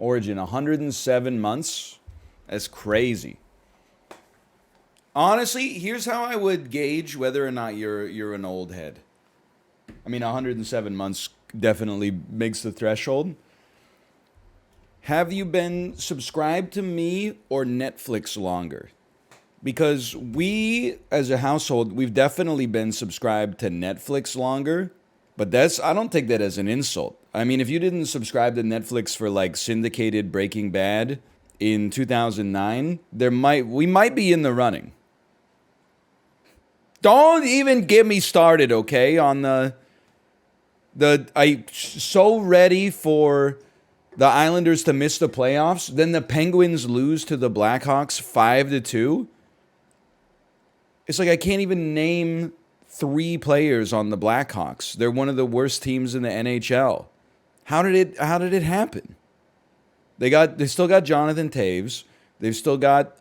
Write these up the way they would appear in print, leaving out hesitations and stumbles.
Origin, 107 months. That's crazy. Honestly, here's how I would gauge whether or not you're an old head. I mean, 107 months definitely makes the threshold. Have you been subscribed to me or Netflix longer? Because we, as a household, we've definitely been subscribed to Netflix longer. But I don't take that as an insult. I mean, if you didn't subscribe to Netflix for like syndicated Breaking Bad in 2009, we might be in the running. Don't even get me started, okay? On I so ready for the Islanders to miss the playoffs. Then the Penguins lose to the Blackhawks 5-2. It's like I can't even name 3 players on the Blackhawks. They're one of the worst teams in the NHL. How did it happen? They still got Jonathan Taves. They've still got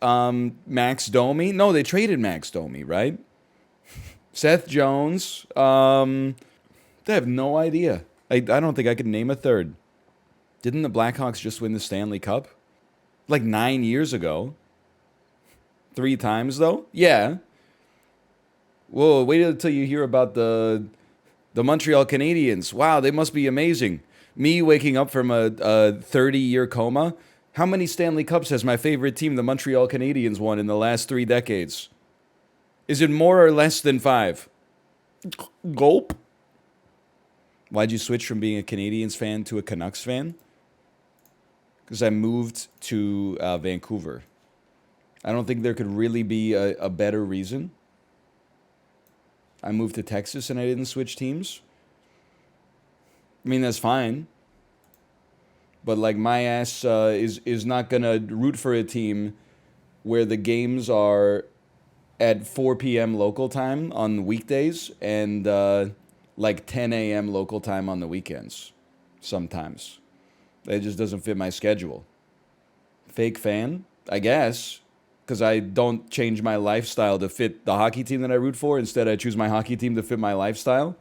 Max Domi. No, they traded Max Domi, right? Seth Jones. I have no idea. I don't think I could name a third. Didn't the Blackhawks just win the Stanley Cup? Like 9 years ago. 3 times, though? Yeah. Whoa, wait until you hear about the Montreal Canadiens. Wow, they must be amazing. Me waking up from a 30-year coma. How many Stanley Cups has my favorite team, the Montreal Canadiens, won in the last 3 decades? Is it more or less than 5? Gulp. Why'd you switch from being a Canadiens fan to a Canucks fan? Because I moved to Vancouver. I don't think there could really be a better reason. I moved to Texas and I didn't switch teams. I mean, that's fine. But like my ass is not going to root for a team where the games are at 4 p.m. local time on weekdays and like 10 a.m. local time on the weekends sometimes. It just doesn't fit my schedule. Fake fan, I guess. Because I don't change my lifestyle to fit the hockey team that I root for. Instead, I choose my hockey team to fit my lifestyle.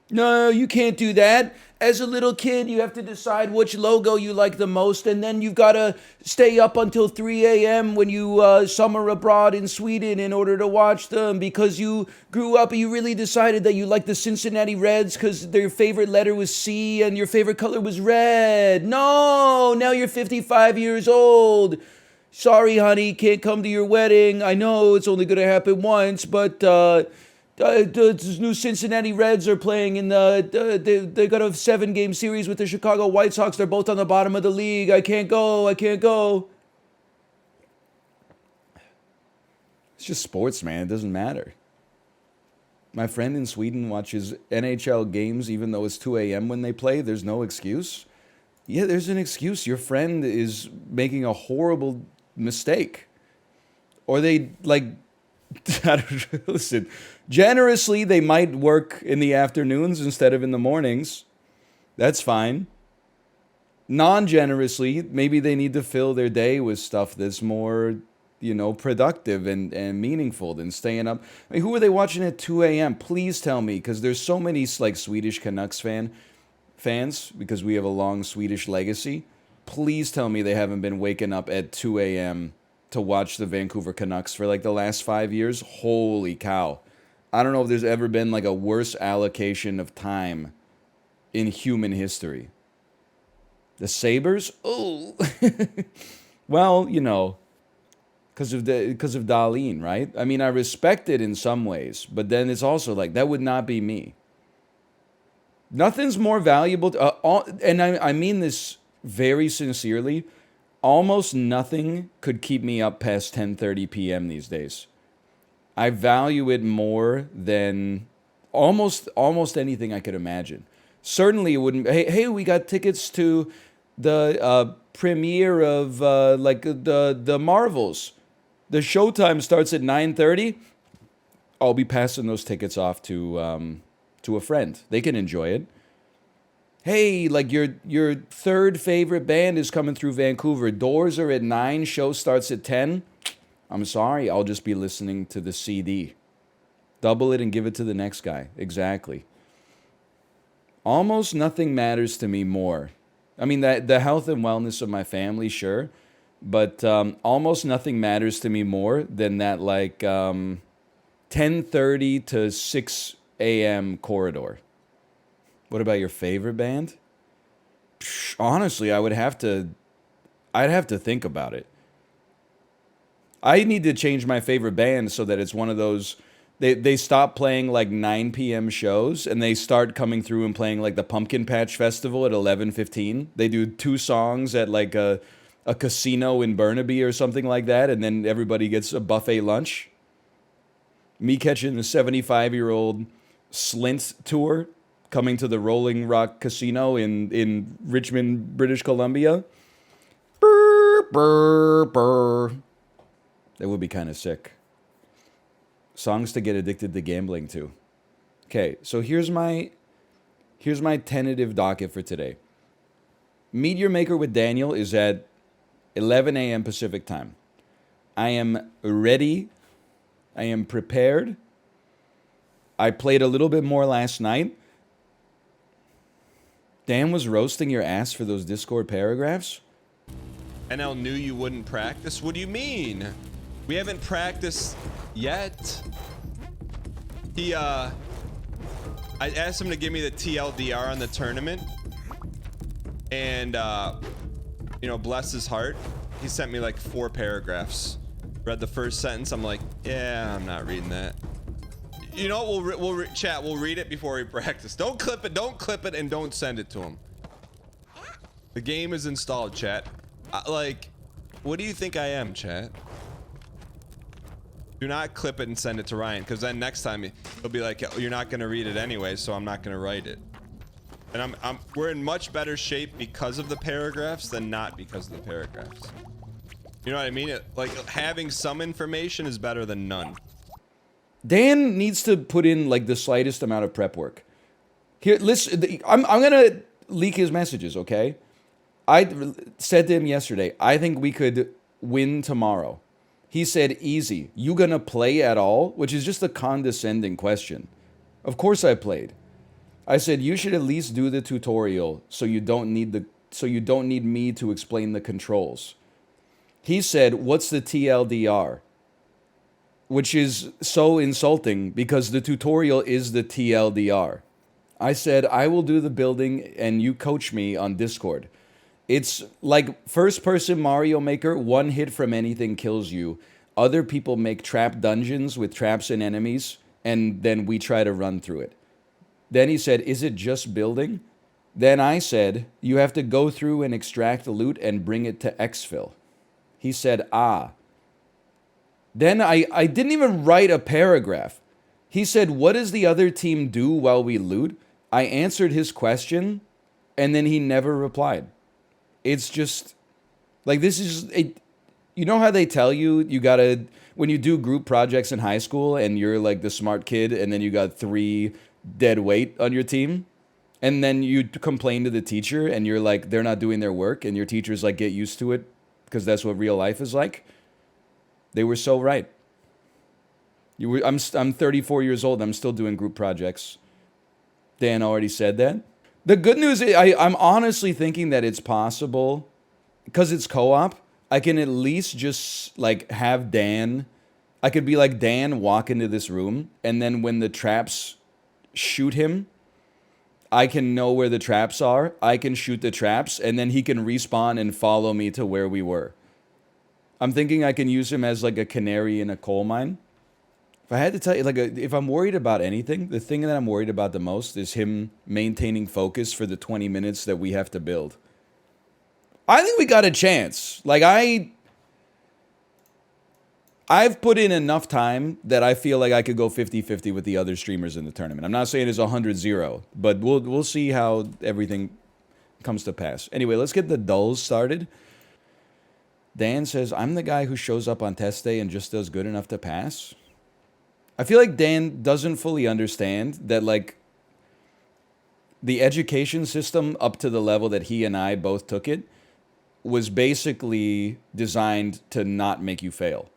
No, you can't do that. As a little kid, you have to decide which logo you like the most, and then you've got to stay up until 3 a.m. when you summer abroad in Sweden in order to watch them because you grew up and you really decided that you liked the Cincinnati Reds because their favorite letter was C and your favorite color was red. No, now you're 55 years old. Sorry, honey, can't come to your wedding. I know it's only going to happen once, but the new Cincinnati Reds are playing in they got a 7-game series with the Chicago White Sox. They're both on the bottom of the league. I can't go. It's just sports, man. It doesn't matter. My friend in Sweden watches NHL games even though it's 2 a.m. when they play. There's no excuse. Yeah, there's an excuse. Your friend is making a horrible mistake. Or they, like, listen, generously, they might work in the afternoons instead of in the mornings. That's fine. Non-generously, maybe they need to fill their day with stuff that's more, productive and meaningful than staying up. I mean, who are they watching at 2 a.m.? Please tell me, because there's so many, like, Swedish Canucks fans, because we have a long Swedish legacy. Please tell me they haven't been waking up at 2 a.m. to watch the Vancouver Canucks for like the last 5 years. Holy cow. I don't know if there's ever been like a worse allocation of time in human history. The Sabres? Oh. Well, because of Darlene, right? I mean, I respect it in some ways, but then it's also like, that would not be me. Nothing's more valuable, and I mean this very sincerely, almost nothing could keep me up past 10:30 p.m. these days. I value it more than almost anything I could imagine. Certainly it wouldn't, hey, we got tickets to the premiere of the Marvels. The showtime starts at 9:30. I'll be passing those tickets off to a friend. They can enjoy it. Hey, like your third favorite band is coming through Vancouver. Doors are at 9, show starts at 10. I'm sorry, I'll just be listening to the CD. Double it and give it to the next guy. Exactly. Almost nothing matters to me more I mean, that the health and wellness of my family, sure, but almost nothing matters to me more than that, like 10:30 to 6 a.m. corridor. What about your favorite band? Honestly, I'd have to think about it. I need to change my favorite band so that it's one of those. They stop playing like 9 p.m. shows and they start coming through and playing like the Pumpkin Patch Festival at 11:15. They do 2 songs at like a casino in Burnaby or something like that, and then everybody gets a buffet lunch. Me catching the 75-year-old Slint tour coming to the Rolling Rock Casino in Richmond, British Columbia. Brr, brr, brr. That would be kind of sick. Songs to get addicted to gambling to. Okay, so here's my tentative docket for today. Meet Your Maker with Daniel is at 11 a.m. Pacific time. I am ready. I am prepared. I played a little bit more last night. Dan was roasting your ass for those Discord paragraphs. NL knew you wouldn't practice? What do you mean? We haven't practiced yet. I asked him to give me the TLDR on the tournament. And, you know, bless his heart, he sent me like 4 paragraphs. Read the first sentence. I'm like, yeah, I'm not reading that. You know what? We'll read it before we practice. Don't clip it, and don't send it to him. The game is installed, chat. Like, what do you think I am, chat? Do not clip it and send it to Ryan, because then next time he'll be like, you're not gonna read it anyway, so I'm not gonna write it. And we're in much better shape because of the paragraphs than not because of the paragraphs. You know what I mean? Like, having some information is better than none. Dan needs to put in like the slightest amount of prep work. Here, listen, I'm gonna leak his messages, okay? I said to him yesterday, I think we could win tomorrow. He said, easy. You gonna play at all? Which is just a condescending question. Of course I played. I said, you should at least do the tutorial so you don't need me to explain the controls. He said, what's the TLDR? Which is so insulting because the tutorial is the TLDR. I said, I will do the building and you coach me on Discord. It's like first-person Mario Maker, 1 hit from anything kills you. Other people make trap dungeons with traps and enemies, and then we try to run through it. Then he said, is it just building? Then I said, you have to go through and extract the loot and bring it to exfil. He said, ah. Then I didn't even write a paragraph. He said, what does the other team do while we loot? I answered his question, and then he never replied. It's just, like, this is, you know how they tell you, you gotta, when you do group projects in high school, and you're, like, the smart kid, and then you got 3 dead weight on your team, and then you complain to the teacher, and you're like, they're not doing their work, and your teacher's like, get used to it, because that's what real life is like. They were so right. I'm 34 years old. I'm still doing group projects. Dan already said that. The good news is I'm honestly thinking that it's possible, because it's co-op, I can at least just like have Dan. I could be like, Dan, walk into this room, and then when the traps shoot him, I can know where the traps are. I can shoot the traps, and then he can respawn and follow me to where we were. I'm thinking I can use him as like a canary in a coal mine. If I had to tell you, like, if I'm worried about anything, the thing that I'm worried about the most is him maintaining focus for the 20 minutes that we have to build. I think we got a chance. Like, I've put in enough time that I feel like I could go 50-50 with the other streamers in the tournament. I'm not saying it's 100-0, but we'll see how everything comes to pass. Anyway, let's get the dulls started. Dan says, I'm the guy who shows up on test day and just does good enough to pass. I feel like Dan doesn't fully understand that, like, the education system up to the level that he and I both took it was basically designed to not make you fail.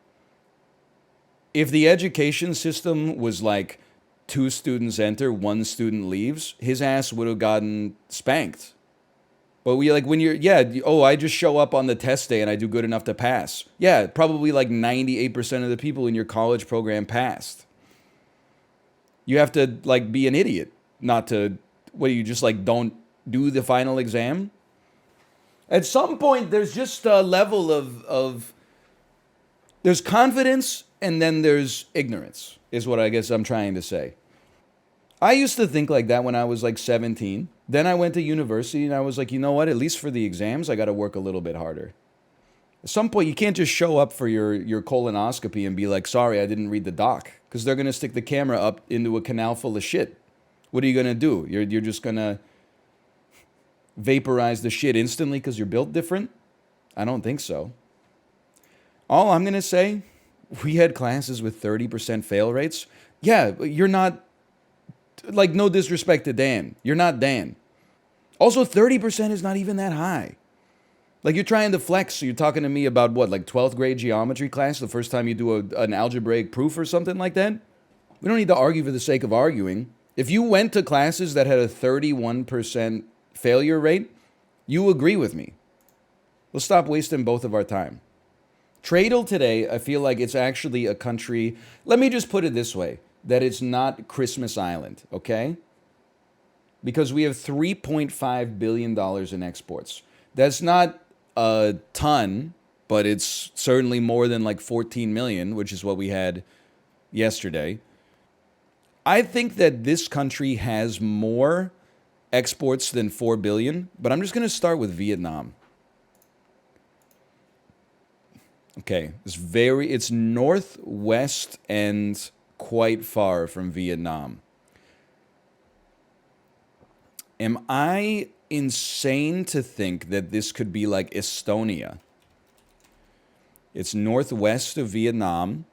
If the education system was like 2 students enter, 1 student leaves, his ass would have gotten spanked. But we like when you're, oh, I just show up on the test day and I do good enough to pass. Yeah, probably like 98% of the people in your college program passed. You have to like be an idiot not to, what, you just like don't do the final exam? At some point, there's just a level of there's confidence and then there's ignorance, is what I guess I'm trying to say. I used to think like that when I was like 17. Then I went to university and I was like, you know what? At least for the exams, I got to work a little bit harder. At some point, you can't just show up for your colonoscopy and be like, sorry, I didn't read the doc. Because they're going to stick the camera up into a canal full of shit. What are you going to do? You're just going to vaporize the shit instantly because you're built different? I don't think so. All I'm going to say, we had classes with 30% fail rates. Yeah, you're not, like, no disrespect to Dan. You're not Dan. Also, 30% is not even that high. Like, you're trying to flex, so you're talking to me about what, like 12th grade geometry class, the first time you do an algebraic proof or something like that? We don't need to argue for the sake of arguing. If you went to classes that had a 31% failure rate, you agree with me. Let's stop wasting both of our time. Tradle today, I feel like it's actually a country, let me just put it this way, that it's not Christmas Island, okay? Because we have $3.5 billion in exports. That's not a ton, but it's certainly more than like 14 million, which is what we had yesterday. I think that this country has more exports than 4 billion, but I'm just going to start with Vietnam. Okay, it's northwest and quite far from Vietnam. Am I insane to think that this could be like Estonia? It's northwest of Vietnam.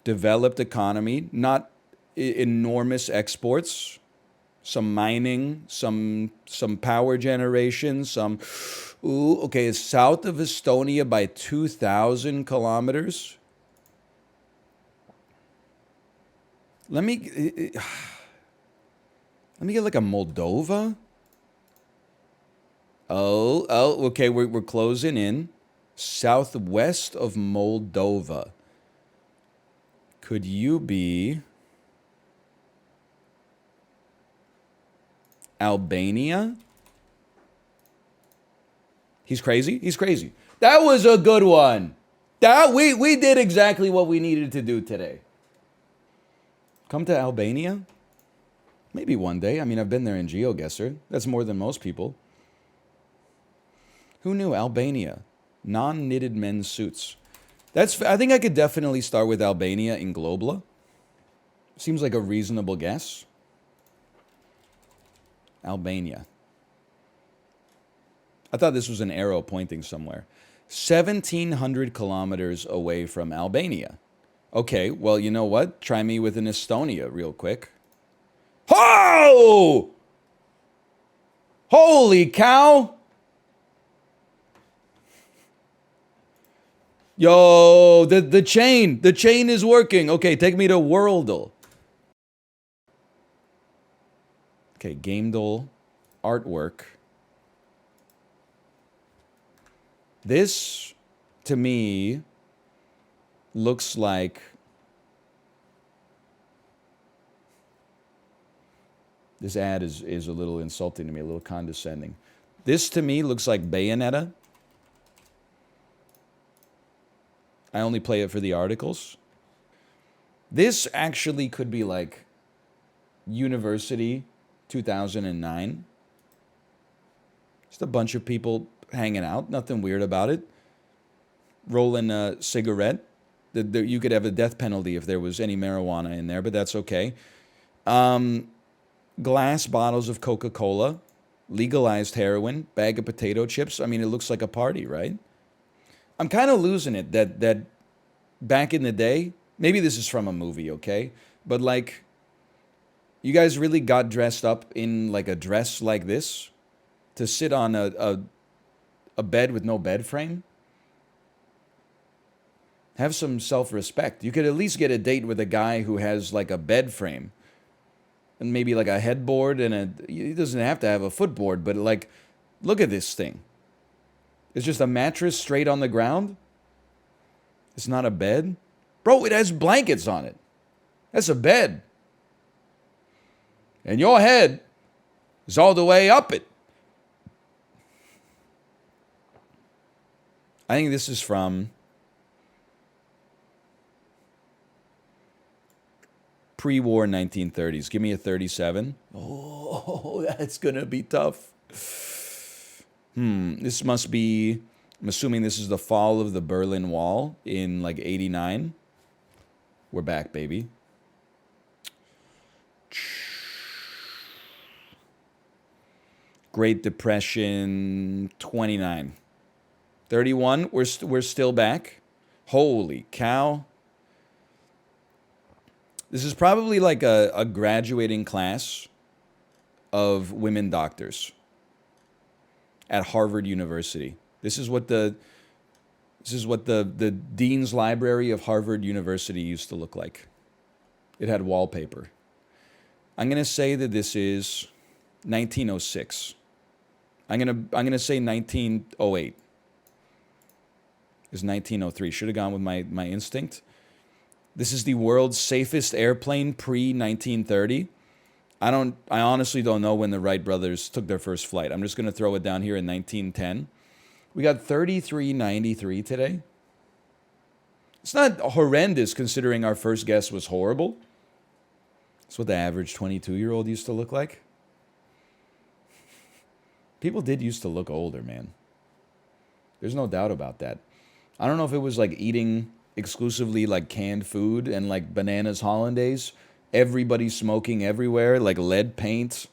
Developed economy, not enormous exports. Some mining, some power generation, it's south of Estonia by 2,000 kilometers. Let me get like a Moldova. Okay, we're closing in. Southwest of Moldova. Could you be Albania? He's crazy. He's crazy. That was a good one. That we did exactly what we needed to do today. Come to Albania? Maybe one day. I mean, I've been there in GeoGuessr. That's more than most people. Who knew? Albania. Non-knitted men's suits. I think I could definitely start with Albania in Globla. Seems like a reasonable guess. Albania. I thought this was an arrow pointing somewhere. 1,700 kilometers away from Albania. Okay, well, you know what? Try me with an Estonia real quick. Oh! Holy cow! Yo, the chain is working. Okay, take me to Worldle. Okay, Gamedle artwork. This, to me, looks like this ad is a little insulting to me, a little condescending. This, to me, looks like Bayonetta. I only play it for the articles. This actually could be like University 2009. Just a bunch of people hanging out, nothing weird about it. Rolling a cigarette. You could have a death penalty if there was any marijuana in there, but that's okay. Glass bottles of Coca-Cola, legalized heroin, bag of potato chips. I mean, it looks like a party, right? I'm kind of losing it that back in the day, maybe this is from a movie, okay? But like, you guys really got dressed up in like a dress like this to sit on a bed with no bed frame? Have some self-respect. You could at least get a date with a guy who has like a bed frame. and maybe like a headboard and it doesn't have to have a footboard, but like, look at this thing. It's just a mattress straight on the ground. It's not a bed. Bro, it has blankets on it. That's a bed. And your head is all the way up it. I think this is from pre-war 1930s. Give me a 37. Oh, that's going to be tough. This must be, I'm assuming this is the fall of the Berlin Wall in like 89. We're back, baby. Great Depression, 29. 31, we're still back. Holy cow. This is probably like a graduating class of women doctors at Harvard University. This is what the Dean's Library of Harvard University used to look like. It had wallpaper. I'm going to say that this is 1906. I'm going to say 1908. Is 1903. Should have gone with my instinct. This is the world's safest airplane pre-1930. I honestly don't know when the Wright brothers took their first flight. I'm just going to throw it down here in 1910. We got 3393 today. It's not horrendous considering our first guess was horrible. That's what the average 22-year-old used to look like. People did used to look older, man. There's no doubt about that. I don't know if it was like eating exclusively like canned food and like bananas hollandaise. Everybody smoking everywhere, like lead paint.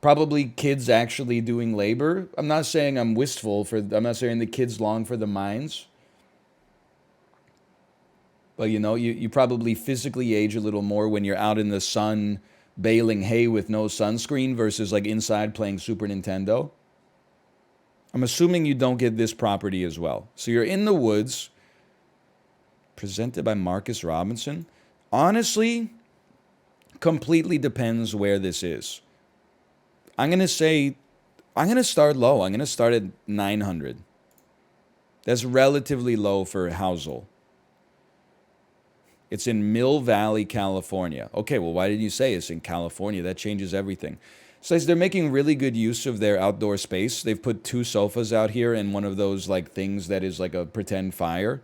Probably kids actually doing labor. I'm not saying I'm not saying the kids long for the mines. But you know, you probably physically age a little more when you're out in the sun baling hay with no sunscreen versus like inside playing Super Nintendo. I'm assuming you don't get this property as well. So you're in the woods, presented by Marcus Robinson. Honestly, completely depends where this is. I'm going to start low. I'm going to start at 900. That's relatively low for Housle. It's in Mill Valley, California. Okay, well, why did you say it's in California? That changes everything. So they're making really good use of their outdoor space. They've put 2 sofas out here and one of those like things that is like a pretend fire.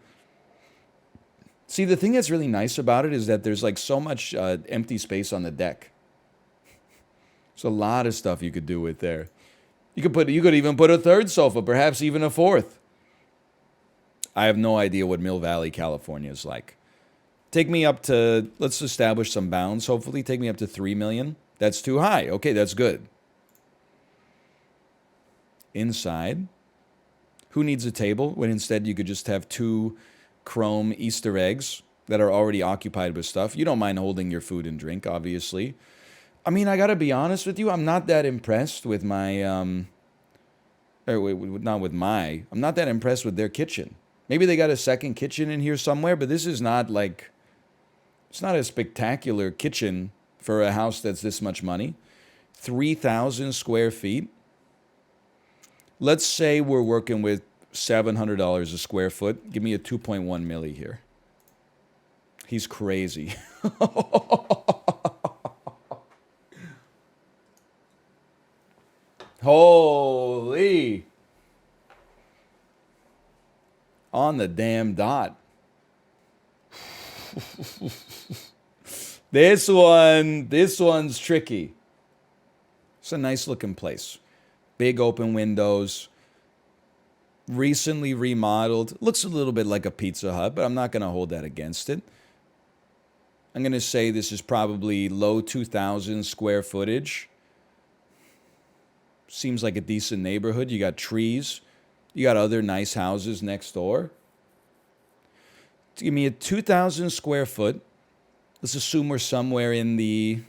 See, the thing that's really nice about it is that there's like so much empty space on the deck. There's a lot of stuff you could do with there. You could even put a 3rd sofa, perhaps even a 4th. I have no idea what Mill Valley, California is like. Take me up to, let's establish some bounds, hopefully. Take me up to 3 million. That's too high. Okay, that's good. Inside. Who needs a table when instead you could just have 2 chrome Easter eggs that are already occupied with stuff? You don't mind holding your food and drink, obviously. I mean, I got to be honest with you. I'm not that impressed with my, I'm not that impressed with their kitchen. Maybe they got a second kitchen in here somewhere, but this is not like, it's not a spectacular kitchen for a house that's this much money. 3,000 square feet. Let's say we're working with $700 a square foot. Give me a 2.1 milli here. He's crazy. Holy. On the damn dot. This one's tricky. It's a nice looking place. Big open windows. Recently remodeled. Looks a little bit like a Pizza Hut, but I'm not going to hold that against it. I'm going to say this is probably low 2,000 square footage. Seems like a decent neighborhood. You got trees. You got other nice houses next door. Give me a 2,000 square foot. Let's assume we're somewhere in the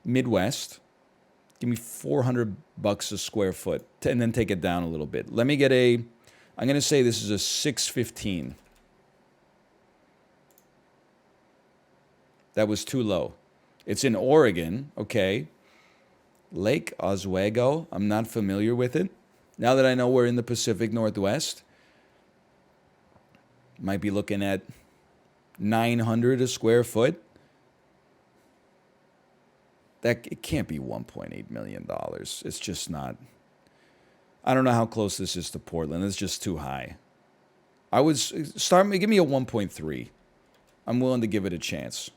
Midwest. Give me $400 a square foot, and then take it down a little bit. Let me get I'm going to say this is a 615. That was too low. It's in Oregon. Okay. Lake Oswego. I'm not familiar with it. Now that I know we're in the Pacific Northwest, might be looking at 900 a square foot. That it can't be $1.8 million. It's just not. I don't know how close this is to Portland. It's just too high. I would give me a 1.3. I'm willing to give it a chance.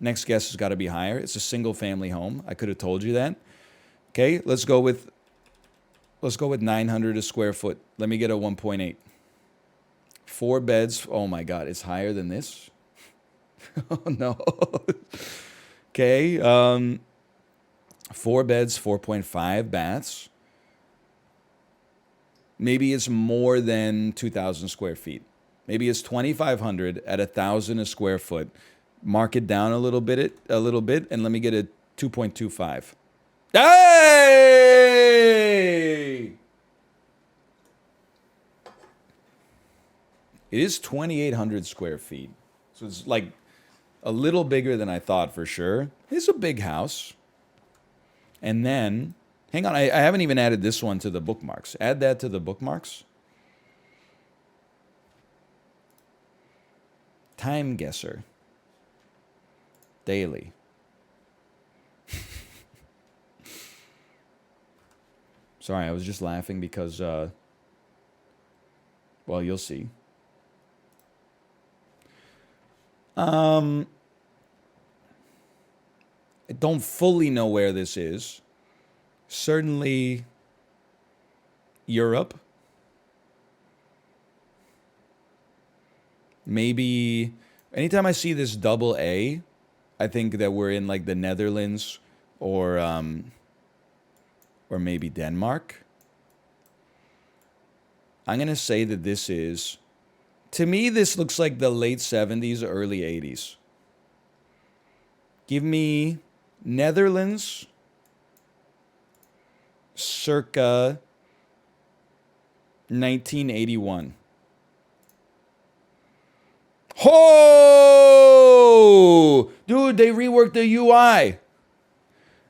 Next guess has got to be higher. It's a single family home. I could have told you that. Okay, let's go with 900 a square foot. Let me get a 1.8. 4 beds. Oh my God, it's higher than this. Oh no. Okay, 4 beds, 4.5 baths. Maybe it's more than 2,000 square feet. Maybe it's 2,500 at 1,000 a square foot. Mark it down a little bit, and let me get a 2.25. Hey! It is 2,800 square feet. So it's like a little bigger than I thought for sure. It's a big house. And then, hang on, I haven't even added this one to the bookmarks. Add that to the bookmarks. Time Guessr. Daily. Sorry, I was just laughing because, well, you'll see. I don't fully know where this is. Certainly Europe. Maybe anytime I see this double A, I think that we're in like the Netherlands or maybe Denmark. I'm going to say that this is, to me, this looks like the late 70s, early 80s. Give me Netherlands circa 1981. Oh! Dude, they reworked the UI.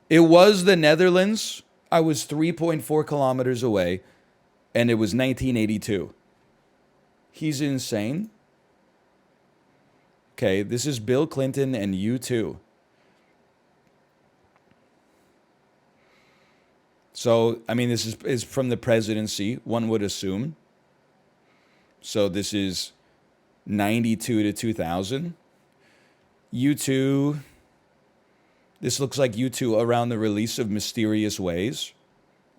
It was the Netherlands. I was 3.4 kilometers away, and it was 1982. He's insane. Okay, this is Bill Clinton and U2. So, I mean, this is from the presidency, one would assume. So this is 92 to 2000. U2, this looks like U2 around the release of Mysterious Ways.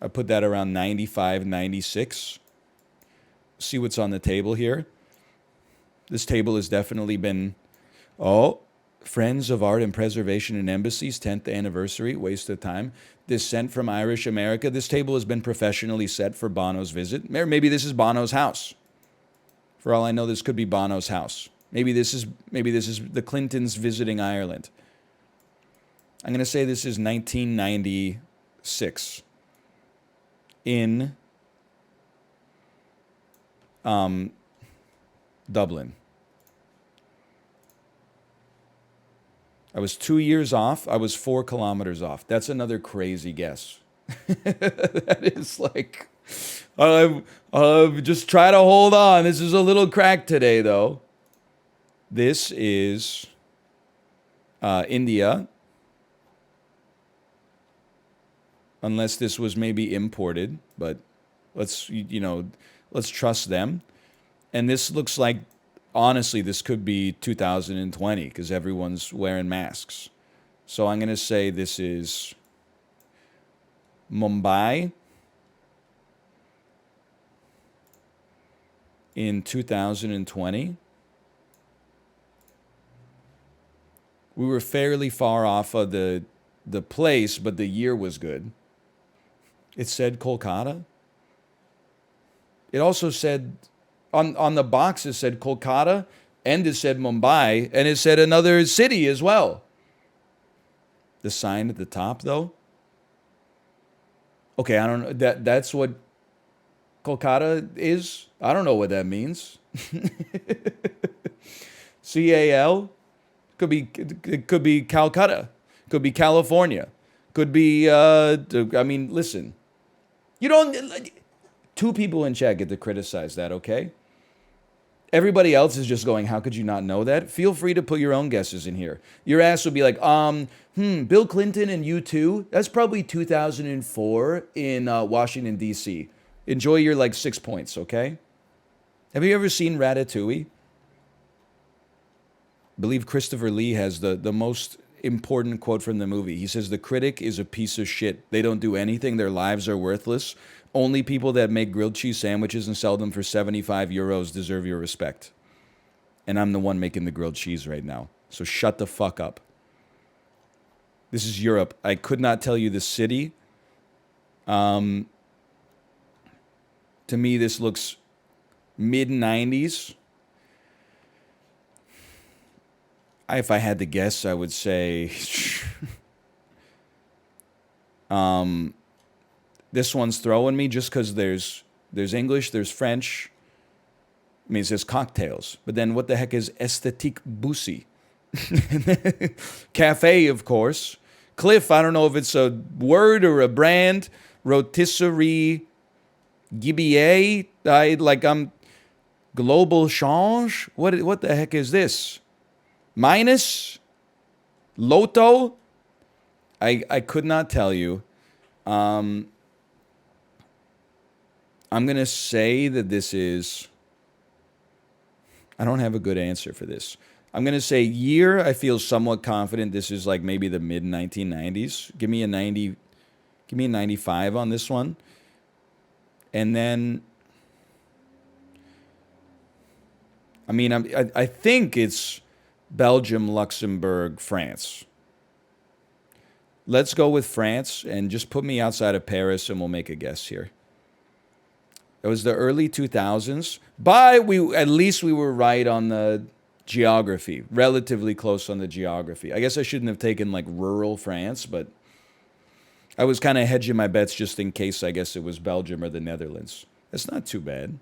I put that around 95, 96. See what's on the table here. This table has definitely been, Friends of Art and Preservation and Embassies, 10th anniversary, waste of time. Descent from Irish America. This table has been professionally set for Bono's visit. Or maybe this is Bono's house. For all I know, this could be Bono's house. Maybe this is the Clintons visiting Ireland. I'm going to say this is 1996 in Dublin. I was 2 years off. I was 4 kilometers off. That's another crazy guess. That is like, just try to hold on. This is a little cracked today, though. This is India. Unless this was maybe imported, but let's trust them. And this looks like, honestly, this could be 2020 because everyone's wearing masks. So I'm going to say this is Mumbai in 2020. We were fairly far off of the place, but the year was good. It said Kolkata. It also said, on the box, it said Kolkata, and it said Mumbai, and it said another city as well. The sign at the top, though. Okay, I don't know. That's what Kolkata is? I don't know what that means. CAL? It could be Calcutta. Could be California. Could be. I mean, listen. You don't. Two people in chat get to criticize that, okay? Everybody else is just going, how could you not know that? Feel free to put your own guesses in here. Your ass will be like, Bill Clinton and U2, that's probably 2004 in Washington, D.C. Enjoy your, 6 points, okay? Have you ever seen Ratatouille? I believe Christopher Lee has the most important quote from the movie. He says, the critic is a piece of shit. They don't do anything. Their lives are worthless. Only people that make grilled cheese sandwiches and sell them for 75 euros deserve your respect. And I'm the one making the grilled cheese right now. So shut the fuck up. This is Europe. I could not tell you the city. To me, this looks mid-90s. If I had to guess, I would say... This one's throwing me just because there's English, there's French. I mean, it says cocktails. But then what the heck is esthétique bussy? Cafe, of course. Cliff, I don't know if it's a word or a brand. Rotisserie Gibier. I'm Global Change. What the heck is this? Minus? Loto? I could not tell you. I'm going to say that this is... I don't have a good answer for this. I'm going to say year, I feel somewhat confident this is maybe the mid-1990s. Give me a 90... Give me a 95 on this one. And then... I mean, I think it's Belgium, Luxembourg, France. Let's go with France and just put me outside of Paris and we'll make a guess here. It was the early 2000s. At least we were right on the geography, relatively close on the geography. I guess I shouldn't have taken rural France, but I was kind of hedging my bets just in case I guess it was Belgium or the Netherlands. That's not too bad.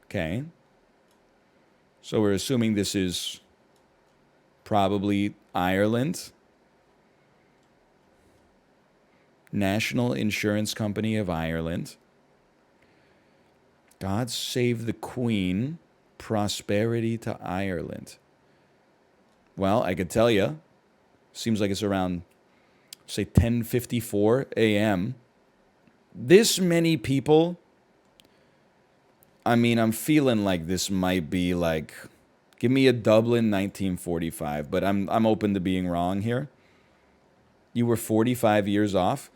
Okay. So we're assuming this is probably Ireland. National Insurance Company of Ireland. God save the Queen. Prosperity to Ireland. Well, I could tell you. Seems like it's around, say, 10:54 a.m. This many people. I mean, I'm feeling like this might be give me a Dublin 1945, but I'm open to being wrong here. You were 45 years off.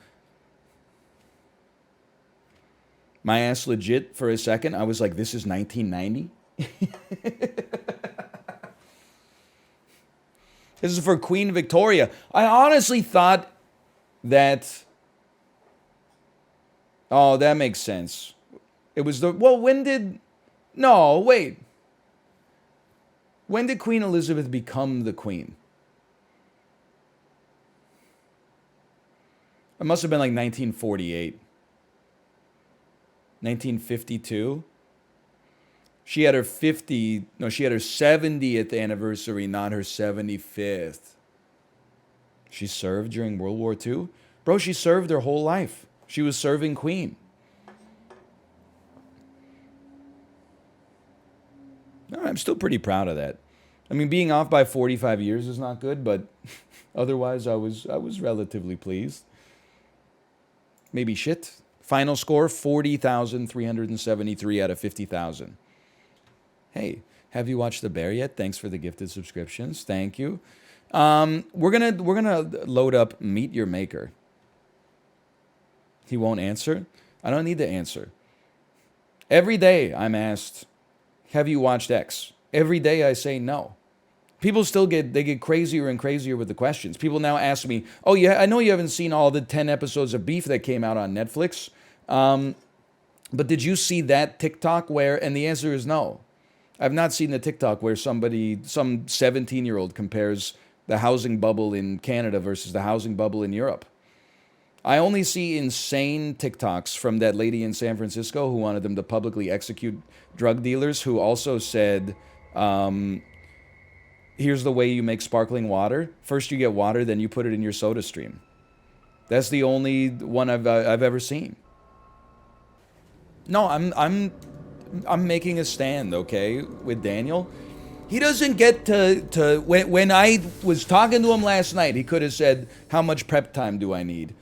My ass legit for a second. I was like, this is 1990? This is for Queen Victoria. I honestly thought that... Oh, that makes sense. It was the... Well, when did... No, wait. When did Queen Elizabeth become the queen? It must have been 1948. 1952. She had her 70th anniversary, not her 75th. She served during World War II? Bro, she served her whole life. She was serving queen. No, I'm still pretty proud of that. I mean, being off by 45 years is not good, but otherwise I was relatively pleased. Maybe shit. Final score, 40,373 out of 50,000. Hey, have you watched The Bear yet? Thanks for the gifted subscriptions. Thank you. We're gonna load up Meet Your Maker. He won't answer. I don't need to answer. Every day I'm asked, have you watched X? Every day I say no. People still get crazier and crazier with the questions. People now ask me, oh yeah, I know you haven't seen all the 10 episodes of Beef that came out on Netflix, but did you see that TikTok where, and the answer is no. I've not seen the TikTok where some 17-year-old compares the housing bubble in Canada versus the housing bubble in Europe. I only see insane TikToks from that lady in San Francisco who wanted them to publicly execute drug dealers, who also said, here's the way you make sparkling water. First you get water, then you put it in your soda stream. That's the only one I've ever seen. No, I'm making a stand, okay, with Daniel. He doesn't get to when I was talking to him last night, he could have said, how much prep time do I need?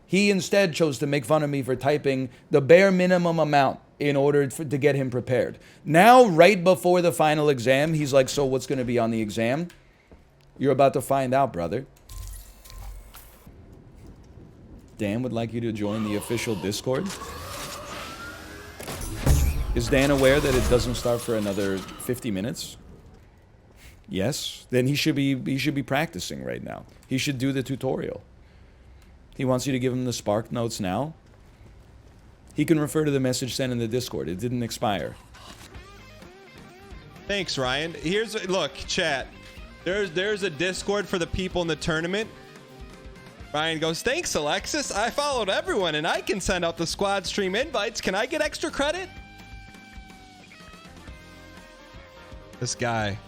He instead chose to make fun of me for typing the bare minimum amount in order to get him prepared. Now, right before the final exam, he's like, so what's going to be on the exam? You're about to find out, brother. Dan would like you to join the official Discord. Is Dan aware that it doesn't start for another 50 minutes? Yes. Then he should be practicing right now. He should do the tutorial. He wants you to give him the Spark notes now. He can refer to the message sent in the Discord. It didn't expire. Thanks, Ryan. Look, chat. There's a Discord for the people in the tournament. Ryan goes, thanks, Alexis. I followed everyone, and I can send out the squad stream invites. Can I get extra credit? This guy.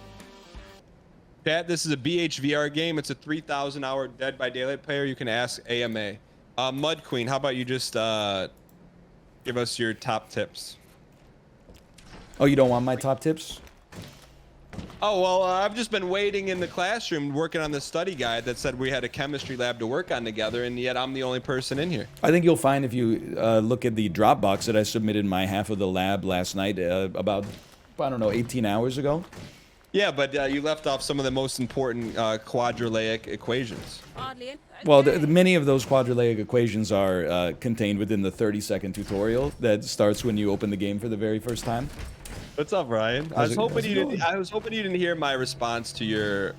Chat, this is a BHVR game. It's a 3,000-hour Dead by Daylight player. You can ask AMA. Mud Queen, how about you just give us your top tips? Oh, you don't want my top tips? Oh, well, I've just been waiting in the classroom working on the study guide that said we had a chemistry lab to work on together, and yet I'm the only person in here. I think you'll find if you look at the Dropbox that I submitted my half of the lab last night about, I don't know, 18 hours ago. Yeah, but you left off some of the most important quadratic equations. Well, many of those quadratic equations are contained within the 30-second tutorial that starts when you open the game for the very first time. What's up, Ryan? I was hoping you didn't hear my response to your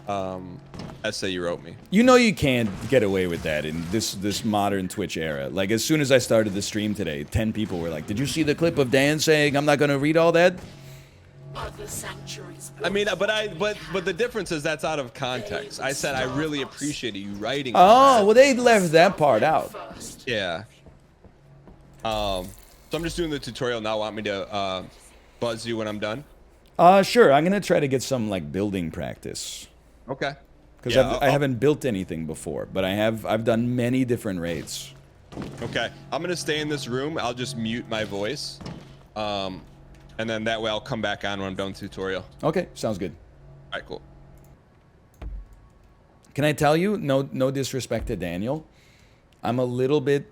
essay you wrote me. You know you can't get away with that in this modern Twitch era. Like, as soon as I started the stream today, 10 people were like, "Did you see the clip of Dan saying I'm not going to read all that?" I mean, but the difference is that's out of context. I said I really appreciated you writing. Oh, well, they left that part out. Yeah. So I'm just doing the tutorial now. Want me to buzz you when I'm done? Sure. I'm gonna try to get some like building practice. Okay. Because I haven't built anything before, but I've done many different raids. Okay. I'm gonna stay in this room. I'll just mute my voice. And then that way I'll come back on when I'm done with the tutorial. Okay, sounds good. All right, cool. Can I tell you, no disrespect to Daniel, I'm a little bit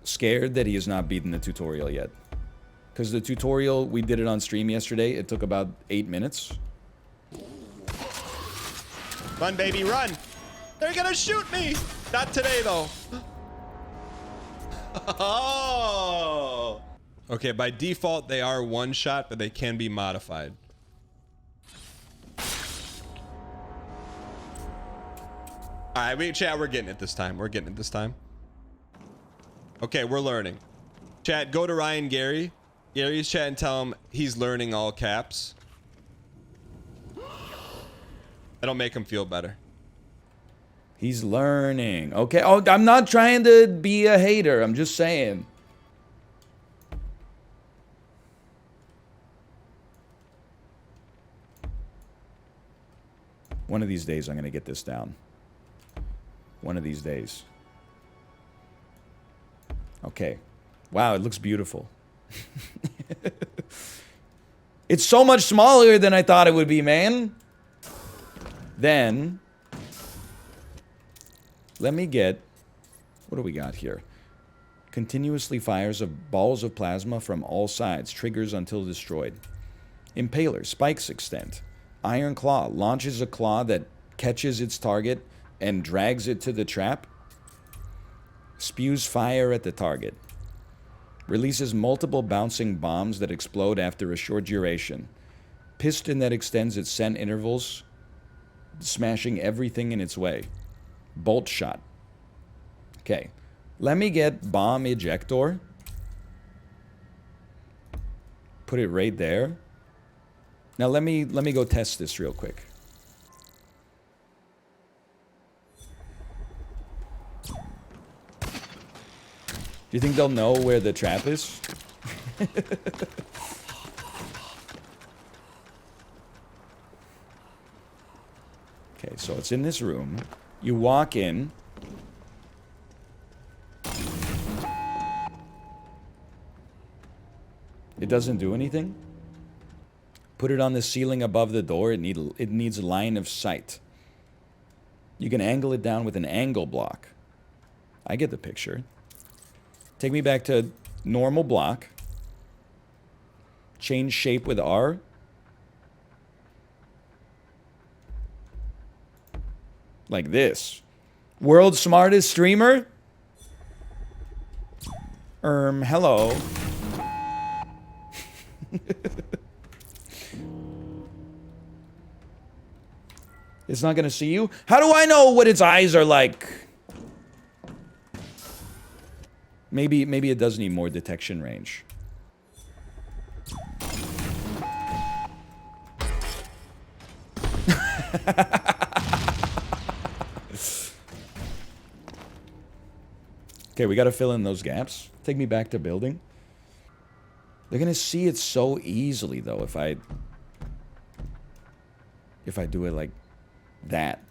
scared that he has not beaten the tutorial yet. Because the tutorial, we did it on stream yesterday. It took about 8 minutes. Run, baby, run. They're gonna shoot me. Not today, though. Oh. Okay, by default, they are one shot, but they can be modified. All right, chat, we're getting it this time. We're getting it this time. Okay, we're learning. Chat, go to Ryan Gary. Gary's chat and tell him he's learning all caps. That'll make him feel better. He's learning. Okay. Oh, I'm not trying to be a hater. I'm just saying. One of these days, I'm going to get this down. One of these days. Okay. Wow, it looks beautiful. It's so much smaller than I thought it would be, man. Then, let me get... What do we got here? Continuously fires of balls of plasma from all sides. Triggers until destroyed. Impaler. Spikes extent. Iron Claw launches a claw that catches its target and drags it to the trap. Spews fire at the target. Releases multiple bouncing bombs that explode after a short duration. Piston that extends its scent intervals, smashing everything in its way. Bolt shot. Okay. Let me get bomb ejector. Put it right there. Now let me go test this real quick. you think they'll know where the trap is? Okay, so it's in this room. You walk in. It doesn't do anything? Put it on the ceiling above the door. It needs line of sight. You can angle it down with an angle block. I get the picture. Take me back to normal block. Change shape with R. Like this. World's smartest streamer? Hello. It's not gonna see you? How do I know what its eyes are like? Maybe it does need more detection range. Okay, we gotta fill in those gaps. Take me back to building. They're gonna see it so easily, though, if I do it like that.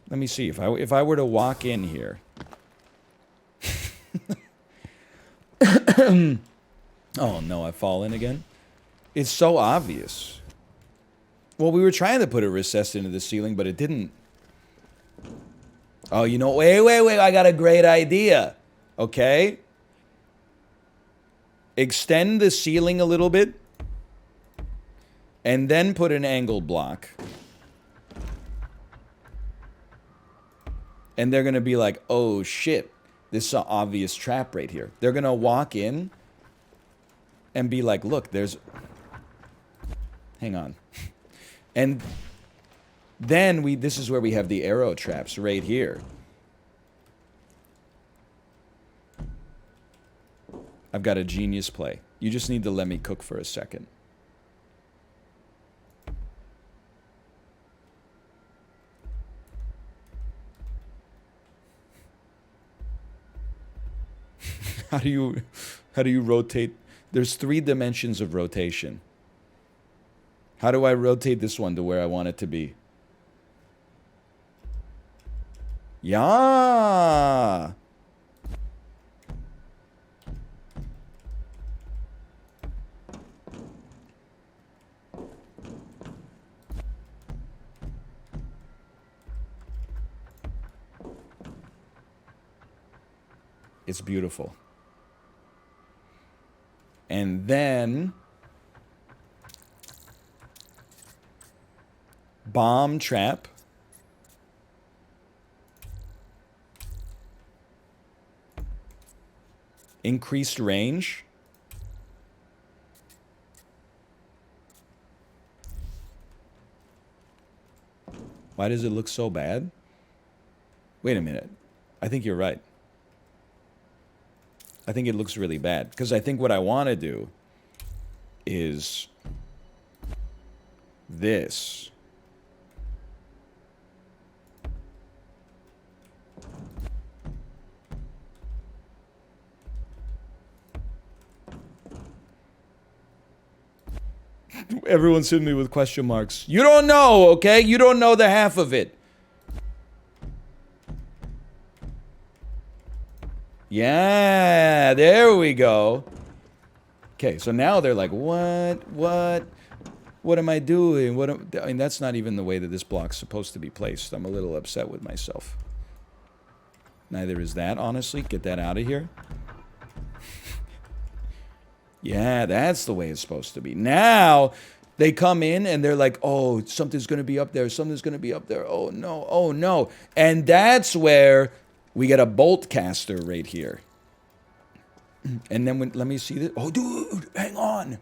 Let me see. If I were to walk in here. Oh no, I've fallen again. It's so obvious. Well, we were trying to put a recessed into the ceiling, but it didn't. Oh, you know, wait, I got a great idea. Okay? Extend the ceiling a little bit. And then put an angle block. And they're going to be like, oh shit, this is an obvious trap right here. They're going to walk in and be like, look, there's... Hang on. And then this is where we have the arrow traps right here. I've got a genius play. You just need to let me cook for a second. How do you rotate? There's 3 dimensions of rotation. How do I rotate this one to where I want it to be? Yeah. It's beautiful. And then bomb trap. Increased range. Why does it look so bad? Wait a minute. I think you're right. I think it looks really bad. Because I think what I want to do is this. Everyone's hitting me with question marks. You don't know, okay? You don't know the half of it. Yeah, there we go. Okay, so now they're like, what am I doing? I mean, that's not even the way that this block's supposed to be placed. I'm a little upset with myself. Neither is that, honestly. Get that out of here. Yeah, that's the way it's supposed to be. Now, they come in and they're like, oh, something's going to be up there. Something's going to be up there. Oh, no. Oh, no. And that's where we get a bolt caster right here. And then let me see this. Oh, dude, hang on.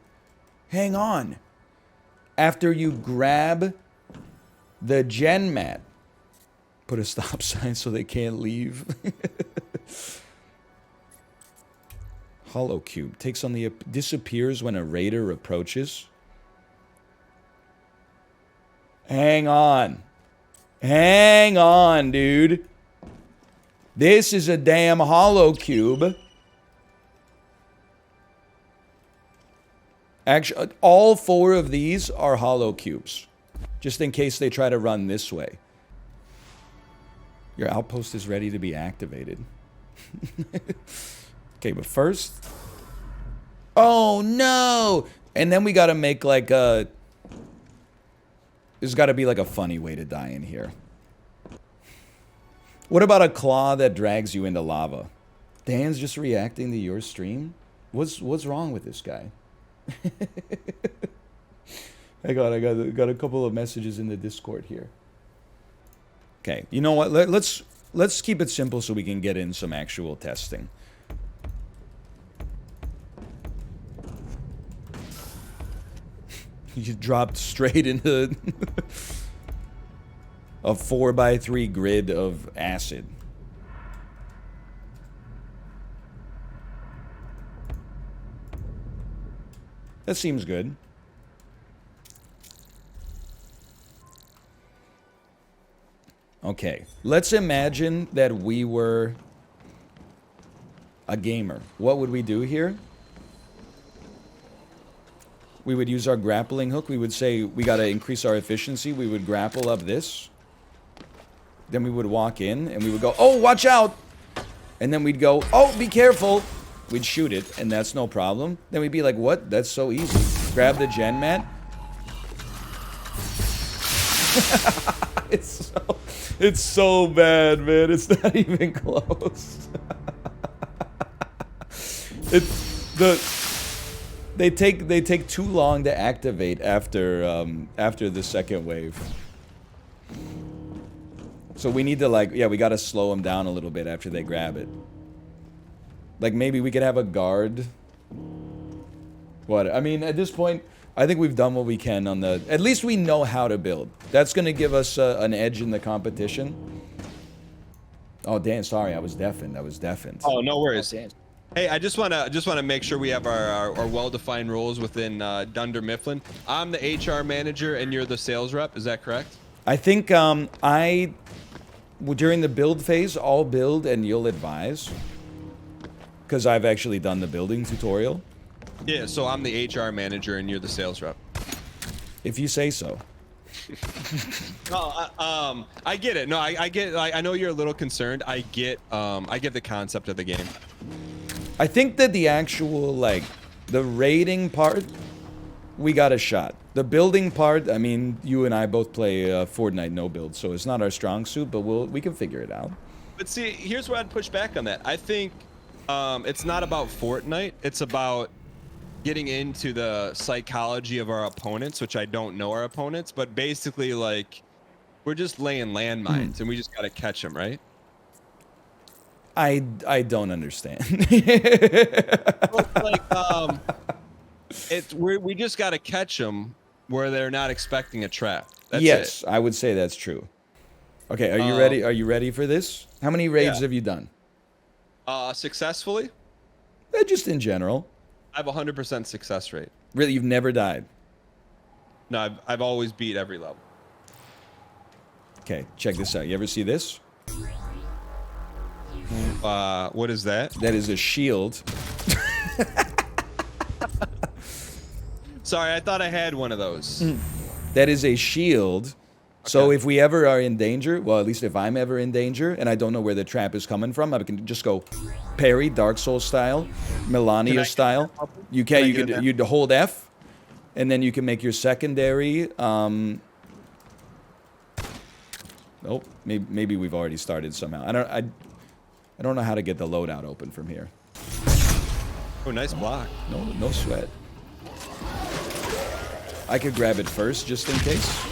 Hang on. After you grab the gen mat, put a stop sign so they can't leave. Hollow cube takes on the disappears when a raider approaches. Hang on. Hang on, dude. This is a damn hollow cube. Actually, all 4 of these are hollow cubes. Just in case they try to run this way. Your outpost is ready to be activated. Okay, but first... Oh, no! And then we gotta make like a... There's gotta be like a funny way to die in here. What about a claw that drags you into lava? Dan's just reacting to your stream? What's wrong with this guy? I got a couple of messages in the Discord here. Okay, you know what? Let's keep it simple so we can get in some actual testing. You dropped straight into a 4x3 grid of acid. That seems good. Okay, let's imagine that we were a gamer. What would we do here? We would use our grappling hook. We would say we got to increase our efficiency. We would grapple up this. Then we would walk in and we would go, oh, watch out. And then we'd go, oh, be careful. We'd shoot it and that's no problem. Then we'd be like, what? That's so easy. Grab the gen mat. It's so bad, man. It's not even close. They take too long to activate after the second wave. So we need to we gotta slow them down a little bit after they grab it. Like maybe we could have a guard. What? I mean, at this point, I think we've done what we can on the... At least we know how to build. That's gonna give us an edge in the competition. Oh, Dan, sorry, I was deafened. Oh, no worries. Oh, hey, I just wanna make sure we have our well-defined roles within Dunder Mifflin. I'm the HR manager and you're the sales rep. Is that correct? I think during the build phase, I'll build and you'll advise. Because I've actually done the building tutorial. Yeah, so I'm the HR manager and you're the sales rep. If you say so. I get it. No, I get. I know you're a little concerned. I get the concept of the game. I think that the actual the raiding part, we got a shot. The building part, I mean, you and I both play Fortnite no build, so it's not our strong suit, but we can figure it out. But see, here's where I'd push back on that. I think it's not about Fortnite. It's about getting into the psychology of our opponents, which I don't know our opponents, but basically we're just laying landmines and we just got to catch them, right? I don't understand. We just got to catch them where they're not expecting a trap. That's yes, it. I would say that's true. Okay, are you ready? Are you ready for this? How many raids have you done? Successfully? Just in general. I have a 100% success rate. Really, you've never died? No, I've always beat every level. Okay, check this out. You ever see this? What is that? That is a shield. Sorry, I thought I had one of those. That is a shield. So if we ever are in danger, well, at least if I'm ever in danger, and I don't know where the trap is coming from, I can just go parry, Dark Souls style, Melania style. You could hold F, and then you can make your secondary. Oh, maybe we've already started somehow. I don't know how to get the loadout open from here. Oh, nice block. No sweat. I could grab it first just in case.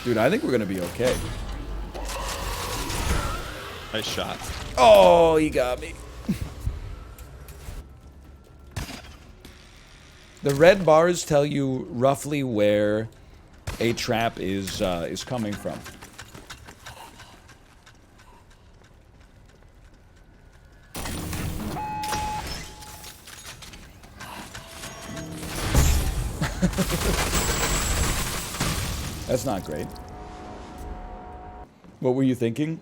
Dude, I think we're gonna be okay. Nice shot. Oh, he got me. The red bars tell you roughly where a trap is coming from. That's not great. What were you thinking?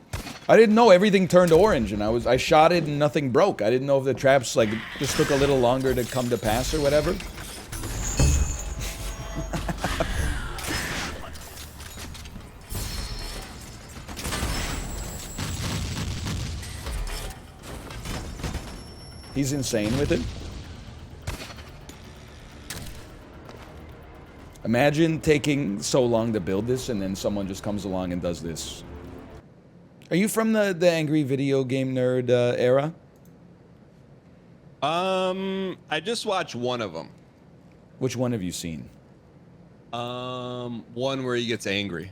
I didn't know everything turned orange, and I shot it and nothing broke. I didn't know if the traps like just took a little longer to come to pass or whatever. He's insane with it. Imagine taking so long to build this and then someone just comes along and does this. Are you from the angry video game nerd era? I just watched one of them. Which one have you seen? One where he gets angry.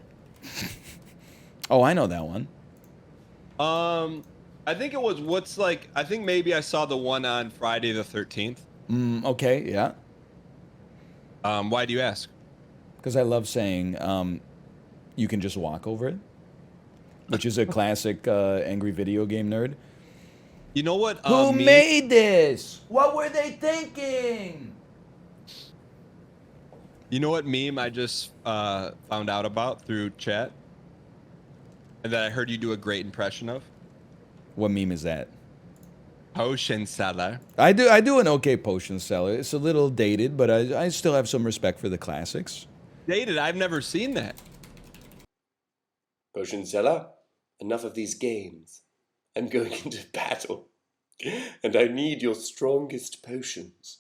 Oh, I know that one. I think it was I think maybe I saw the one on Friday the 13th. Okay, yeah. Why do you ask? Because I love saying, you can just walk over it, which is a classic angry video game nerd. You know what? Who made this? What were they thinking? You know what meme I just found out about through chat? And that I heard you do a great impression of? What meme is that? Potion seller. I do an okay potion seller. It's a little dated, but I still have some respect for the classics. Dated? I've never seen that. Potion seller, enough of these games. I'm going into battle, and I need your strongest potions.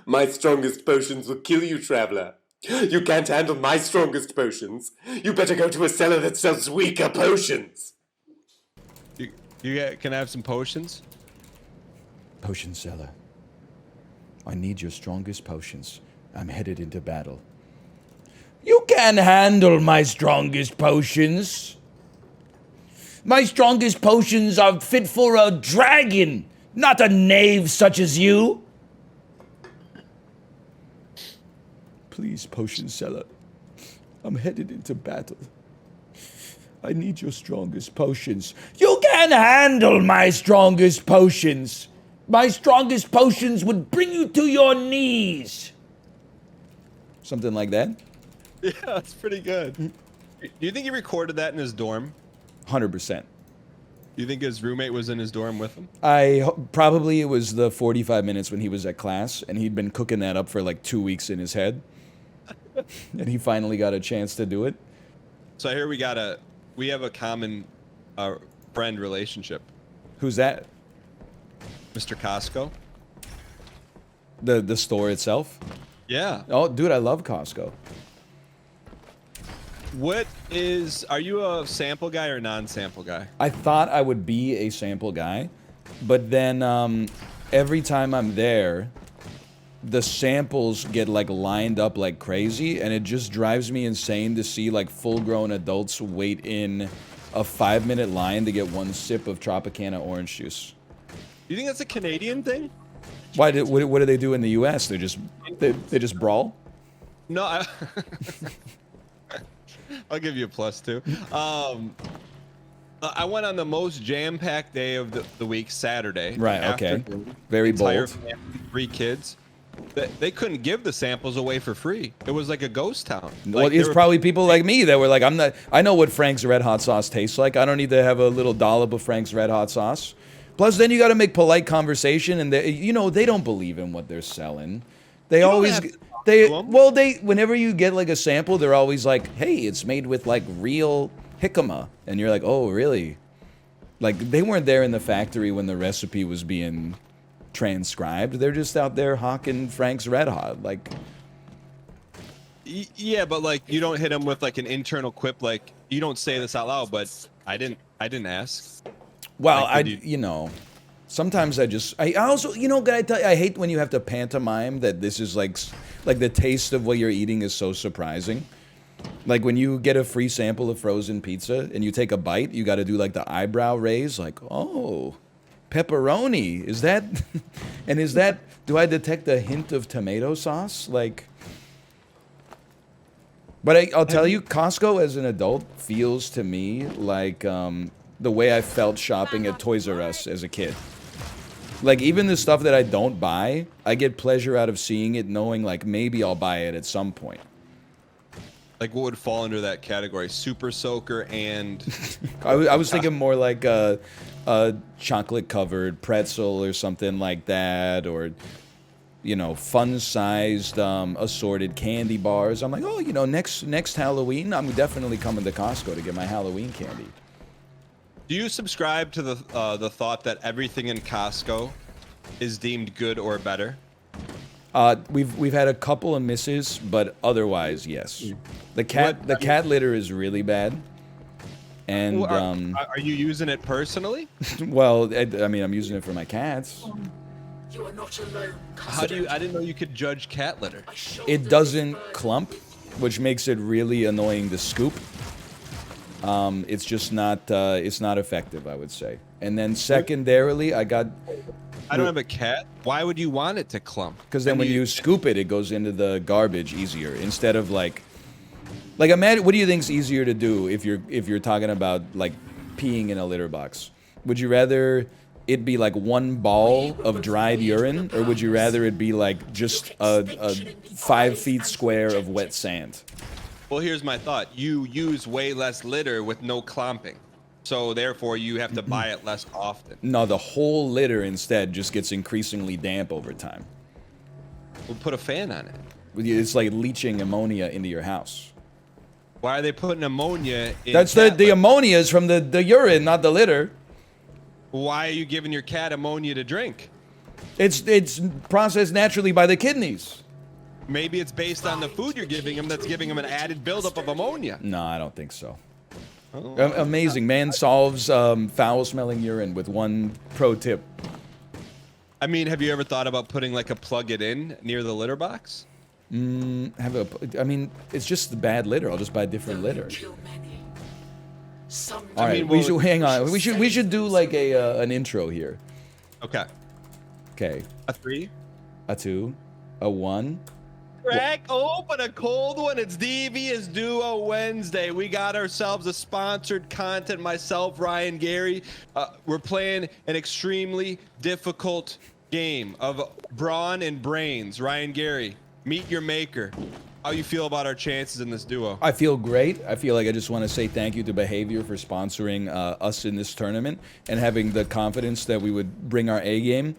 My strongest potions will kill you, traveler. You can't handle my strongest potions. You better go to a seller that sells weaker potions. Can I have some potions? Potion seller. I need your strongest potions. I'm headed into battle. You can't handle my strongest potions. My strongest potions are fit for a dragon, not a knave such as you. Please, potion seller. I'm headed into battle. I need your strongest potions. You can't handle my strongest potions. My strongest potions would bring you to your knees. Something like that? Yeah, that's pretty good. Do you think he recorded that in his dorm? 100%. You think his roommate was in his dorm with him? Probably it was the 45 minutes when he was at class, and he'd been cooking that up for like 2 weeks in his head. And he finally got a chance to do it. So I hear we have a common friend relationship. Who's that? Mr. Costco. The store itself? Yeah. Oh, dude, I love Costco. Are you a sample guy or non-sample guy? I thought I would be a sample guy, but then every time I'm there, the samples get like lined up like crazy, and it just drives me insane to see like full-grown adults wait in a 5-minute line to get one sip of Tropicana orange juice. You think that's a Canadian thing? What do they do in the U.S.? They just brawl? No, I'll give you a +2. I went on the most jam-packed day of the week, Saturday. Right. Okay. Very entire bold. Family, 3 kids. They couldn't give the samples away for free. It was like a ghost town. Well, it's probably people like me that were like, I know what Frank's Red Hot Sauce tastes like. I don't need to have a little dollop of Frank's Red Hot Sauce. Plus, then you got to make polite conversation, and they don't believe in what they're selling. They whenever you get like a sample, they're always like, hey, it's made with like real jicama, and you're like, oh, really? Like they weren't there in the factory when the recipe was being transcribed. They're just out there hawking Frank's Red Hot, like. Yeah, but like you don't hit them with like an internal quip, like you don't say this out loud, but I didn't ask. Well, like, sometimes I also, gotta tell you, I hate when you have to pantomime that this is like the taste of what you're eating is so surprising. Like when you get a free sample of frozen pizza and you take a bite, you got to do like the eyebrow raise, like, oh, pepperoni, is that, do I detect a hint of tomato sauce? Like, but I'll tell you, Costco as an adult feels to me like the way I felt shopping at Toys R Us as a kid. Like, even the stuff that I don't buy, I get pleasure out of seeing it, knowing, like, maybe I'll buy it at some point. Like what would fall under that category? Super soaker and I was thinking more like a chocolate covered pretzel or something like that, or you know, fun-sized assorted candy bars. I'm like, oh, you know, next Halloween, I'm definitely coming to Costco to get my Halloween candy. Do you subscribe to the thought that everything in Costco is deemed good or better? We've had a couple of misses, but otherwise, yes. The cat litter is really bad. And are you using it personally? well, I mean, I'm using it for my cats. You are not alone. How do you? I didn't know you could judge cat litter. It doesn't clump, which makes it really annoying to scoop. It's just not it's not effective, I would say. And then secondarily, I don't have a cat. Why would you want it to clump? Because then when you scoop it, it goes into the garbage easier instead of like imagine, what do you think's easier to do if you're talking about like peeing in a litter box? Would you rather it be like one ball of dried urine, or would you rather it be like just a 5 feet square of wet sand? Well, here's my thought. You use way less litter with no clumping. So therefore you have to buy it less often. No, the whole litter instead just gets increasingly damp over time. We'll put a fan on it. It's like leaching ammonia into your house. Why are they putting ammonia in That's cat the litter? ammonia is from the urine, not the litter. Why are you giving your cat ammonia to drink? It's processed naturally by the kidneys. Maybe it's based on the food you're giving him that's giving him an added buildup of ammonia. No, I don't think so. Oh. Amazing. Man solves foul-smelling urine with one pro tip. I mean, have you ever thought about putting like a plug it in near the litter box? I mean, it's just the bad litter. I'll just buy different litter. All right, we should hang on. We should do like an intro here. Okay. Okay. A 3. A 2. A 1. Crack open a cold one. It's Devious Duo Wednesday. We got ourselves a sponsored content. Myself, Ryan Gary. We're playing an extremely difficult game of brawn and brains. Ryan Gary, meet your maker. How you feel about our chances in this duo? I feel great. I feel like I just want to say thank you to Behavior for sponsoring us in this tournament and having the confidence that we would bring our A game.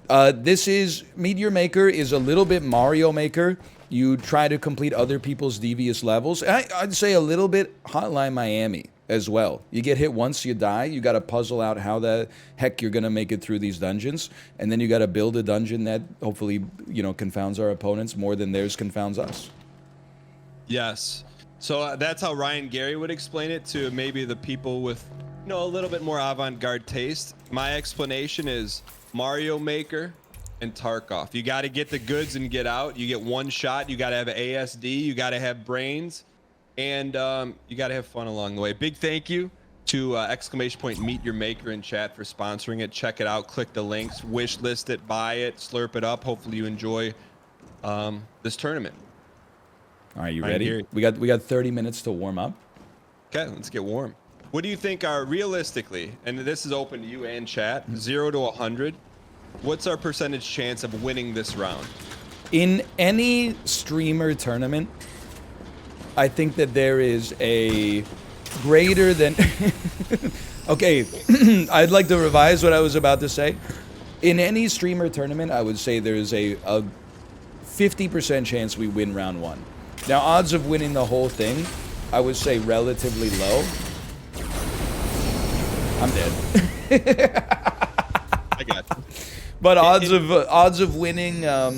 This is Meet Your Maker is a little bit Mario Maker. You try to complete other people's devious levels. I'd say a little bit Hotline Miami as well. You get hit once, you die. You got to puzzle out how the heck you're going to make it through these dungeons. And then you got to build a dungeon that hopefully, you know, confounds our opponents more than theirs confounds us. Yes. So that's how Ryan Gary would explain it to maybe the people with, you know, a little bit more avant-garde taste. My explanation is Mario Maker and Tarkov. You got to get the goods and get out. You get one shot. You got to have ASD. You got to have brains. And you got to have fun along the way. Big thank you to Meet Your Maker in chat for sponsoring it. Check it out. Click the links. Wish list it. Buy it. Slurp it up. Hopefully you enjoy this tournament. All right, you ready? We got 30 minutes to warm up. Okay, let's get warm. What do you think are realistically, and this is open to you and chat, 0 to 100, what's our percentage chance of winning this round? In any streamer tournament, I think that there is a greater than... Okay, I'd like to revise what I was about to say. In any streamer tournament, I would say there's a 50% chance we win round 1. Now, odds of winning the whole thing, I would say relatively low. I'm dead. I got you. But odds of winning a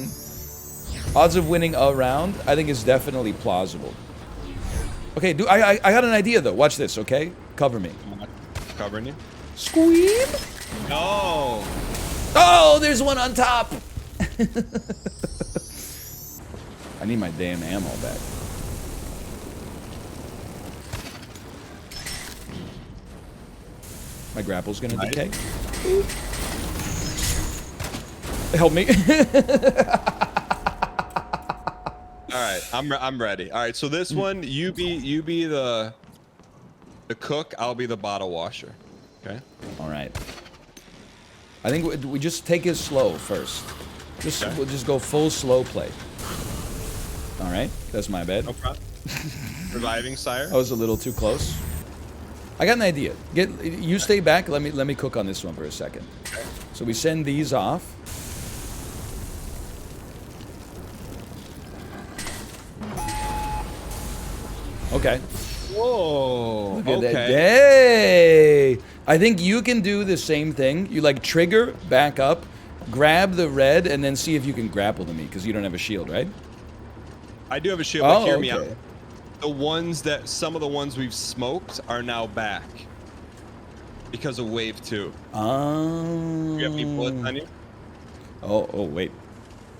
round, I think is definitely plausible. Okay, I got an idea though. Watch this, okay? Cover me. Covering you? Squeam. No. Oh, there's one on top. I need my damn ammo back. My grapple's gonna decay. Help me. All right, I'm ready. All right, so this one, you be the cook, I'll be the bottle washer. Okay. All right. I think we just take it slow first. We'll just go full slow play. All right, that's my bad. No problem. Reviving sire. I was a little too close. I got an idea. You stay back. Let me cook on this one for a second. So we send these off. Okay. Whoa. Look at that. Okay. Hey! I think you can do the same thing. You like trigger, back up, grab the red, and then see if you can grapple to me because you don't have a shield, right? I do have a shield, but Oh, hear me okay. out. Some of the ones we've smoked are now back because of wave 2. Oh. You have any bullets on you? Oh, wait.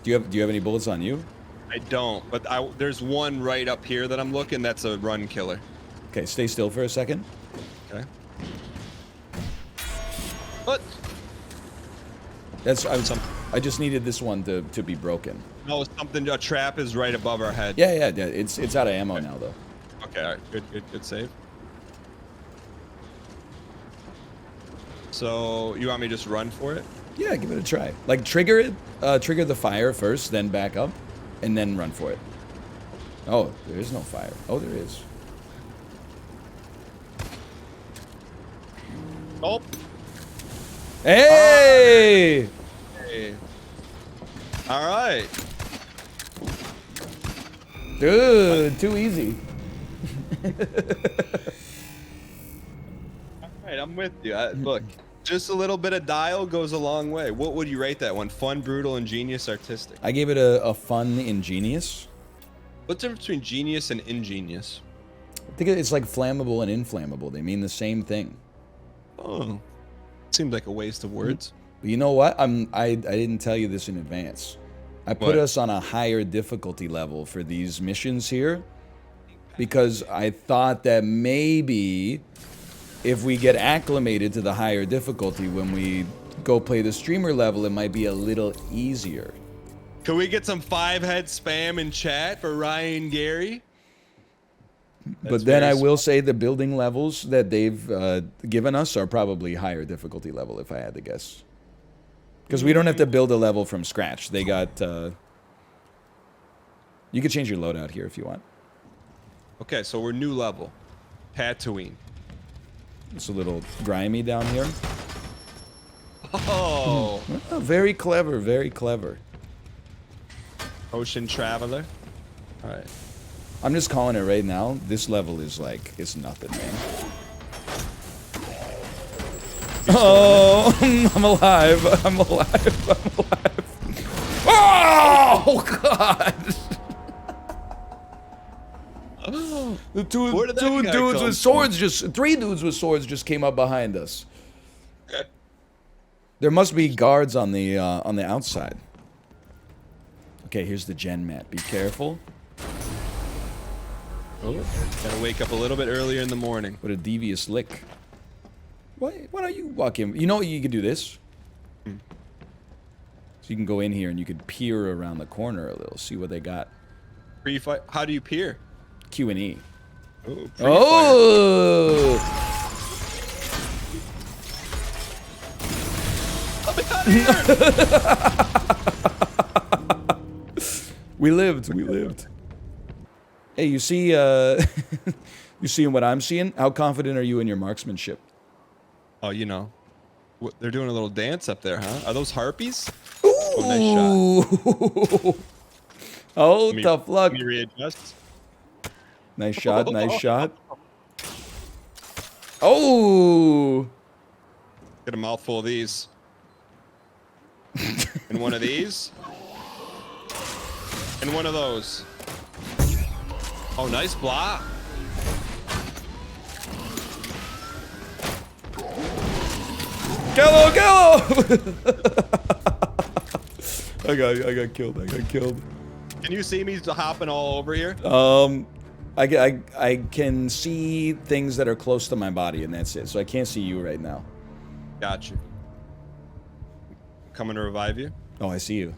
Do you have any bullets on you? I don't, but there's one right up here that I'm looking. That's a run killer. Okay, stay still for a second. Okay. What? I just needed this one to be broken. No, a trap is right above our head. Yeah. It's out of ammo now though. Okay, all right, good save. So you want me to just run for it? Yeah, give it a try. Like trigger it, trigger the fire first, then back up, and then run for it. Oh, there is no fire. Oh, there is. Oh. Hey! Hey. All right. Dude, too easy. All right, I'm with you. Look, just a little bit of dial goes a long way. What would you rate that one? Fun, brutal, ingenious, artistic? I gave it a fun ingenious. What's the difference between genius and ingenious? I think it's like flammable and inflammable. They mean the same thing. Oh, seems like a waste of words. But you know what? I didn't tell you this in advance. I put What? us on a higher difficulty level for these missions here because I thought that maybe if we get acclimated to the higher difficulty when we go play the streamer level, it might be a little easier. Can we get some 5-head spam in chat for Ryan Gary? But then I will say the building levels that they've given us are probably higher difficulty level if I had to guess. Because we don't have to build a level from scratch. They got... you could change your loadout here if you want. Okay, so we're new level. Tatooine. It's a little grimy down here. Oh. Oh, very clever, very clever. Ocean Traveler. All right. I'm just calling it right now. This level is like, it's nothing, man. Oh, I'm alive. I'm alive. I'm alive. Oh, God. The Where did that two guy dudes come with swords three dudes with swords just came up behind us. There must be guards on the outside. Okay, here's the gen mat. Be careful. Oh, gotta wake up a little bit earlier in the morning. What a devious lick. Why don't you walk in? You know what, you could do this? So you can go in here and you could peer around the corner a little, see what they got. Pre-fight. How do you peer? Q and E. Oh. pre-fire. Oh! Let me out of here! We lived. We lived. Hey, you see, you seeing what I'm seeing? How confident are you in your marksmanship? Oh, you know. They're doing a little dance up there, huh? Are those harpies? Ooh. Oh, nice shot. Oh, tough luck. Let me readjust. Nice shot, nice shot. Oh! Get a mouthful of these. And one of these. And one of those. Oh, nice block. Go, go! I got killed. I got killed. Can you see me hopping all over here? I can see things that are close to my body, and that's it. So I can't see you right now. Got you. Coming to revive you. Oh, I see you.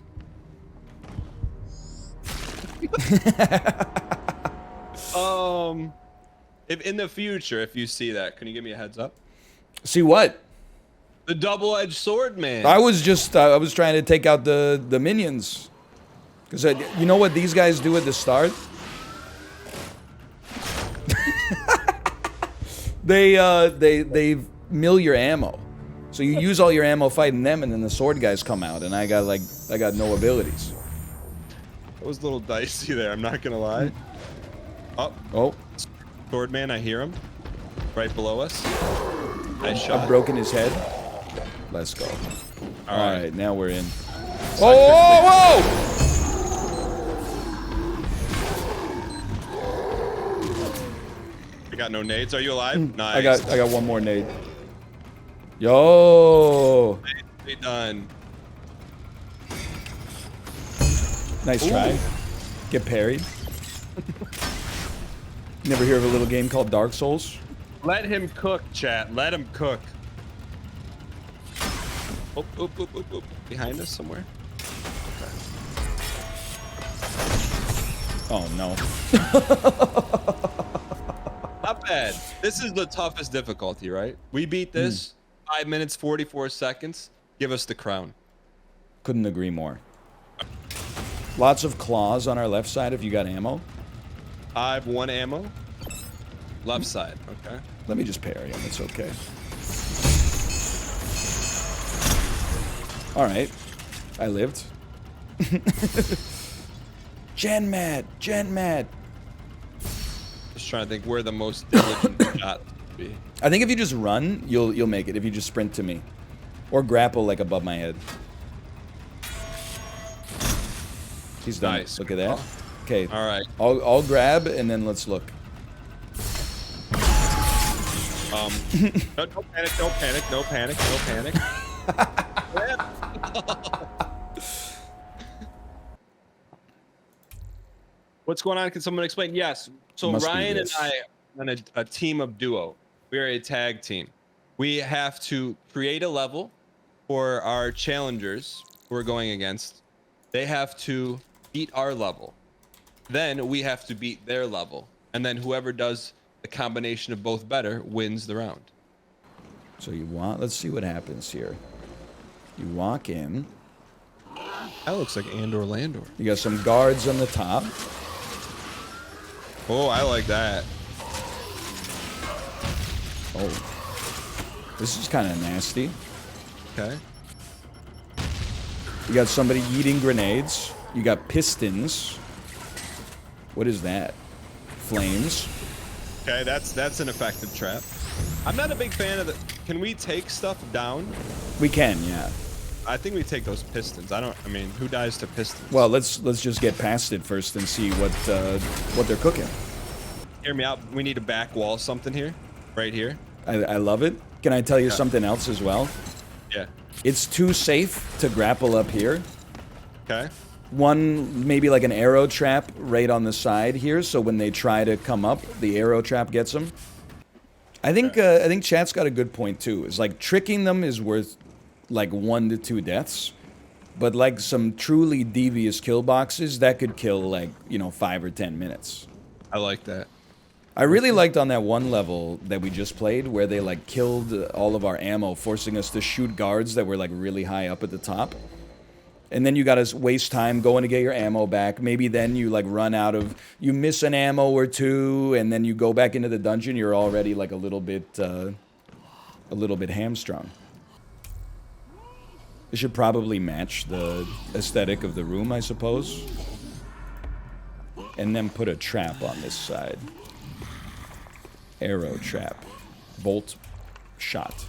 If in the future, if you see that, can you give me a heads up? See what? The double-edged sword, man. I was trying to take out the minions. Because you know what these guys do at the start? They mill your ammo. So you use all your ammo fighting them, and then the sword guys come out, and I got no abilities. It was a little dicey there, I'm not gonna lie. Oh. Swordman, I hear him. Right below us. Nice shot. I've broken his head. Let's go. All right, now we're in. So Whoa! I got no nades. Are you alive? Nice. I got one more nade. Yo! Nicely done. Nice try. Get parried. Never hear of a little game called Dark Souls? Let him cook, chat. Let him cook. Oop. Behind us somewhere. Okay. Oh, no. Not bad. This is the toughest difficulty, right? We beat this. 5 minutes, 44 seconds. Give us the crown. Couldn't agree more. Lots of claws on our left side if you got ammo. I have 1 ammo. Left side, okay. Let me just parry him, it's okay. Alright. I lived. Gen mad! Just trying to think where the most diligent shot would be. I think if you just run, you'll make it. If you just sprint to me. Or grapple like above my head. He's done. Nice. Look at that. Okay. Alright. I'll grab and then let's look. No panic. What's going on? Can someone explain? Yes. So Ryan and I are on a team of duo. We are a tag team. We have to create a level for our challengers who we're going against. They have to beat our level. Then we have to beat their level. And then whoever does the combination of both better wins the round. So let's see what happens here. You walk in. That looks like Andor Landor. You got some guards on the top. Oh, I like that. Oh. This is kind of nasty. Okay. You got somebody eating grenades. You got pistons. What is that? Flames. Okay, that's an effective trap. I'm not a big fan of the... Can we take stuff down? We can, yeah. I think we take those pistons. I mean, who dies to pistons? Well, let's just get past it first and see what they're cooking. Hear me out. We need to back wall something here. Right here. I love it. Can I tell you something else as well? Yeah. It's too safe to grapple up here. Okay. One, maybe like an arrow trap right on the side here, so when they try to come up, the arrow trap gets them. I think chat's got a good point too. It's like tricking them is worth like 1 to 2 deaths, but like some truly devious kill boxes that could kill like 5 or 10 minutes. I like that. I really liked on that one level that we just played where they like killed all of our ammo, forcing us to shoot guards that were like really high up at the top. And then you gotta waste time going to get your ammo back. Maybe then you like run out of, you miss an ammo or two, and then you go back into the dungeon. You're already like a little bit hamstrung. It should probably match the aesthetic of the room, I suppose. And then put a trap on this side. Arrow trap. Bolt shot.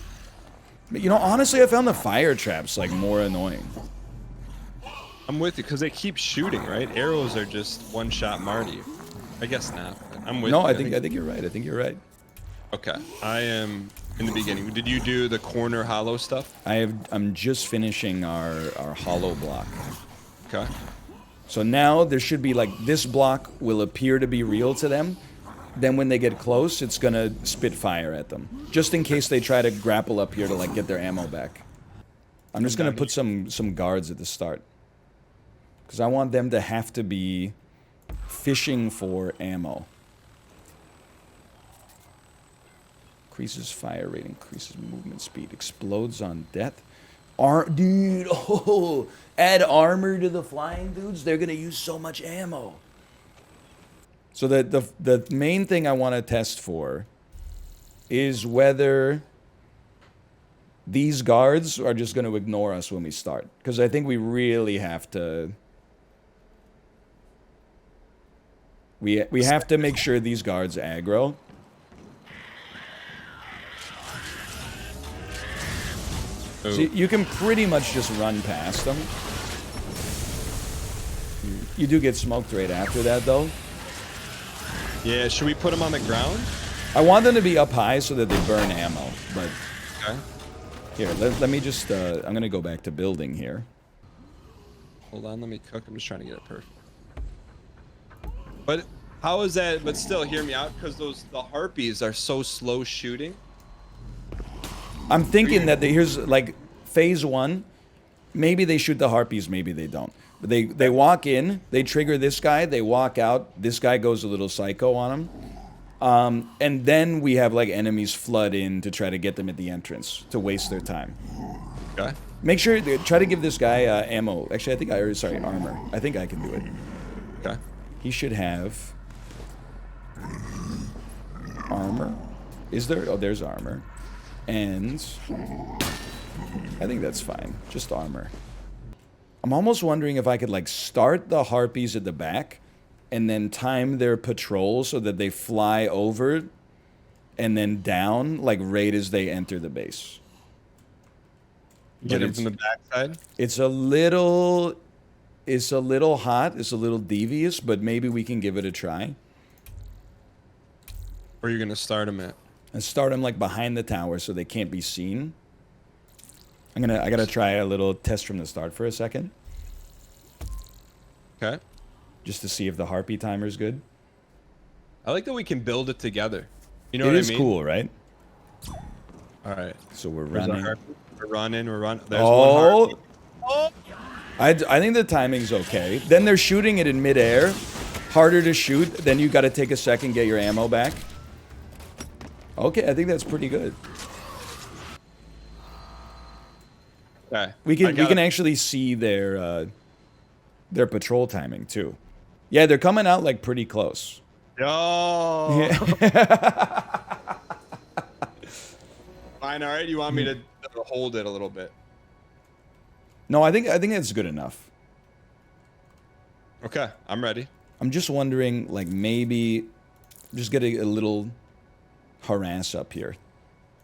But, honestly, I found the fire traps like more annoying. I'm with you because they keep shooting, right? Arrows are just one-shot Marty. I guess not. I'm with you. No, I think you're right. I think you're right. Okay, I am in the beginning. Did you do the corner hollow stuff? I'm just finishing our hollow block. Okay. So now there should be like this block will appear to be real to them. Then when they get close, it's gonna spit fire at them, just in case they try to grapple up here to like get their ammo back. I'm just gonna put some guards at the start. Because I want them to have to be fishing for ammo. Increases fire rate, increases movement speed, explodes on death. Dude, add armor to the flying dudes. They're going to use so much ammo. So the main thing I want to test for is whether these guards are just going to ignore us when we start. Because I think we really have to... We have to make sure these guards aggro. So you can pretty much just run past them. You do get smoked right after that, though. Yeah, should we put them on the ground? I want them to be up high so that they burn ammo, but... Okay. Here, let me just... I'm going to go back to building here. Hold on, let me cook. I'm just trying to get it perfect. But how is that? But still, hear me out, because the harpies are so slow shooting. I'm thinking that here's like phase 1. Maybe they shoot the harpies, maybe they don't. But they walk in, they trigger this guy, they walk out. This guy goes a little psycho on them, and then we have like enemies flood in to try to get them at the entrance to waste their time. Okay. Make sure try to give this guy ammo. Actually, I think armor. I think I can do it. Okay. He should have armor. Is there? Oh, there's armor. And I think that's fine. Just armor. I'm almost wondering if I could like start the harpies at the back and then time their patrol so that they fly over and then down like right as they enter the base. Get him from the backside. It's a little hot. It's a little devious, but maybe we can give it a try. Where are you gonna start him at? And start them like behind the tower so they can't be seen. I gotta try a little test from the start for a second. Okay. Just to see if the harpy timer's good. I like that we can build it together. You know what I mean? It is cool, right? All right. So we're There's a running. harpy. We're running. There's one harpy. Oh! I think the timing's okay. Then they're shooting it in midair. Harder to shoot. Then you gotta take a second, get your ammo back. Okay, I think that's pretty good. Okay. We can actually see their patrol timing too. Yeah, they're coming out like pretty close. Yo. Fine. All right. You want me to hold it a little bit? No, I think that's good enough. Okay, I'm ready. I'm just wondering, like maybe, just get a little harass up here.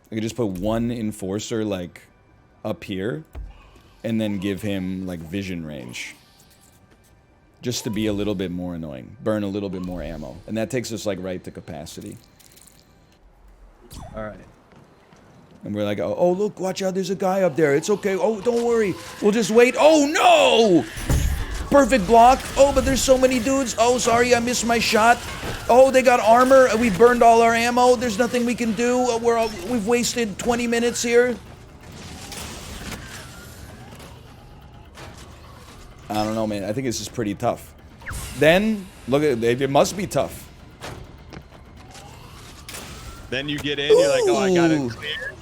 I could just put one enforcer like up here, and then give him like vision range. Just to be a little bit more annoying. Burn a little bit more ammo. And that takes us like right to capacity. All right. And we're like, oh look, watch out, there's a guy up there. It's okay. Oh, don't worry. We'll just wait. Oh no! Perfect block. Oh, but there's so many dudes. Oh, sorry, I missed my shot. Oh, they got armor. We burned all our ammo. There's nothing we can do. We've wasted 20 minutes here. I don't know, man. I think this is pretty tough. Then, look at it. It must be tough. Then you get in, you're like, oh, I got it clear.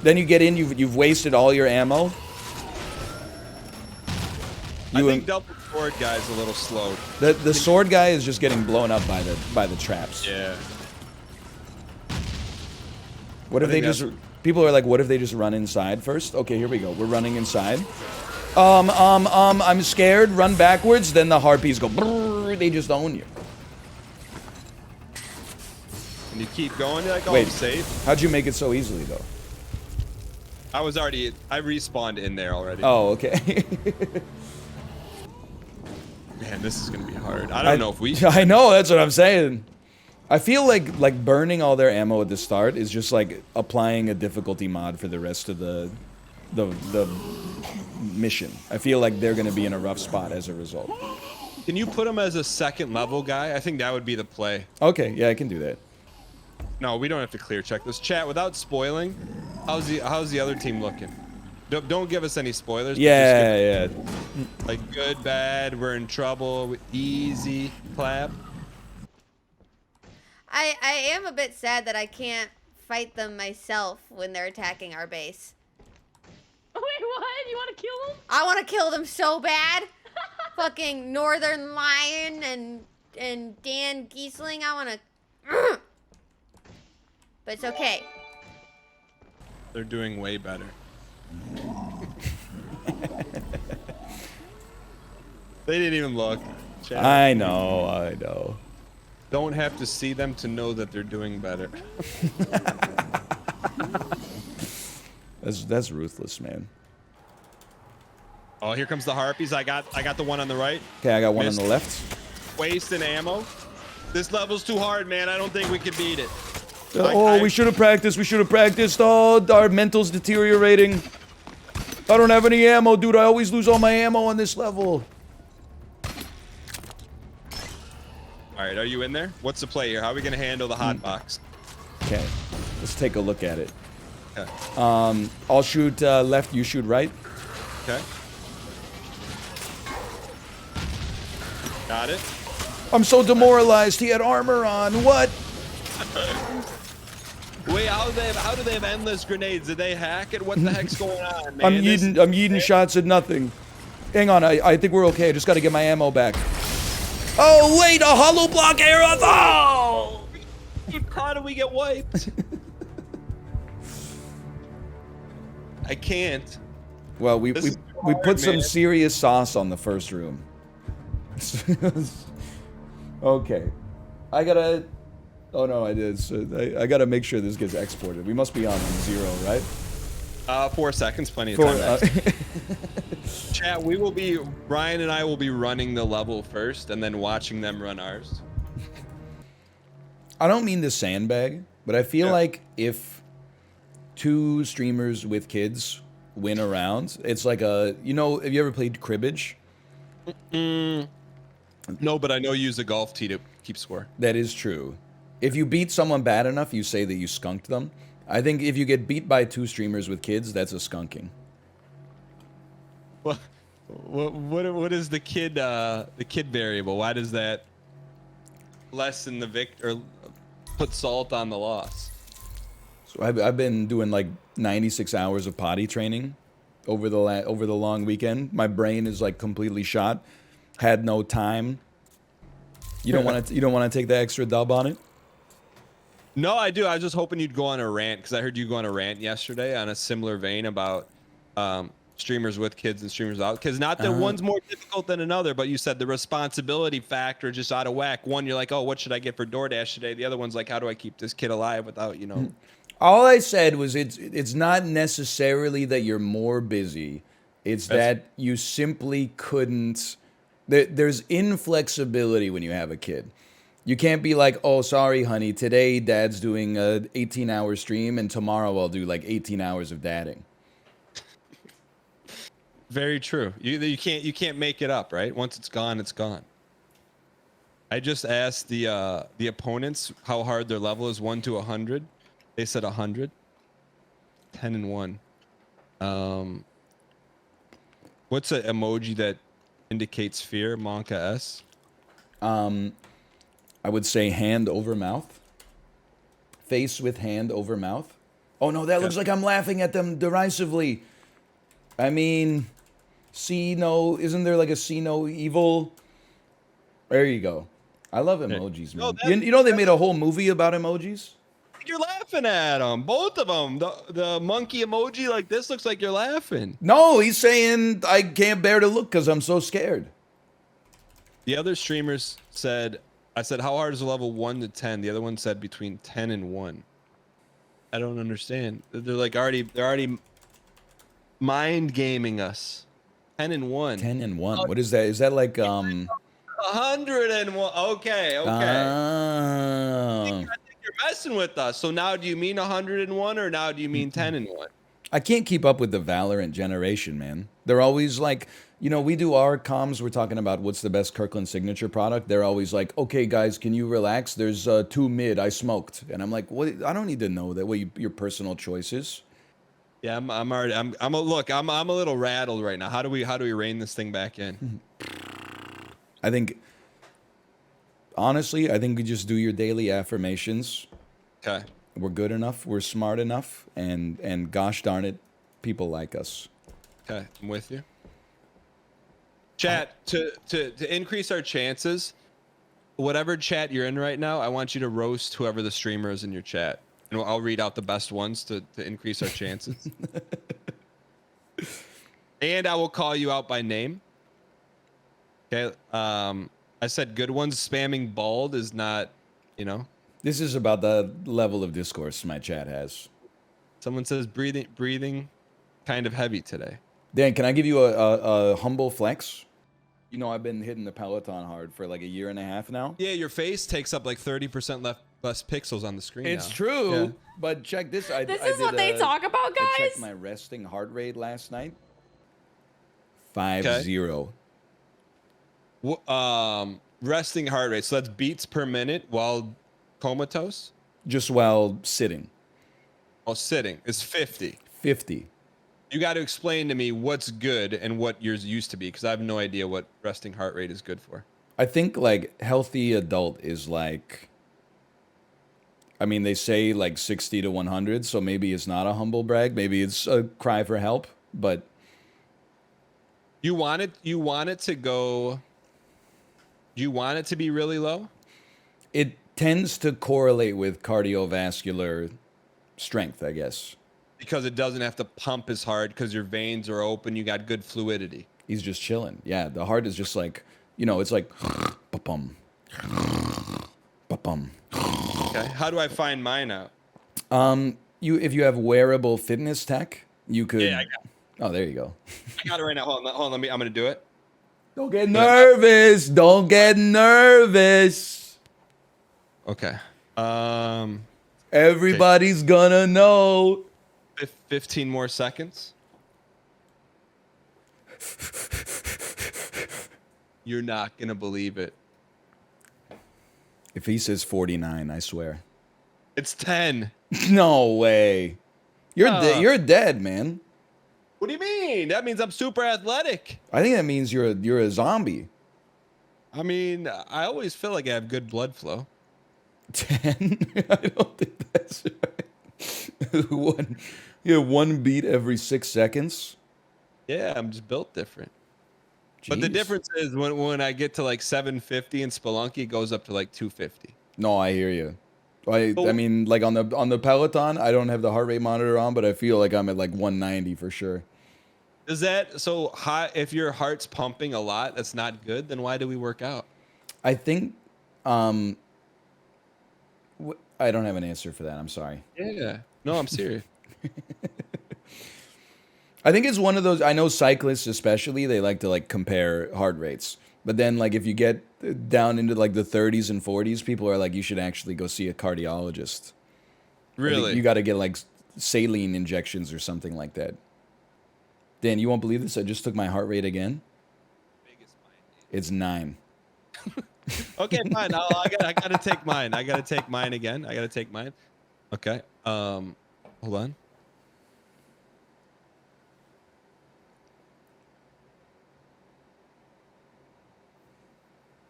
Then you get in, you've wasted all your ammo. I think double sword guy's a little slow. The sword guy is just getting blown up by the traps. Yeah. What if they just... People are like, what if they just run inside first? Okay, here we go. We're running inside. I'm scared. Run backwards. Then the harpies go... Brrr, they just own you. And you keep going, you're like, oh, Wait, I'm safe. How'd you make it so easily, though? I respawned in there already. Oh, okay. Man, this is gonna be hard. I don't know if we... I know, that's what I'm saying. I feel like burning all their ammo at the start is just like applying a difficulty mod for the rest of the mission. I feel like they're gonna be in a rough spot as a result. Can you put him as a second level guy? I think that would be the play. Okay, yeah, I can do that. No, we don't have to clear check this. Chat, without spoiling, how's the other team looking? Don't give us any spoilers. Yeah, yeah. Like good, bad, we're in trouble, easy, clap. I am a bit sad that I can't fight them myself when they're attacking our base. Wait, what? You want to kill them? I want to kill them so bad. Fucking northernlion and Dan Giesling. I want to... But it's okay. They're doing way better. They didn't even look. Chat. I know. Don't have to see them to know that they're doing better. That's ruthless, man. Oh, here comes the harpies. I got the one on the right. Okay, I got one Missed. on the left. Wasting ammo. This level's too hard, man. I don't think we can beat it. We should have practiced. We should have practiced. Oh, our mental's deteriorating. I don't have any ammo, dude. I always lose all my ammo on this level. All right, are you in there? What's the play here? How are we gonna handle the hot box? Okay, let's take a look at it. Okay. I'll shoot left. You shoot right. Okay. Got it. I'm so demoralized. He had armor on. What? Wait, how do they have endless grenades? Did they hack it? What the heck's going on, man? I'm yeeting shots at nothing. Hang on, I think we're okay. I just got to get my ammo back. Oh wait, a hollow block arrow! Oh! How do we get wiped? I can't. Well, we This is put some man. serious sauce on the first room. Okay, I gotta. Oh no, I did. So I gotta make sure this gets exported. We must be on 0, right? 4 seconds, plenty of For, time. Chat, Ryan and I will be running the level first and then watching them run ours. I don't mean to sandbag, but I feel like if 2 streamers with kids win a round, it's like have you ever played cribbage? No, but I know you use a golf tee to keep score. That is true. If you beat someone bad enough, you say that you skunked them. I think if you get beat by 2 streamers with kids, that's a skunking. What is the kid variable? Why does that lessen the or put salt on the loss? So I've been doing like 96 hours of potty training over the long weekend. My brain is like completely shot. Had no time. You don't want to take the extra dub on it? No, I do. I was just hoping you'd go on a rant because I heard you go on a rant yesterday on a similar vein about streamers with kids and streamers without. Because not that one's more difficult than another, but you said the responsibility factor just out of whack. One, you're like, oh, what should I get for DoorDash today? The other one's like, how do I keep this kid alive without, All I said was it's not necessarily that you're more busy. It's that you simply couldn't. There's inflexibility when you have a kid. You can't be like, oh, sorry, honey, today dad's doing a 18-hour stream and tomorrow I'll do like 18 hours of dadding. Very true. You can't make it up, right? Once it's gone, it's gone. I just asked the opponents how hard their level is, 1 to 100. They said 100. 10 and 1. What's an emoji that indicates fear? Monka S. I would say hand over mouth. Face with hand over mouth. Oh no, that looks like I'm laughing at them derisively. I mean, see no, isn't there like a see no evil? There you go. I love emojis, man. No, You know they made a whole movie about emojis? You're laughing at them, both of them. The monkey emoji like this looks like you're laughing. No, he's saying I can't bear to look because I'm so scared. The other streamers said, I said, how hard is the level 1 to 10? The other one said between 10 and 1. I don't understand. They're already mind gaming us. 10 and 1. 10 and 1. What is that? Is that like 101. Okay. Oh. I think you're messing with us. So now do you mean 101 or now do you mean 10 and 1? I can't keep up with the Valorant generation, man. They're always like, we do our comms. We're talking about what's the best Kirkland signature product. They're always like, okay, guys, can you relax? There's 2 mid. I smoked. And I'm like, what? I don't need to know that. What your personal choices. Yeah, I'm a little rattled right now. How do we rein this thing back in? Honestly, I think we just do your daily affirmations. Okay. We're good enough. We're smart enough. And gosh darn it, people like us. Okay, I'm with you. Chat, to increase our chances, whatever chat you're in right now, I want you to roast whoever the streamer is in your chat. and I'll read out the best ones to increase our chances. And I will call you out by name. Okay. I said good ones. Spamming bald is not, you know. This is about the level of discourse my chat has. Someone says breathing kind of heavy today. Dan, can I give you a humble flex? You know, I've been hitting the Peloton hard for like a year and a half now. Yeah, your face takes up like 30% less pixels on the screen. It's now. true, Yeah. but check this. This is what they talk about, I checked guys. my resting heart rate last night. 50. Resting heart rate. So that's beats per minute while comatose. Just while sitting. While sitting is 50. 50. You got to explain to me what's good and what yours used to be, because I have no idea what resting heart rate is good for. I think like healthy adult is like, I mean, they say like 60 to 100, so maybe it's not a humble brag. Maybe it's a cry for help, but you want it to go, do you want it to be really low? it tends to correlate with cardiovascular strength, I guess. Because it doesn't have to pump as hard because your veins are open, you got good fluidity. He's just chilling. Yeah, the heart is just like, you know, it's like ba-bum, ba-bum. Okay. How do I find mine out? If you have wearable fitness tech, you could. Yeah, I got it. Oh, there you go. I got it right now. Hold on, I'm gonna do it. Don't get nervous. Don't get nervous. Okay. Everybody's gonna know. 15 more seconds. You're not gonna believe it. If he says 49, I swear. It's 10. No way. You're dead, man. What do you mean? That means I'm super athletic. I think that means you're a zombie. I mean, I always feel like I have good blood flow. 10? I don't think that's right. One beat every 6 seconds. Yeah, I'm just built different. But the Jeez. difference is when I get to like 750 in Spelunky, it goes up to like 250. No, I hear you. I mean, like on the Peloton, I don't have the heart rate monitor on, but I feel like I'm at like 190 for sure. Is that so high? If your heart's pumping a lot, that's not good. Then why do we work out? I think I don't have an answer for that. I'm sorry. Yeah. No, I'm serious. I think it's one of those. I know cyclists especially, they like to like compare heart rates. But then like if you get down into like the 30s and 40s, people are like, you should actually go see a cardiologist. Really? You got to get like saline injections or something like that. Dan, you won't believe this. I just took my heart rate again. It's 9. Okay, fine. I gotta take mine. I gotta take mine again. I gotta take mine. Okay. Hold on.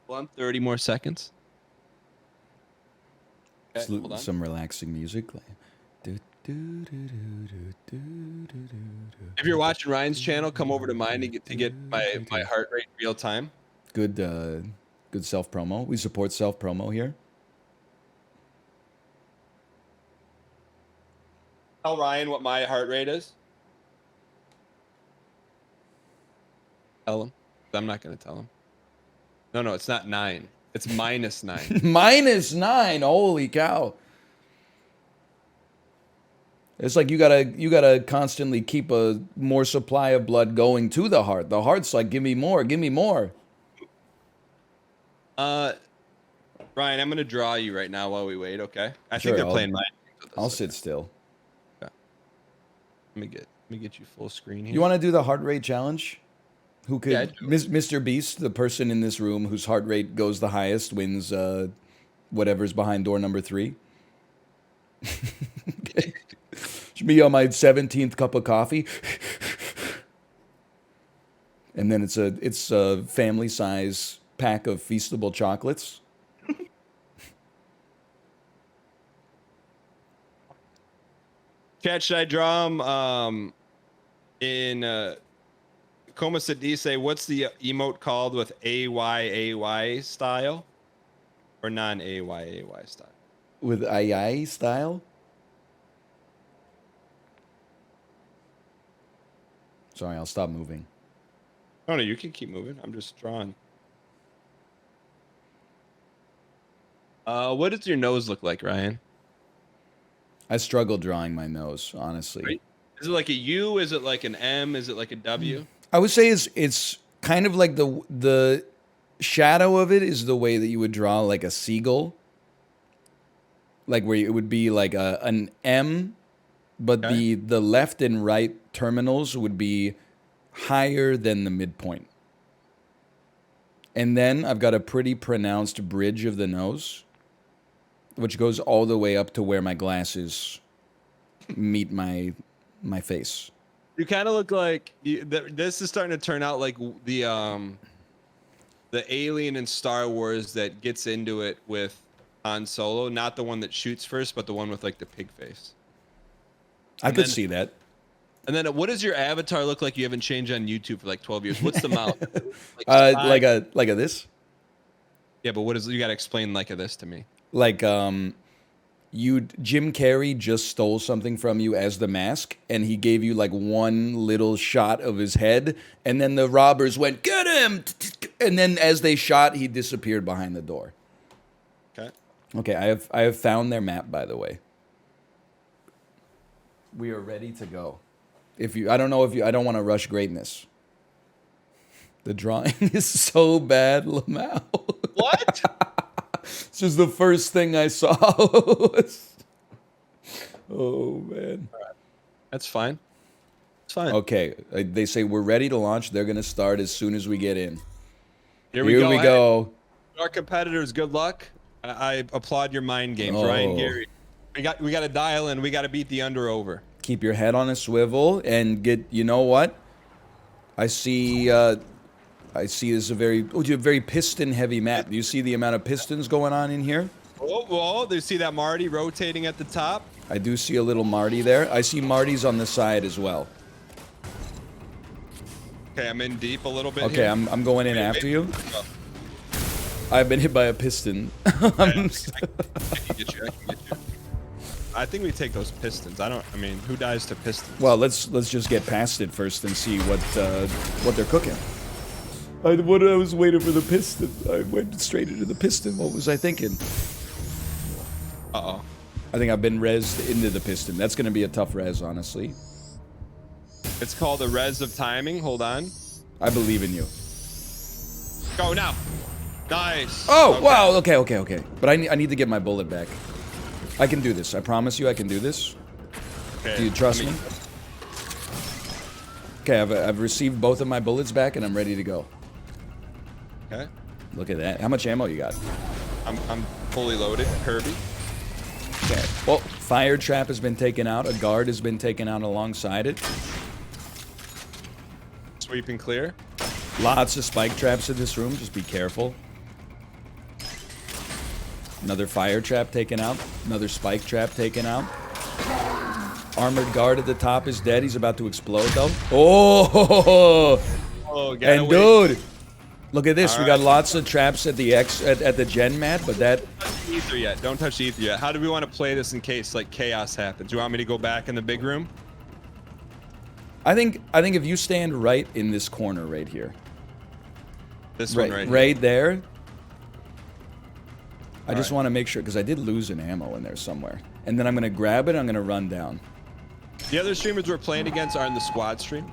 Hold on. 30 more seconds. Okay, hold on. Some relaxing music. If you're watching Ryan's channel, come over to mine to get my heart rate real time. Good self promo. We support self promo here. Tell Ryan what my heart rate is. Tell him. I'm not gonna tell him. No, it's not 9. It's -9. -9. Holy cow. It's like you gotta constantly keep a more supply of blood going to the heart. The heart's like, give me more, give me more. Ryan, I'm gonna draw you right now while we wait. Okay? I Sure, think they're playing mine. I'll sit still. Okay. Let me get you full screen here. You want to do the heart rate challenge? Who could Yeah, I do. Mr. Beast, the person in this room whose heart rate goes the highest, wins whatever's behind door number 3. Okay. Me on my 17th cup of coffee. And then it's a family size pack of Feastable chocolates. Chat, should I draw him in Coma Sadi say what's the emote called with AY style or non AY style? With AI style? Sorry, I'll stop moving. Oh no, you can keep moving. I'm just drawing. What does your nose look like, Ryan? I struggle drawing my nose, honestly. Right. Is it like a U? Is it like an M? Is it like a W? I would say it's kind of like the shadow of it is the way that you would draw like a seagull. Like where it would be like an M, but Okay. the left and right terminals would be higher than the midpoint. And then I've got a pretty pronounced bridge of the nose, which goes all the way up to where my glasses meet my face. You kind of look like this is starting to turn out like the alien in Star Wars that gets into it with Han Solo, not the one that shoots first, but the one with like the pig face. I could see that. And then what does your avatar look like? You haven't changed on YouTube for like 12 years. What's the mouth? Like a this? Yeah, but what is you got to explain like a this to me? Like Jim Carrey just stole something from you as the mask, and he gave you like one little shot of his head, and then the robbers went, "Get him!" And then as they shot, he disappeared behind the door. Okay. Okay, I have found their map, by the way. We are ready to go. I don't want to rush greatness. The drawing is so bad, Lamau. What? It's just the first thing I saw. Oh, man. That's fine. It's fine. Okay, they say we're ready to launch. They're going to start as soon as we get in. Here we go. Hey, Our competitors, good luck. I applaud your mind games, Oh. Ryan Gary. We got to dial in. We got to beat the under over. Keep your head on a swivel and get, you know what? I see this is a very piston heavy map. Do you see the amount of pistons going on in here? Oh, do you see that Marty rotating at the top? I do see a little Marty there. I see Marty's on the side as well. Okay, I'm in deep a little bit Okay, here. I'm going in after you. Oh, I've been hit by a piston. I can get you. I think we take those pistons. Who dies to pistons? Well, let's just get past it first and see what they're cooking. I was waiting for the piston. I went straight into the piston. What was I thinking? Uh-oh. I think I've been rezzed into the piston. That's going to be a tough res, honestly. It's called a res of timing. Hold on. I believe in you. Go now. Nice. Oh, Okay. wow. Okay. But I need to get my bullet back. I can do this. I promise you I can do this. Okay, Do you trust me? Okay, I've received both of my bullets back, and I'm ready to go. Okay. Look at that. How much ammo you got? I'm fully loaded, Kirby. Okay. Well, fire trap has been taken out. A guard has been taken out alongside it. Sweep and clear. Lots of spike traps in this room. Just be careful. Another fire trap taken out. Another spike trap taken out. Armored guard at the top is dead. He's about to explode, though. Oh! Oh, get And away. dude, look at this. All We got right. lots of traps at the at the gen mat, but that Don't touch the ether yet. Don't touch the ether yet. How do we want to play this in case like chaos happens? You want me to go back in the big room? I think if you stand right in this corner right here, This one right here. right there. I just want to make sure because I did lose an ammo in there somewhere, and then I'm gonna grab it. I'm gonna run down. The other streamers we're playing against are in the squad stream.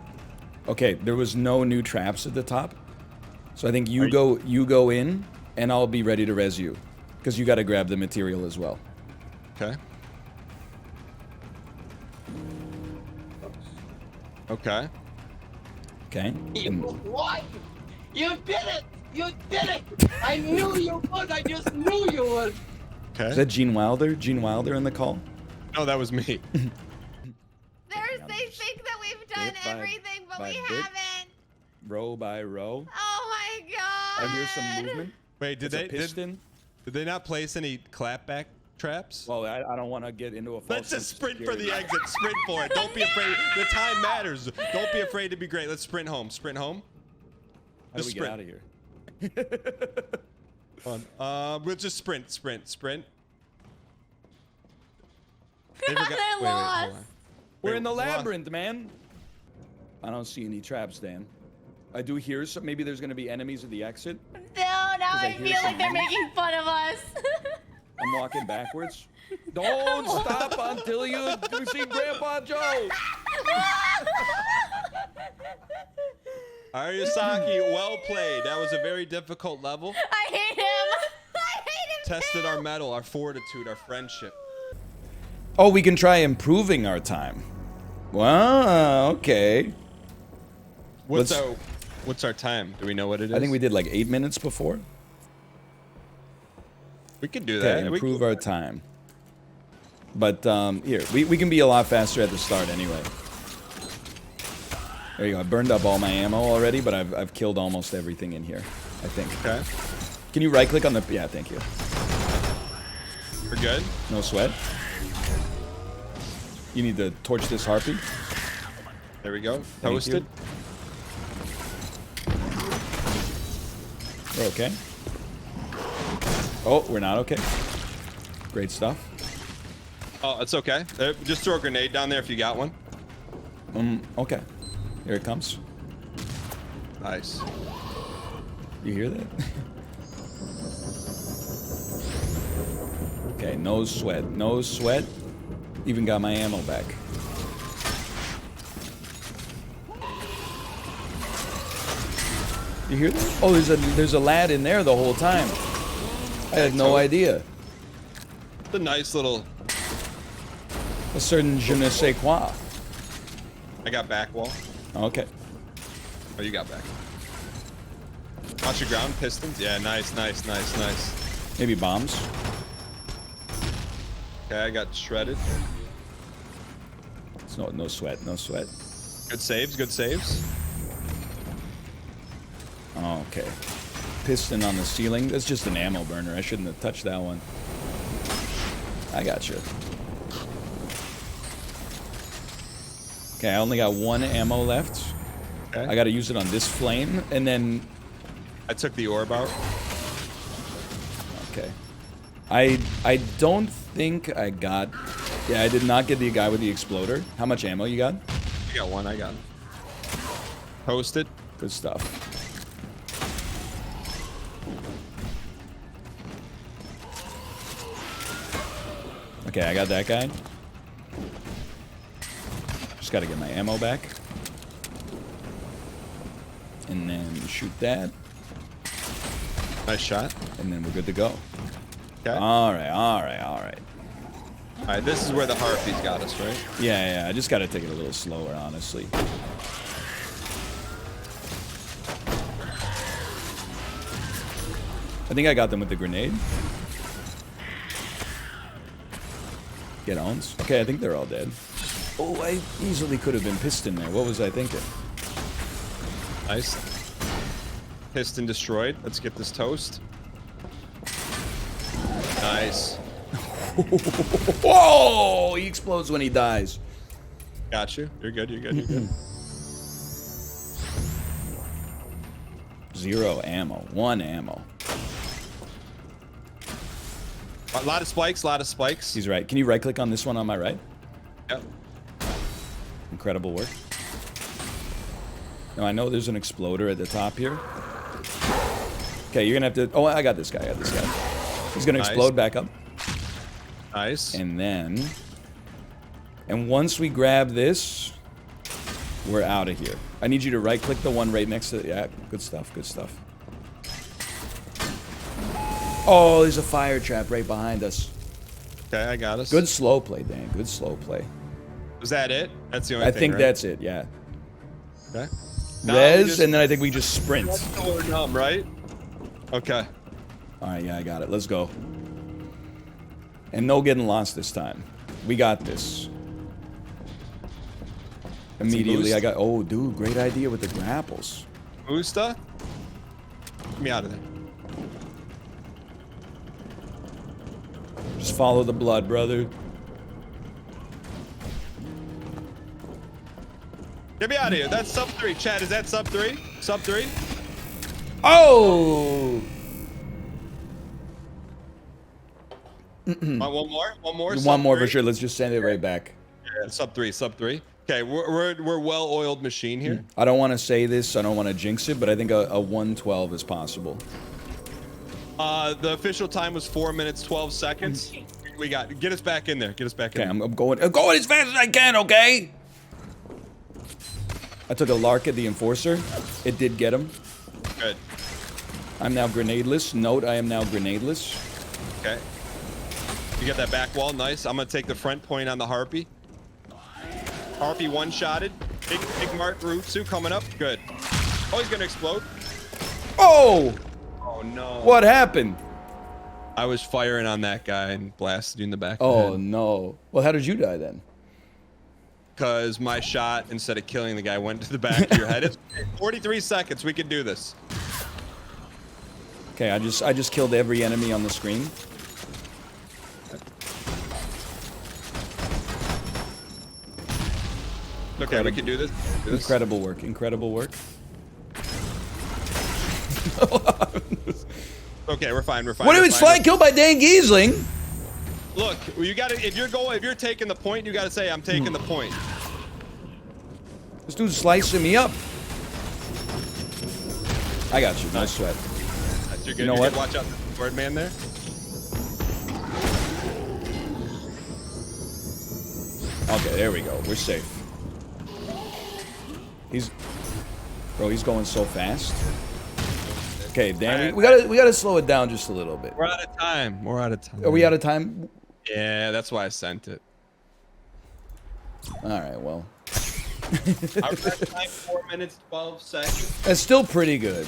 Okay, there was no new traps at the top, so I think you go in, and I'll be ready to res you, because you got to grab the material as well. Okay. Okay. Okay. You And what? You did it! You did it! I knew you would! I just knew you would! Okay. is that Gene Wilder? Gene Wilder in the call? No, that was me. They think that we've done Bit by- everything, but by we bit. haven't. Row by row. Oh my god. I hear some movement. Wait, It's a piston. did they not place any clapback traps? Well, I don't want to get into a false Let's sense just of sprint for the security. exit. Sprint for it. Don't be afraid. The time matters. Don't be afraid to be great. Let's sprint home. Sprint home. How do we Just get sprint. out of here? We'll just sprint. They're Wait, hold lost. on. We're Wait, in the hold on. labyrinth, man. I don't see any traps, Dan. I do hear some. Maybe there's gonna be enemies at the exit. No, now I hear feel like some they're noise. making fun of us. I'm walking backwards. Don't stop until you see Grandpa Joe. Aryasaki, well played. That was a very difficult level. I hate him. I hate him. Tested our mettle, our fortitude, our friendship. Oh, we can try improving our time. Wow, okay. What's Let's- our time? Do we know what it is? I think we did like 8 minutes before. We could do Okay, that. improve our time. But here, we can be a lot faster at the start anyway. There you go. I burned up all my ammo already, but I've killed almost everything in here, I think. Okay. Can you right click on the... Yeah, thank you. We're good. No sweat. You need to torch this harpy. There we go. Thank Toasted. We're okay. Oh, we're not okay. Great stuff. Oh, it's okay. Just throw a grenade down there if you got one. Okay. Here it comes. Nice. You hear that? Okay, no sweat. No sweat. Even got my ammo back. You hear that? Oh, there's a lad in there the whole time. I had no idea. It's a nice little... A certain je ne sais quoi. I got back wall. Okay. Oh, you got back. Watch your ground. Pistons. Yeah, nice, nice, nice, nice. Maybe bombs. Okay, I got shredded. It's no sweat. No sweat. Good saves, good saves. Okay. Piston on the ceiling. That's just an ammo burner. I shouldn't have touched that one. I got you. Okay, I only got one ammo left. Okay. I got to use it on this flame, and then... I took the orb out. Okay. I don't think I got... Yeah, I did not get the guy with the exploder. How much ammo you got? You got one, I got it. Toasted. Good stuff. Okay, I got that guy. Just got to get my ammo back. And then shoot that. Nice shot. And then we're good to go. Okay. All right, all right, all right. All right, this is where the harpies got us, right? Yeah, I just got to take it a little slower, honestly. I think I got them with the grenade. Get owns. Okay, I think they're all dead. Oh, I easily could have been piston there. What was I thinking? Nice. Piston destroyed. Let's get this toast. Nice. Whoa! He explodes when he dies. Got you. You're good, you're good, you're good. 0 ammo. 1 ammo. A lot of spikes, a lot of spikes. He's right. Can you right click on this one on my right? Yep. Incredible work. Now I know there's an exploder at the top here. Okay, you're gonna have to... Oh, I got this guy, He's gonna Nice. explode back up. Nice. And then... And once we grab this, we're out of here. I need you to right click the one right next to... Yeah, good stuff, good stuff. Oh, there's a fire trap right behind us. Okay, I got us. Good slow play, Dan. Good slow play. Was that it? That's the only I thing, think right? that's it, yeah. Okay. Now we Res, just- and then I think we just sprint. Or numb, right? Okay. Alright, yeah, I got it. Let's go. And no getting lost this time. We got this. Immediately, boost. I got... Oh, dude, great idea with the grapples. Boosta? Get me out of there. Just follow the blood, brother. Get me out of here. That's sub 3. Chad, is that sub 3? Sub 3? Oh! Want one more? One more? One Sub more 3? for sure. Let's just send it right back. Yeah, sub 3, sub 3. Okay, we're well-oiled machine here. I don't want to say this. I don't want to jinx it, but I think a 112 is possible. The official time was 4 minutes 12 seconds. We got get us back in there. Get us back in. Okay, there. I'm going as fast as I can. Okay. I took a lark at the enforcer. It did get him. Good. I'm now grenadeless. Note, I am now grenadeless. Okay. You get that back wall. Nice. I'm gonna take the front point on the harpy. Harpy one-shotted. Big Mark Rutsu coming up. Good. Oh, he's gonna explode. Oh! Oh no. What happened? I was firing on that guy and blasted you in the back. Oh no. Well, how did you die then? Because my shot, instead of killing the guy, went to the back of your head. It's 43 seconds. We can do this. Okay, I just killed every enemy on the screen. Okay, we can do this. Incredible work. Incredible work. Okay, we're fine. We're fine. What we're if it's fine. fly killed by Dan Giesling? Look, you gotta. If you're taking the point, you gotta say I'm taking the point. This dude's slicing me up. I got you. No sweat. You're good. You know You're what? good. Watch out, word man there. Okay, there we go. We're safe. He's going so fast. Okay, Dan, we gotta slow it down just a little bit. We're out of time. We're out of time. Are we out of time? Yeah, that's why I sent it. All right, well. Our best time 4 minutes 12 seconds. That's still pretty good.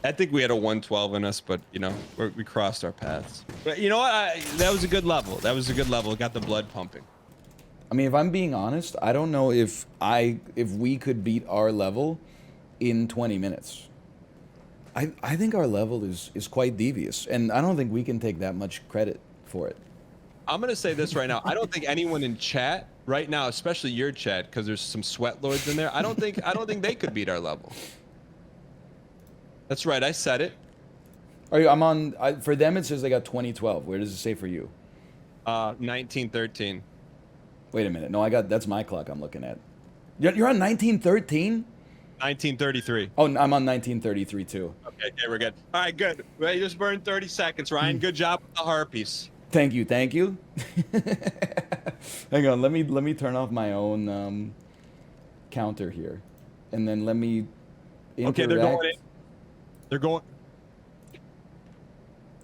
I think we had a 112 in us, but you know, we crossed our paths. But you know what? That was a good level. That was a good level. It got the blood pumping. I mean, if I'm being honest, I don't know if we could beat our level in 20 minutes. I think our level is quite devious, and I don't think we can take that much credit for it. I'm gonna say this right now. I don't think anyone in chat right now, especially your chat, because there's some sweat lords in there. I don't think they could beat our level. That's right. I said it. I'm on. For them, it says they got 2012. Where does it say for you? 1913. Wait a minute. No, that's my clock I'm looking at. You're on 1913? 1933. Oh, I'm on 1933 too. Okay, we're good. All right, good. Well, you just burned 30 seconds, Ryan. Good job with the harpies. Thank you. Hang on, let me turn off my own counter here, and then let me interact. Okay, they're going in. They're going.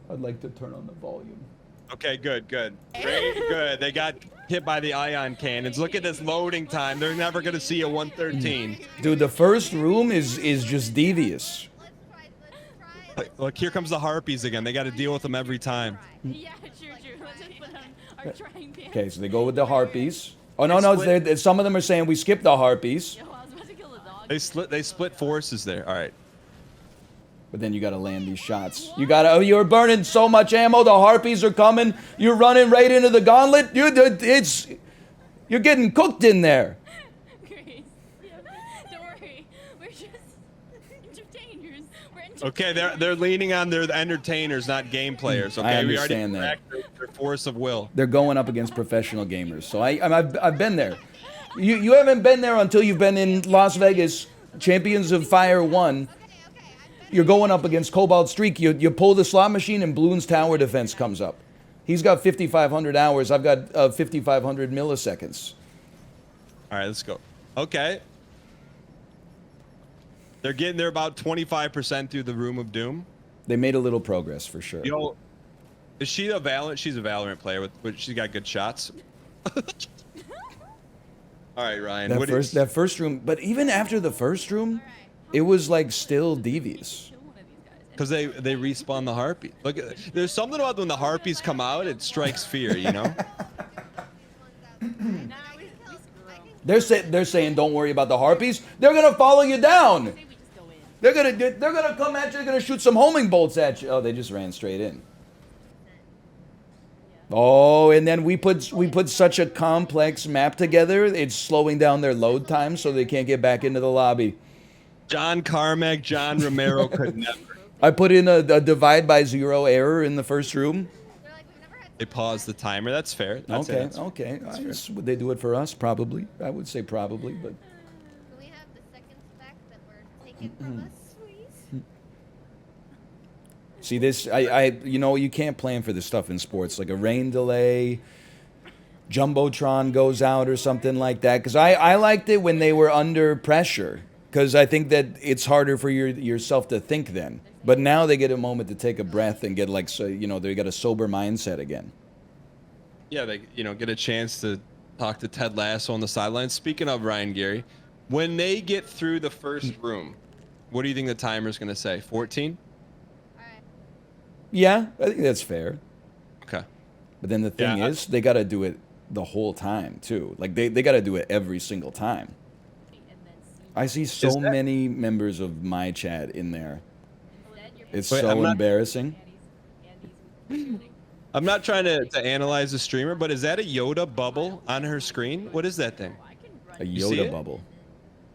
I'd like to turn on the volume. Okay, good. Very good. They got hit by the ion cannons. Look at this loading time. They're never gonna see a 113. Dude, the first room is just devious. Look, here comes the harpies again. They got to deal with them every time. Yeah, true. Let's just put on our trying pants. Okay, so they go with the harpies. Oh no, some of them are saying we skipped the harpies. Yo, I was about to kill the dog. They split forces there. All right. But then you gotta land these shots. You're burning so much ammo. The harpies are coming. You're running right into the gauntlet. You're getting cooked in there. Grace, don't worry. We're just entertainers. Okay, they're leaning on their entertainers, not game players. Okay, I understand we already cracked their force of will. They're going up against professional gamers. So I've been there. You haven't been there until you've been in Las Vegas, Champions of Fire 1. You're going up against Cobalt Streak. You pull the slot machine and Bloon's tower defense comes up. He's got 5,500 hours. I've got 5,500 milliseconds. All right, let's go. Okay. They're about 25% through the Room of Doom. They made a little progress for sure. Yo, is she a Valorant? She's a Valorant player but she's got good shots. All right, Ryan. That first room, but even after the first room, it was like still devious. Because they respawn the harpy. Look, there's something about when the harpies come out, it strikes fear, you know? They're saying don't worry about the harpies. They're gonna follow you down. They're gonna come at you. They're gonna shoot some homing bolts at you. Oh, they just ran straight in. Oh, and then we put such a complex map together. It's slowing down their load time so they can't get back into the lobby. John Carmack, John Romero could never. I put in a divide by zero error in the first room. They pause the timer. That's fair. That's Okay, it. okay. Would they do it for us? Probably. I would say probably, but Can we have the second spec that were taken from us, please? see this. You know, you can't plan for this stuff in sports, like a rain delay. Jumbotron goes out or something like that. Because I liked it when they were under pressure. Because I think that it's harder for yourself to think then. But now they get a moment to take a breath and get like, so you know, they got a sober mindset again. Yeah, they get a chance to talk to Ted Lasso on the sidelines. Speaking of Ryan Gary, when they get through the first room, what do you think the timer's going to say? 14? Yeah, I think that's fair. Okay. But then the thing is, they got to do it the whole time too. Like they got to do it every single time. I see so many members of my chat in there. It's so embarrassing. I'm not trying to analyze the streamer, but is that a Yoda bubble on her screen? What is that thing? A Yoda bubble.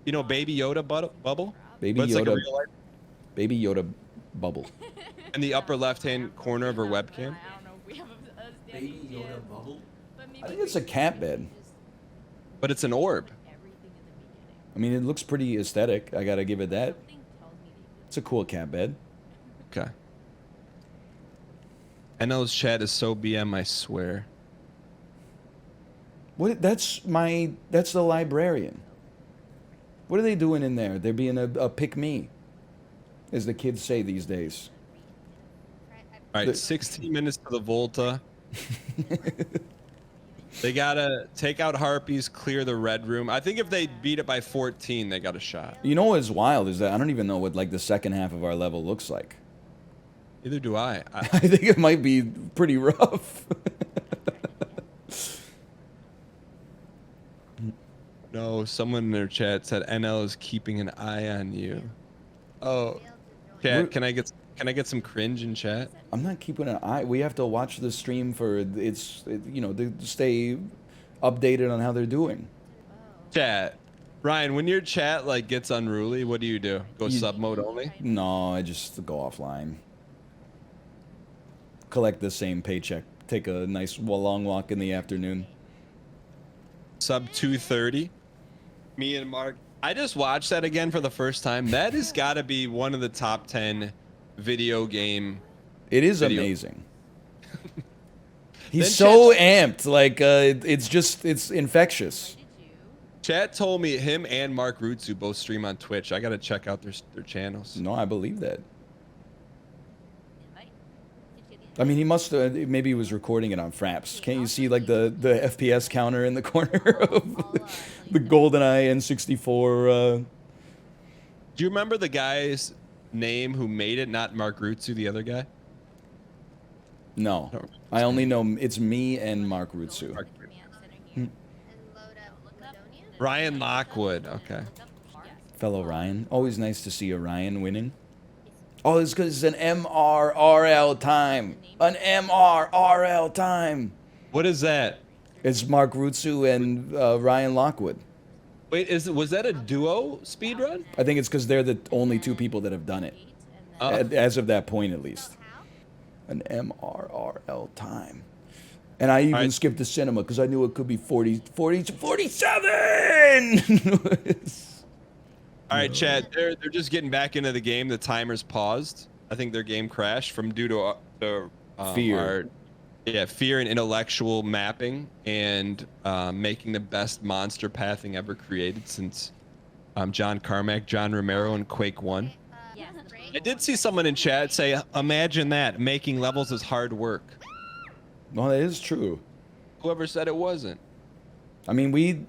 You know, baby Yoda bubble? Baby But it's like a Yoda. real life- Baby Yoda bubble. in the upper left-hand corner of her webcam. I don't know. We have a standing Yoda bubble. I think it's a cat bed. But it's an orb. I mean, it looks pretty aesthetic. I gotta give it that. It's a cool cat bed. Okay. NL's chat is so BM, I swear. What? That's the librarian. What are they doing in there? They're being a pick me, as the kids say these days. All right, 16 minutes to the Volta. They gotta take out Harpies, clear the red room. I think if they beat it by 14, they got a shot. You know what's wild is that I don't even know what like the second half of our level looks like. Neither do I. I think it might be pretty rough. No, someone in their chat said NL is keeping an eye on you. Oh, chat, can I get some cringe in chat? I'm not keeping an eye. We have to watch the stream for to stay updated on how they're doing. Chat, Ryan, when your chat like gets unruly, what do? Go sub mode only? No, I just go offline. Collect the same paycheck. Take a nice long walk in the afternoon. Sub 230. Me and Mark. I just watched that again for the first time. That has got to be one of the top 10 video game. It is video. amazing. He's so amped. Like it's infectious. Chat told me him and Mark Rutsu both stream on Twitch. I got to check out their channels. No, I believe that. I mean, he must maybe he was recording it on Fraps. Can't you see like the FPS counter in the corner of the GoldenEye N64? Do you remember the guy's name who made it? Not Mark Rutsu, the other guy. No, I only know it's me and Mark Rutsu. Ryan Lockwood. Okay. Fellow Ryan. Always nice to see a Ryan winning. Oh, it's because it's an MRRL time. An MRRL time. What is that? It's Mark Rutsu and Ryan Lockwood. Wait, was that a duo speedrun? I think it's because they're the only two people that have done it. As of that point, at least. An MRRL time. And I even skipped the cinema because I knew it could be 40 to 47! All right, chat. They're just getting back into the game. The timer's paused. I think their game crashed due to fear. Fear and intellectual mapping and making the best monster pathing ever created since John Carmack, John Romero, and Quake 1. I did see someone in chat say, "Imagine that, making levels is hard work." Well, that is true. Whoever said it wasn't. I mean, we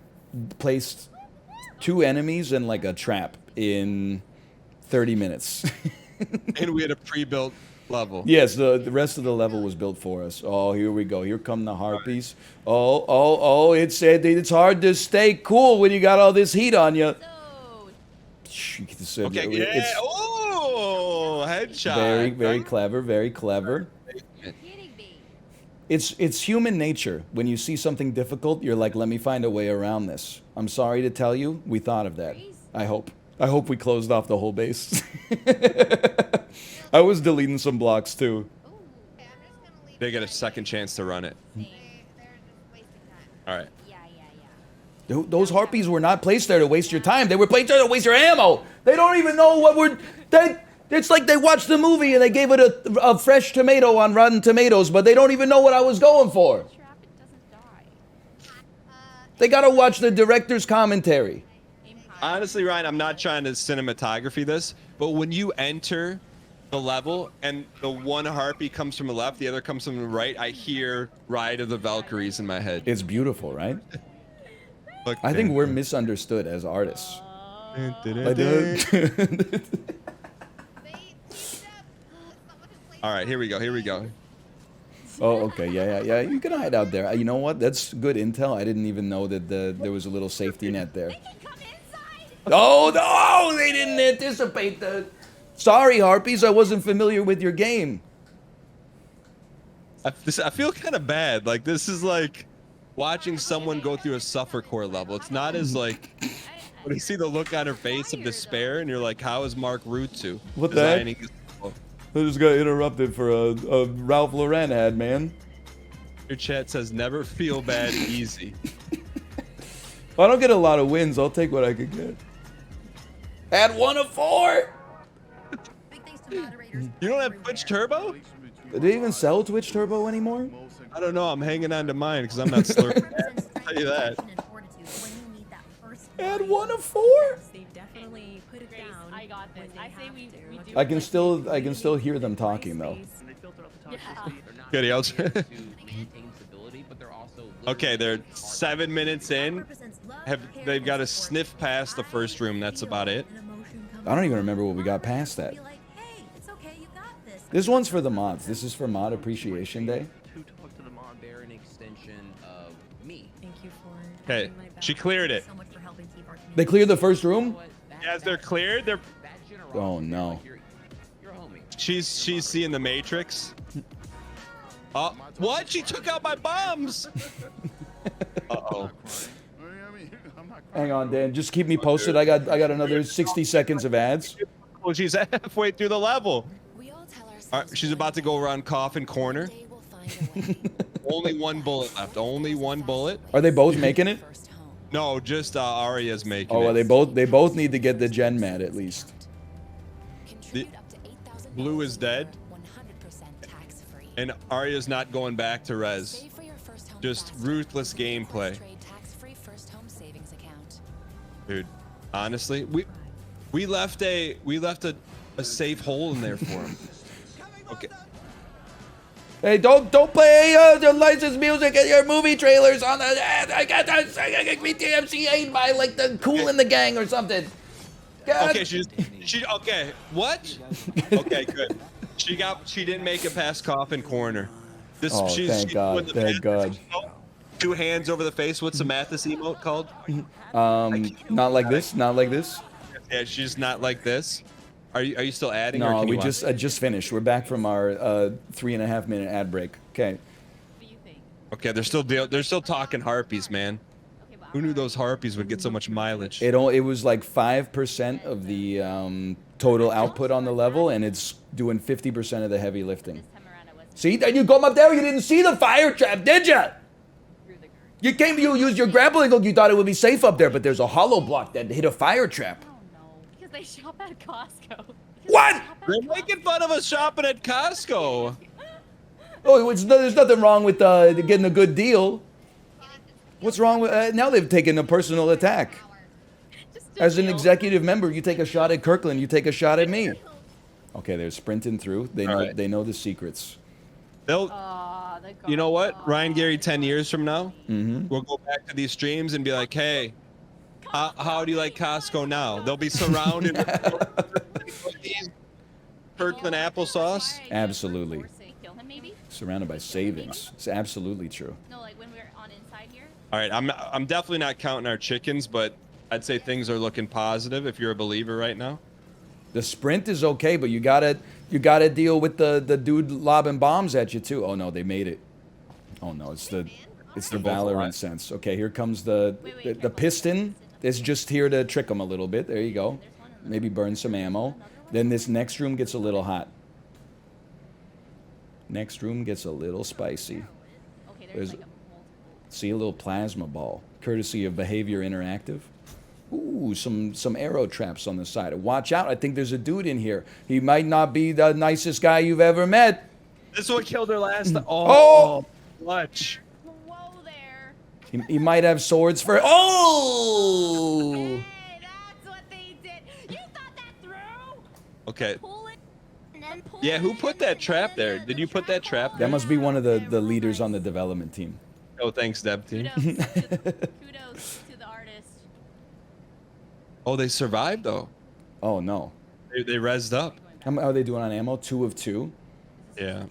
placed 2 enemies and like a trap in 30 minutes. And we had a pre-built level. Yes, the rest of the level was built for us. Oh, here we go. Here come the harpies. Oh, it said that it's hard to stay cool when you got all this heat on you. Okay, yeah. Oh, headshot. Very clever, very clever. It's human nature. When you see something difficult, you're like, let me find a way around this. I'm sorry to tell you, we thought of that. I hope we closed off the whole base. I was deleting some blocks too. Okay, I'm just gonna leave They get a second chance to run it. They're just wasting time. All right. Those harpies were not placed there to waste your time. They were placed there to waste your ammo. They don't even know what we're... It's like they watched the movie and they gave it a fresh tomato on Rotten Tomatoes, but they don't even know what I was going for. They gotta watch the director's commentary. Honestly, Ryan, I'm not trying to cinematography this, but when you enter the level and the one harpy comes from the left, the other comes from the right, I hear Ride of the Valkyries in my head. It's beautiful, right? Look, I think we're misunderstood as artists. All right, here we go. Oh, okay, yeah. You can hide out there. You know what? That's good intel. I didn't even know that there was a little safety net there. Oh no! They didn't anticipate that. Sorry, harpies. I wasn't familiar with your game. I feel kind of bad. Like this is like watching someone go through a suffer core level. It's not as like when you see the look on her face of despair, and you're like, "How is Mark Rutsu What the heck? designing this level?" I just got interrupted for a Ralph Lauren ad, man. Your chat says, "Never feel bad, easy." If I don't get a lot of wins, I'll take what I could get. Add 1 of 4. You don't have Twitch Turbo? Do they even sell Twitch Turbo anymore? I don't know. I'm hanging on to mine because I'm not slurping. I'll tell you that. Add 1 of 4. They definitely put it down. I got this. I say we do. I can still hear them talking though. Good, else. Okay, they're 7 minutes in. They've got to sniff past the first room. That's about it. I don't even remember what we got past that. This one's for the mods. This is for Mod Appreciation Day. Okay, she cleared it. They cleared the first room? As they're cleared, they're. Oh no. She's seeing the Matrix. What? She took out my bombs. Uh-oh. Hang on, Dan. Just keep me posted. I got another 60 seconds of ads. Well, she's halfway through the level. All right, she's about to go around Coffin Corner. Only 1 bullet left. Only 1 bullet. Are they both making it? No, just Arya's making Oh, it. well, they both need to get the gen mat at least. Blue is dead. And Arya's not going back to res. Just ruthless gameplay. Dude, honestly, we left a safe hole in there for him. Okay. Hey, don't play the licensed music in your movie trailers on the. I got BTMCA'd by like the Cool in the Gang or something. God. Okay, she okay. What? Okay, good. She didn't make it past Coffin Corner. This Oh, thank God. Thank God. 2 hands over the face. What's the Mathis emote called? Not like this. Not like this. Yeah, she's not like this. Are you still adding? No, or we just finished. We're back from our 3.5 minute ad break. Okay. Okay, they're still talking harpies, man. Who knew those harpies would get so much mileage? It was like 5% of the total output on the level, and it's doing 50% of the heavy lifting. See, then you come up there, you didn't see the fire trap, did you? You used your grappling hook, you thought it would be safe up there, but there's a hollow block that hit a fire trap. Because they shop at Costco. What? They're making fun of us shopping at Costco. Oh, there's nothing wrong with getting a good deal. What's wrong with now they've taken a personal attack. As an executive member, you take a shot at Kirkland, you take a shot at me. Okay, they're sprinting through. They know the secrets. You know what, Ryan Gary, 10 years from now, we'll go back to these streams and be like, hey, how do you like Costco now? They'll be surrounded with Kirkland applesauce. Absolutely. Surrounded by savings. It's absolutely true. No, like when we're on inside here. All right, I'm definitely not counting our chickens, but I'd say things are looking positive if you're a believer right now. The sprint is okay, but you gotta deal with the dude lobbing bombs at you too. Oh no, they made it. Oh no, it's the Valorant sense. Okay, here comes the piston. It's just here to trick them a little bit. There you go. Maybe burn some ammo. Then this next room gets a little hot. Next room gets a little spicy. Okay, There's- there's like a multiple. See a little plasma ball, courtesy of Behavior Interactive. Ooh, some arrow traps on the side. Watch out, I think there's a dude in here. He might not be the nicest guy you've ever met. This is what killed her last. Oh! Clutch. Whoa there. He might have swords for. Oh! Hey, that's what they did. You thought that through? Okay. Pull it. And then pull Yeah, it, who put and that then trap there? the Did you put that trap That there? must be one of the leaders on the development team. Oh, thanks, Deb team. Kudos to the artist. Oh, they survived though. Oh no. They rezzed up. How are they doing on ammo? 2 of 2. Yeah.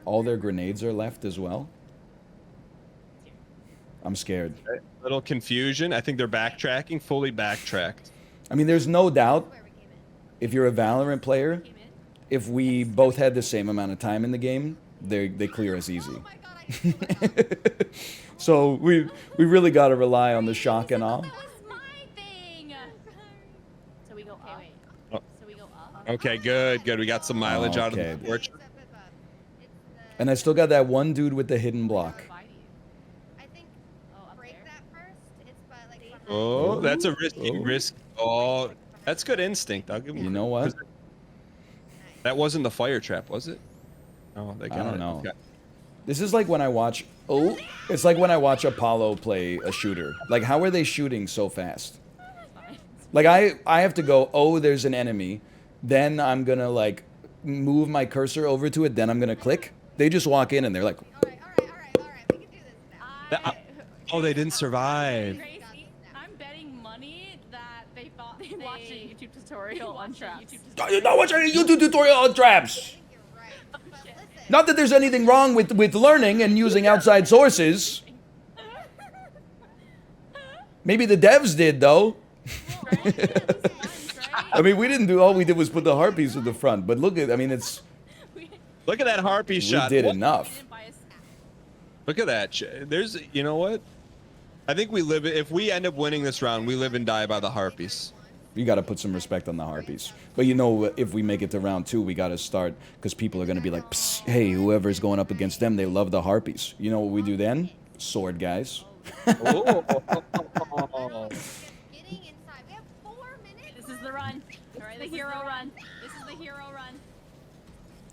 All their grenades are left as well. I'm scared. Little confusion. I think they're backtracking. Fully backtracked. I mean, there's no doubt if you're a Valorant player, if we both had the same amount of time in the game, they clear us easy. Oh my god, I So we really got to rely on the shock and awe. That was my thing. So we go up. Oh. So we go up. Okay, good. We got some mileage out of Okay. the torch. And I still got that one dude with the hidden block. I think Oh, up break there. that first. It's by like behind. Oh, that's a risky Oh. risk. Oh, that's good instinct. I'll give him. You know what? That wasn't the fire trap, was it? Oh, they got I don't it. know. Okay. This is like when I watch. Oh, it's like when I watch Apollo play a shooter. Like, how are they shooting so fast? Like, I have to go. Oh, there's an enemy. Then I'm gonna like move my cursor over to it. Then I'm gonna click. They just walk in and they're like, Alright. We can do this now. Oh, they didn't survive. Gracie, I'm betting money that they thought they watched a YouTube tutorial on traps. "I did not watch any YouTube tutorial on traps." I think you're right. But listen. Not that there's anything wrong with learning and using outside sources. Maybe the devs did though. I mean, we didn't do. All we did was put the harpies in the front. But look at. I mean, it's. Look at that harpy We shot. did What? enough. Look at that. There's, you know what? I think we live. If we end up winning this round, we live and die by the harpies. You got to put some respect on the harpies. But you know, if we make it to round 2, we got to start because people are going to be like, "Psst, hey, whoever's going up against them, they love the harpies." You know what we do then? Sword guys. Oh. Getting inside. We have 4 minutes. This is the run. All right, the hero run. This is the hero run.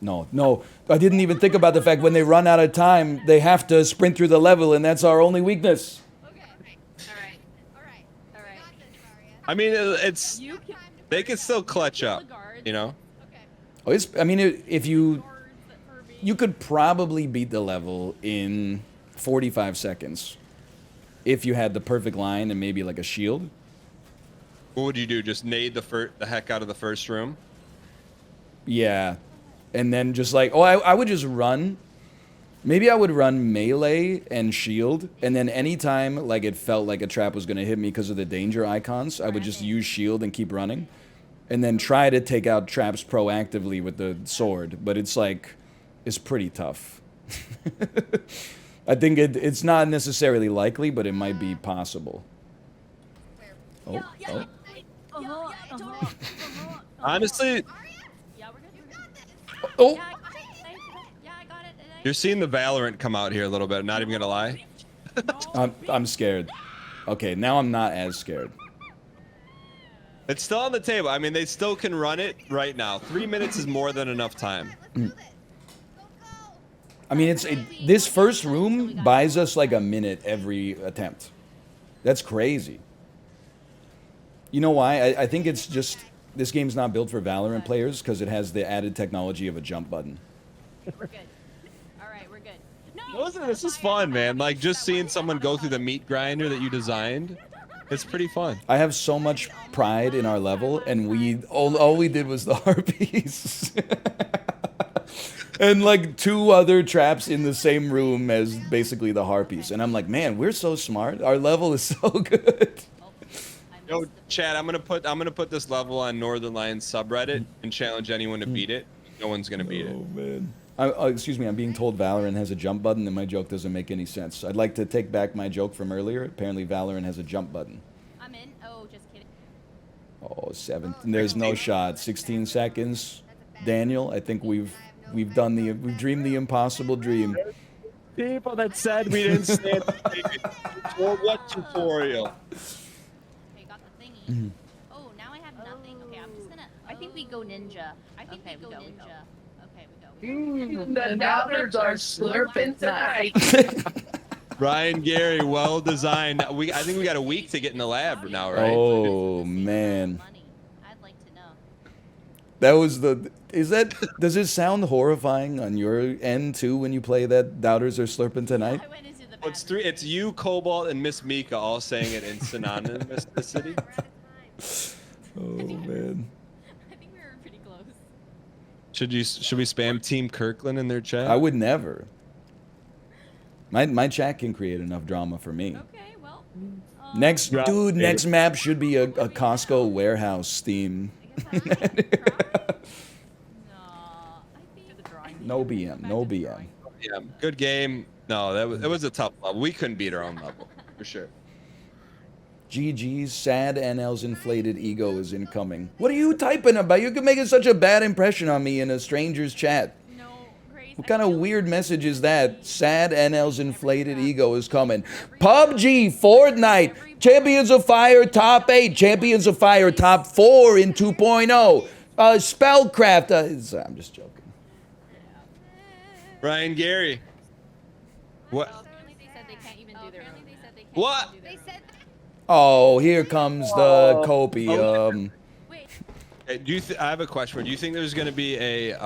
No, I didn't even think about the fact when they run out of time, they have to sprint through the level, and that's our only weakness. Okay. Alright. Alright. Alright. Got this, Daria. I mean, it's You can they can still clutch kill up. the guards. You know. Okay. Oh, it's. I mean, if you Guards that are being- you could probably beat the level in 45 seconds if you had the perfect line and maybe like a shield. What would you do? Just nade the heck out of the first room? Yeah. And then just like, I would just run. Maybe I would run melee and shield. And then anytime like it felt like a trap was going to hit me because of the danger icons, I would just use shield and keep running. And then try to take out traps proactively with the sword. But it's like, it's pretty tough. I think it's not necessarily likely, but it might be possible. Oh, oh. Honestly, Yeah, we're good. Oh! Yeah, I got it. Yeah, I got it. you're seeing the Valorant come out here a little bit. Not even gonna lie. I'm scared. Okay, now I'm not as scared. It's still on the table. I mean, they still can run it right now. 3 minutes is more than enough time. Let's do this. Go, go. I mean, this first room buys us like a minute every attempt. That's crazy. You know why? I think it's just this game's not built for Valorant players because it has the added technology of a jump button. We're good. All right, we're good. No, This is fun, man. Like just seeing someone go through the meat grinder that you designed. It's pretty fun. I have so much pride in our level, and all we did was the harpies. And like 2 other traps in the same room as basically the harpies. And I'm like, man, we're so smart. Our level is so good. Yo, Chad, I'm gonna put this level on northernlion subreddit and challenge anyone to beat it. No one's gonna beat it. Oh man. Excuse me, I'm being told Valorant has a jump button and my joke doesn't make any sense. I'd like to take back my joke from earlier. Apparently Valorant has a jump button. I'm in. Oh, just kidding. Oh, 7. There's no shot. 16 seconds. Daniel, I think we've We've dreamed the impossible dream. People that said we didn't stand for what tutorial? Okay, got the thingy. Oh, now I have nothing. Okay, I'm just gonna. I think we go ninja. I think we go ninja. Okay, we go. The doubters are slurping tonight. Ryan Gary, well designed. I think we got a week to get in the lab now, right? Oh man, Money. I'd like to know. that was the. Does it sound horrifying on your end too when you play that Doubters are slurping tonight? I went into the Well, it's you, Cobalt, and Miss Mika all saying it in synonymously. Oh man. I think we were pretty close. Should we spam Team Kirkland in their chat? I would never. My chat can create enough drama for me. Okay, well. Next map should be a Costco warehouse theme. No BM, no BM. Yeah, good game. No, it was a tough level. We couldn't beat our own level for sure. GG's sad NL's inflated ego is incoming. What are you typing about? You're making such a bad impression on me in a stranger's chat. No, Grace. What kind of weird message is that? Sad NL's inflated ego is coming. PUBG, Fortnite, Champions of Fire top 8, Champions of Fire top 4 in 2.0. Spellcraft. I'm just joking. Ryan Gary. What? Apparently they said they can't even do their own. What? They said Oh, here comes the copium. Hey, I have a question for you. Do you think there's going to be a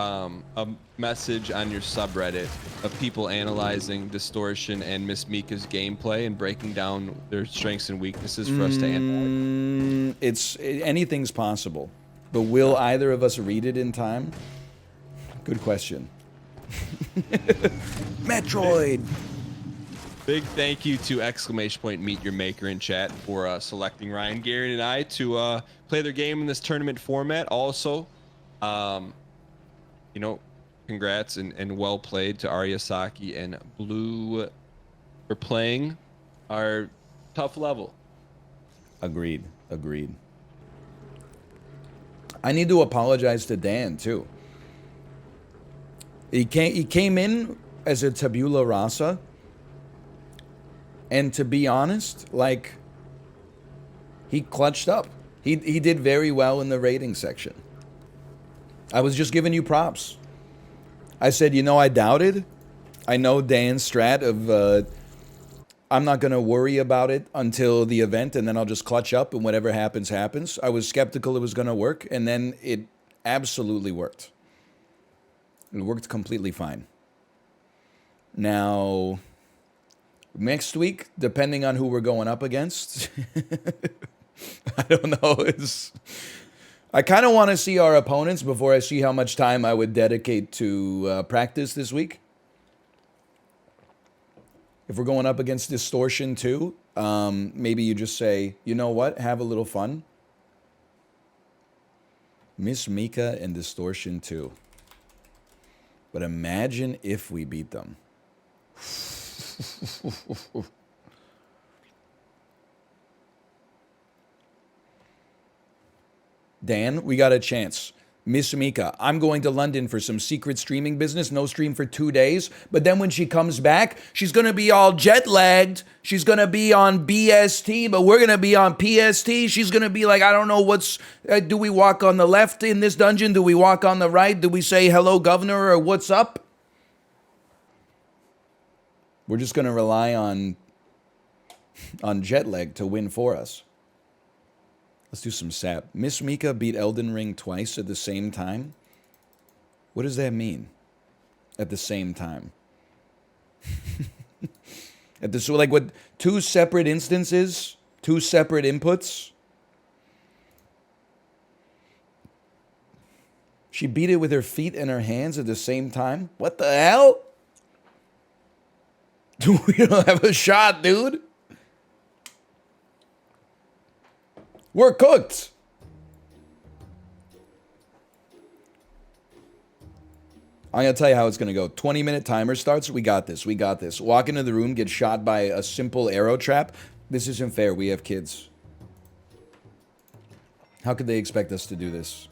message on your subreddit of people analyzing Distortion and Miss Mika's gameplay and breaking down their strengths and weaknesses for us to analyze? Anything's possible, but will either of us read it in time? Good question. Metroid. Big thank you to !meet your maker in chat for selecting Ryan Gary and I to play their game in this tournament format. Also, congrats and well played to Arya Saki and Blue for playing our tough level. Agreed. I need to apologize to Dan too. He came in as a tabula rasa. And to be honest, like, he clutched up. He did very well in the rating section. I was just giving you props. I said, I doubted. I know Dan's strat of, I'm not going to worry about it until the event, and then I'll just clutch up, and whatever happens, happens. I was skeptical it was going to work, and then it absolutely worked. It worked completely fine. Now, next week, depending on who we're going up against, I don't know. I kind of want to see our opponents before I see how much time I would dedicate to practice this week. If we're going up against Distortion too, maybe you just say, you know what, have a little fun. Miss Mika and Distortion too. But imagine if we beat them. Dan, we got a chance. Miss Mika, I'm going to London for some secret streaming business. No stream for 2 days. But then when she comes back, she's going to be all jet lagged. She's going to be on BST, but we're going to be on PST. She's going to be like, I don't know do we walk on the left in this dungeon? Do we walk on the right? Do we say hello, governor, or what's up? We're just going to rely on jet lag to win for us. Let's do some sap. Miss Mika beat Elden Ring twice at the same time? What does that mean? At the same time? What, 2 separate instances? 2 separate inputs? She beat it with her feet and her hands at the same time? What the hell? We don't have a shot, dude. We're cooked. I'm going to tell you how it's going to go. 20-minute timer starts. We got this. Walk into the room, get shot by a simple arrow trap. This isn't fair. We have kids. How could they expect us to do this?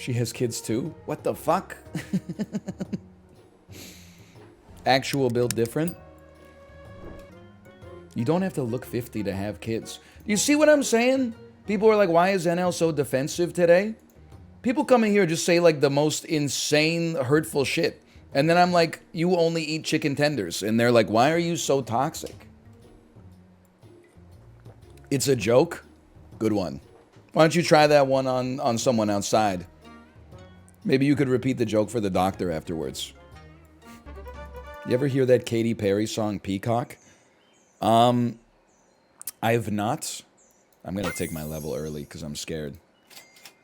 She has kids too? What the fuck? Actual build different? You don't have to look 50 to have kids. You see what I'm saying? People are like, why is NL so defensive today? People come in here just say like the most insane, hurtful shit. And then I'm like, you only eat chicken tenders. And they're like, why are you so toxic? It's a joke? Good one. Why don't you try that one on someone outside? Maybe you could repeat the joke for the doctor afterwards. You ever hear that Katy Perry song, Peacock? I have not. I'm going to take my level early because I'm scared.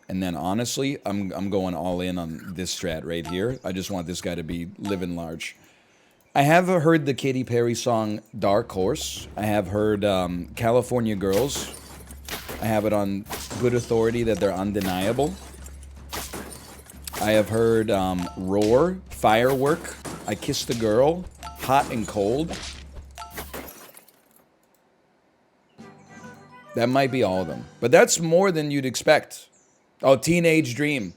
And then honestly, I'm going all in on this strat right here. I just want this guy to be living large. I have heard the Katy Perry song Dark Horse. I have heard California Girls. I have it on good authority that they're undeniable. I have heard Roar, Firework, I Kissed a Girl, Hot and Cold. That might be all of them. But that's more than you'd expect. Oh, Teenage Dream.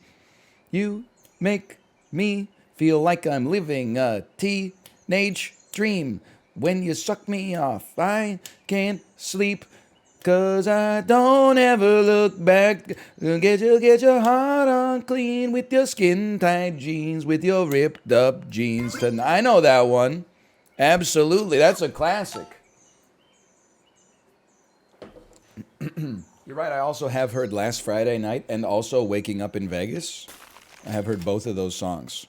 You make me feel like I'm living a teenage dream. When you suck me off, I can't sleep. 'Cause I don't ever look back. Get your heart on clean with your skin tight jeans, with your ripped up jeans tonight. I know that one. Absolutely. That's a classic. You're right. I also have heard Last Friday Night and also Waking Up in Vegas. I have heard both of those songs.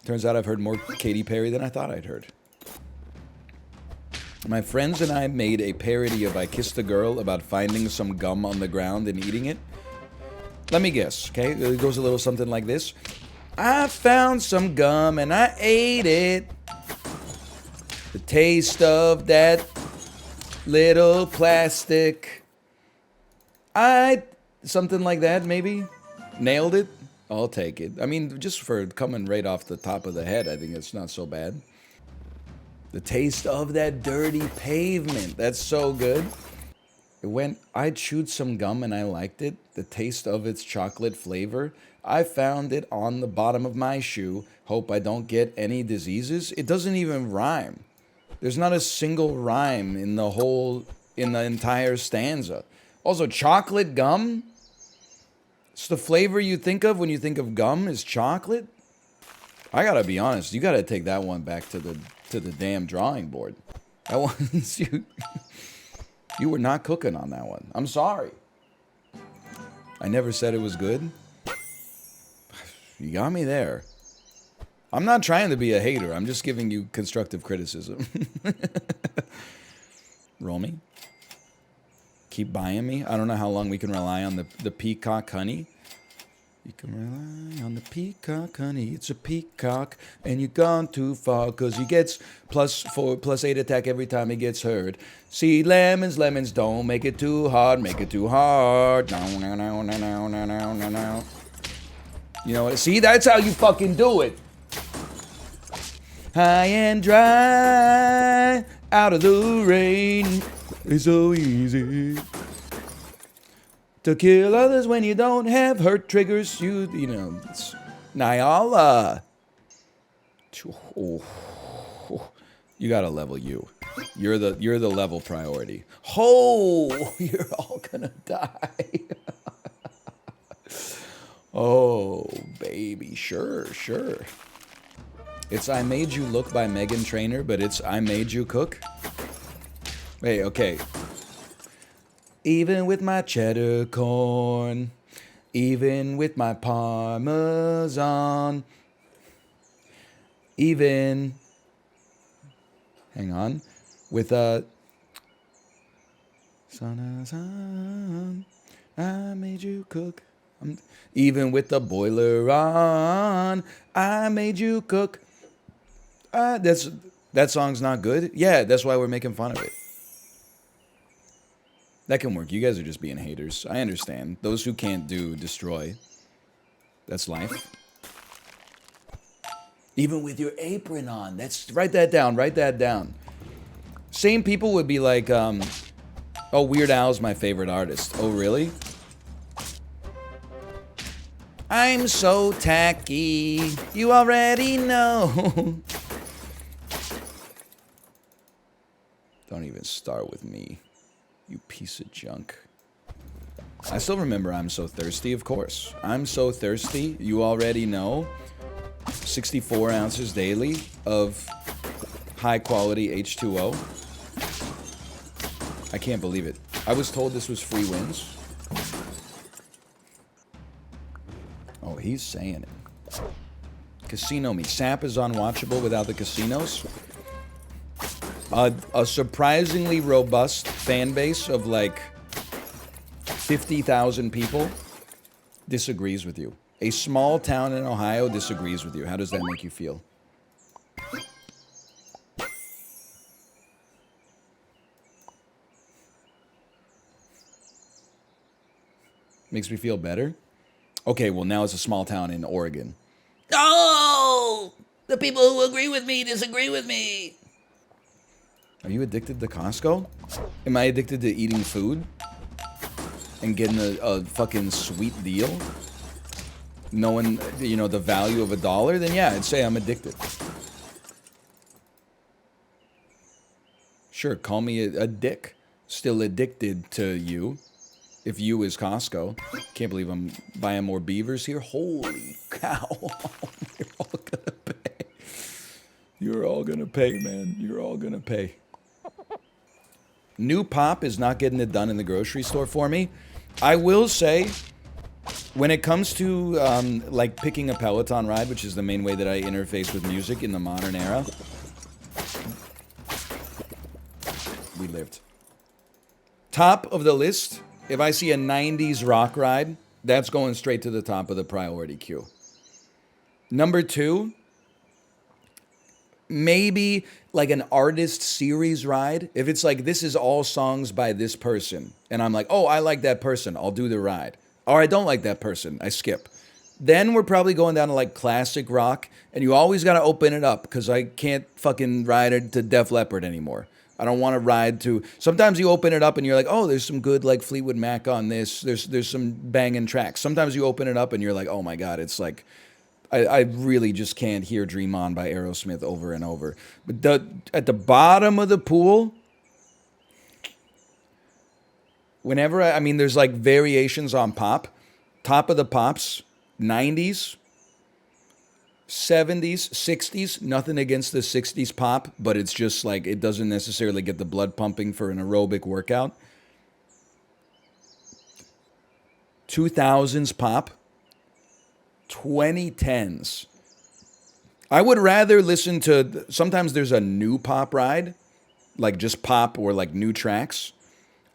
Turns out I've heard more Katy Perry than I thought I'd heard. My friends and I made a parody of I Kissed a Girl about finding some gum on the ground and eating it. Let me guess, okay? It goes a little something like this. I found some gum and I ate it. The taste of that little plastic. Something like that, maybe? Nailed it? I'll take it. I mean, just for coming right off the top of the head, I think it's not so bad. The taste of that dirty pavement. That's so good. I chewed some gum and I liked it. The taste of its chocolate flavor. I found it on the bottom of my shoe. Hope I don't get any diseases. It doesn't even rhyme. There's not a single rhyme in the entire stanza. Also, chocolate gum? It's the flavor you think of when you think of gum is chocolate? I gotta be honest, you gotta take that one back to the damn drawing board. That one's you were not cooking on that one. I'm sorry. I never said it was good. You got me there. I'm not trying to be a hater. I'm just giving you constructive criticism. Roll me. Keep buying me. I don't know how long we can rely on the peacock honey. You can rely on the peacock honey. It's a peacock, and you've gone too far, because he gets +8 attack every time he gets hurt. See, lemons, don't make it too hard, make it too hard. No. You know what? See, that's how you fucking do it. High and dry, out of the rain. It's so easy to kill others when you don't have hurt triggers. You know, it's Nyala. You gotta level you. You're the level priority. Oh, you're all gonna die. Oh, baby, sure. It's I Made You Look by Meghan Trainor, but it's I Made You Cook. Wait, okay. Even with my cheddar corn, even with my parmesan, even, hang on, with a, son, I made you cook. Even with the boiler on, I made you cook. That song's not good? Yeah, that's why we're making fun of it. That can work. You guys are just being haters. I understand. Those who can't do destroy. That's life. Even with your apron on. Write that down. Same people would be like, oh, Weird Al's my favorite artist. Oh, really? I'm so tacky. You already know. Don't even start with me, you piece of junk. I still remember I'm so thirsty, of course. I'm so thirsty, you already know. 64 ounces daily of high quality H2O. I can't believe it. I was told this was free wins. Oh, he's saying it. Casino me. Sap is unwatchable without the casinos. A surprisingly robust fan base of like 50,000 people disagrees with you. A small town in Ohio disagrees with you. How does that make you feel? Makes me feel better? Okay, well now it's a small town in Oregon. Oh! The people who agree with me disagree with me. Are you addicted to Costco? Am I addicted to eating food? And getting a fucking sweet deal? Knowing, you know, the value of $1? Then yeah, I'd say I'm addicted. Sure, call me a dick. Still addicted to you. If you is Costco. Can't believe I'm buying more beavers here. Holy cow. You're all gonna pay. You're all gonna pay, man. You're all gonna pay. New pop is not getting it done in the grocery store for me. I will say, when it comes to like picking a Peloton ride, which is the main way that I interface with music in the modern era, we lived. Top of the list, if I see a 90s rock ride, that's going straight to the top of the priority queue. Number 2, maybe like an artist series ride. If it's like, this is all songs by this person, and I'm like, oh, I like that person, I'll do the ride. Or I don't like that person, I skip. Then we're probably going down to like classic rock, and you always got to open it up, because I can't fucking ride it to Def Leppard anymore. I don't want to ride to... Sometimes you open it up and you're like, oh, there's some good like Fleetwood Mac on this. There's some banging tracks. Sometimes you open it up and you're like, oh my God, it's like... I really just can't hear Dream On by Aerosmith over and over. But at the bottom of the pool, whenever I mean, there's like variations on pop. Top of the pops, 90s, 70s, 60s. Nothing against the 60s pop, but it's just like it doesn't necessarily get the blood pumping for an aerobic workout. 2000s pop. 2010s. I would rather listen to, sometimes there's a new pop ride, like just pop or like new tracks.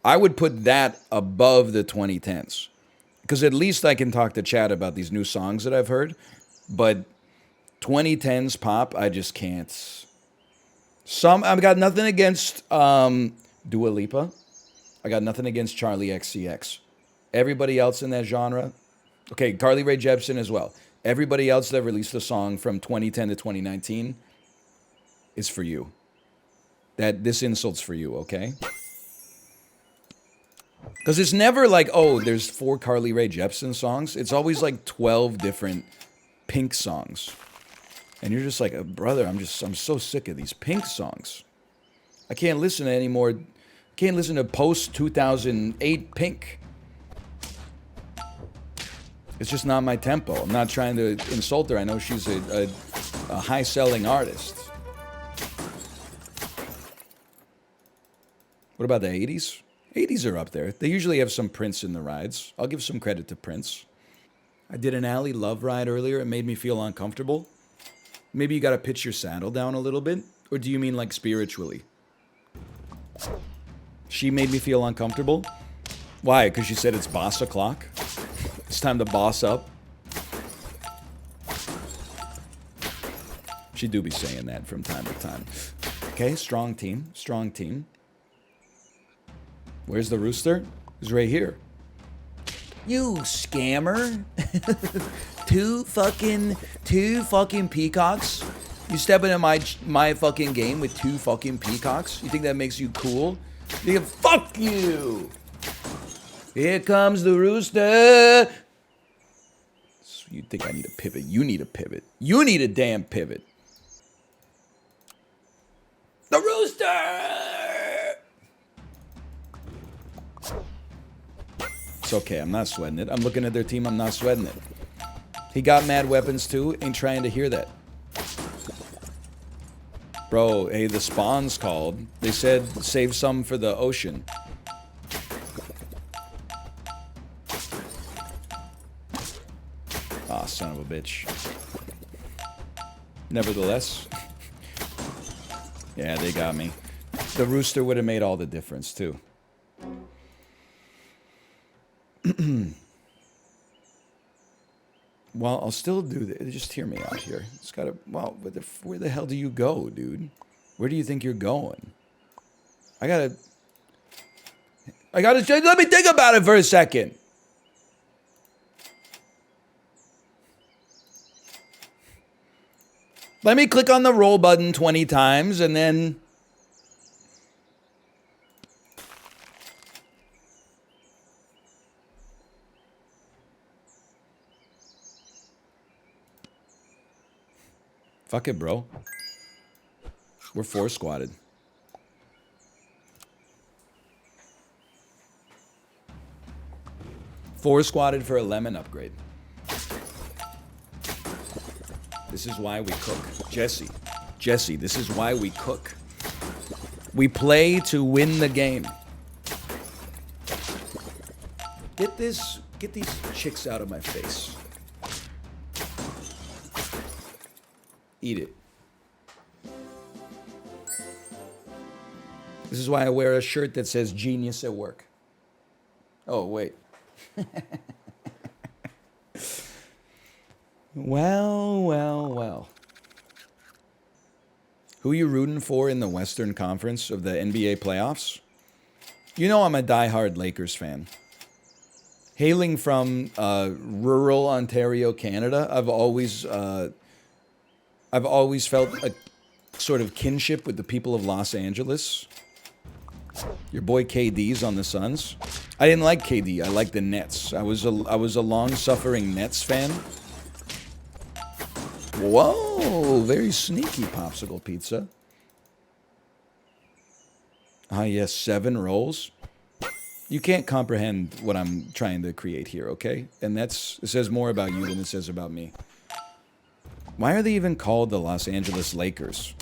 I would put that above the 2010s, because at least I can talk to Chad about these new songs that I've heard. But 2010s pop, I just can't. I've got nothing against Dua Lipa. I got nothing against Charlie XCX. Everybody else in that genre, okay, Carly Rae Jepsen as well. Everybody else that released a song from 2010 to 2019 is for you. This insult's for you, okay? Because it's never like, oh, there's 4 Carly Rae Jepsen songs. It's always like 12 different Pink songs. And you're just like, brother, I'm so sick of these Pink songs. I can't listen to any more. Can't listen to post 2008 Pink. It's just not my tempo. I'm not trying to insult her. I know she's a high-selling artist. What about the 80s? 80s are up there. They usually have some Prince in the rides. I'll give some credit to Prince. I did an alley love ride earlier. It made me feel uncomfortable. Maybe you got to pitch your saddle down a little bit? Or do you mean like spiritually? She made me feel uncomfortable? Why? Because she said it's boss o'clock? It's time to boss up. She do be saying that from time to time. Okay, strong team. Strong team. Where's the rooster? He's right here. You scammer. two fucking peacocks. You step into my fucking game with 2 fucking peacocks? You think that makes you cool? You fuck you. Here comes the rooster. You think I need a pivot? You need a pivot. You need a damn pivot. The rooster! It's okay. I'm not sweating it. I'm looking at their team. I'm not sweating it. He got mad weapons too. Ain't trying to hear that. Bro, hey, the spawn's called. They said save some for the ocean. Ah, son of a bitch. Nevertheless. Yeah, they got me. The rooster would have made all the difference, too. Well, I'll still do this. Just hear me out here. It's gotta... Well, where the hell do you go, dude? Where do you think you're going? I gotta... Let me think about it for a second. Let me click on the roll button 20 times and then... Fuck it, bro. We're 4 squatted. Four squatted for a lemon upgrade. This is why we cook. Jesse, this is why we cook. We play to win the game. Get these chicks out of my face. Eat it. This is why I wear a shirt that says genius at work. Oh, wait. Well. Who you rooting for in the Western Conference of the NBA playoffs? You know I'm a diehard Lakers fan. Hailing from rural Ontario, Canada, I've always felt a sort of kinship with the people of Los Angeles. Your boy KD's on the Suns. I didn't like KD. I liked the Nets. I was a long-suffering Nets fan. Whoa, very sneaky popsicle pizza. Ah, yes, 7 rolls. You can't comprehend what I'm trying to create here, okay? And it says more about you than it says about me. Why are they even called the Los Angeles Lakers?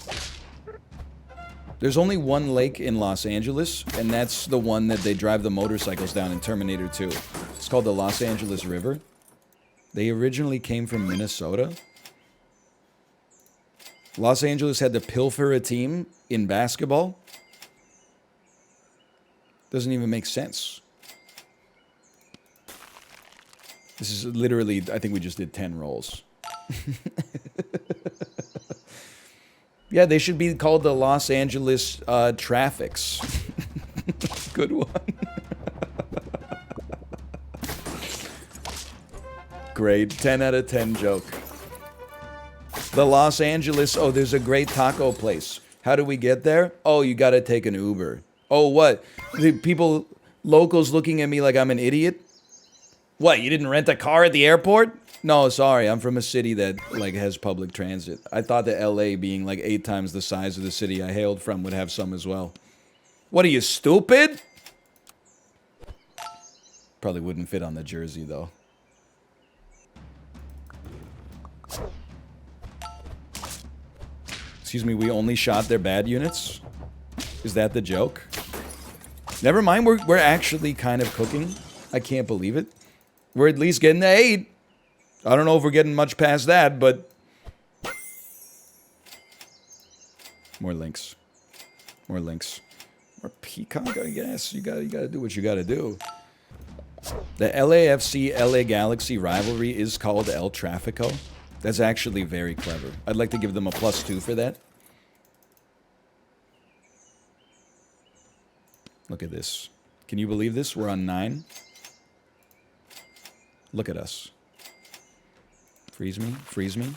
There's only one lake in Los Angeles, and that's the one that they drive the motorcycles down in Terminator 2. It's called the Los Angeles River. They originally came from Minnesota. Los Angeles had to pilfer a team in basketball. Doesn't even make sense. This is literally, I think we just did 10 rolls. Yeah, they should be called the Los Angeles Traffics. Good one. Great, 10 out of 10 joke. The Los Angeles, oh, there's a great taco place. How do we get there? Oh, you gotta take an Uber. Oh, what? The people, locals looking at me like I'm an idiot? What, you didn't rent a car at the airport? No, sorry, I'm from a city that, like, has public transit. I thought that LA, being, like, 8 times the size of the city I hailed from, would have some as well. What, are you stupid? Probably wouldn't fit on the jersey, though. Excuse me, we only shot their bad units? Is that the joke? Never mind, we're actually kind of cooking. I can't believe it. We're at least getting to 8. I don't know if we're getting much past that, but... More links. More links. More peacock, I guess. You gotta do what you gotta do. The LAFC LA Galaxy rivalry is called El Trafico. That's actually very clever. I'd like to give them a +2 for that. Look at this. Can you believe this? We're on 9. Look at us. Freeze me. Freeze me. I'm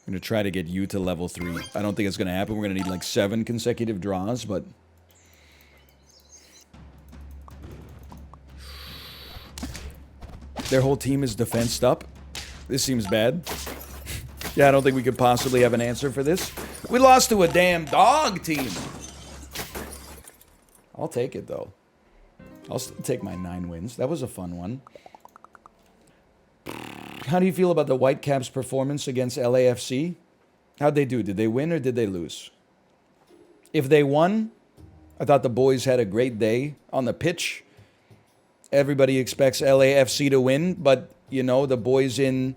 going to try to get you to level 3. I don't think it's going to happen. We're going to need like 7 consecutive draws, but... Their whole team is defensed up. This seems bad. Yeah, I don't think we could possibly have an answer for this. We lost to a damn dog team. I'll take it, though. I'll still take my 9 wins. That was a fun one. How do you feel about the Whitecaps' performance against LAFC? How'd they do? Did they win or did they lose? If they won, I thought the boys had a great day on the pitch. Everybody expects LAFC to win, but, you know, the boys in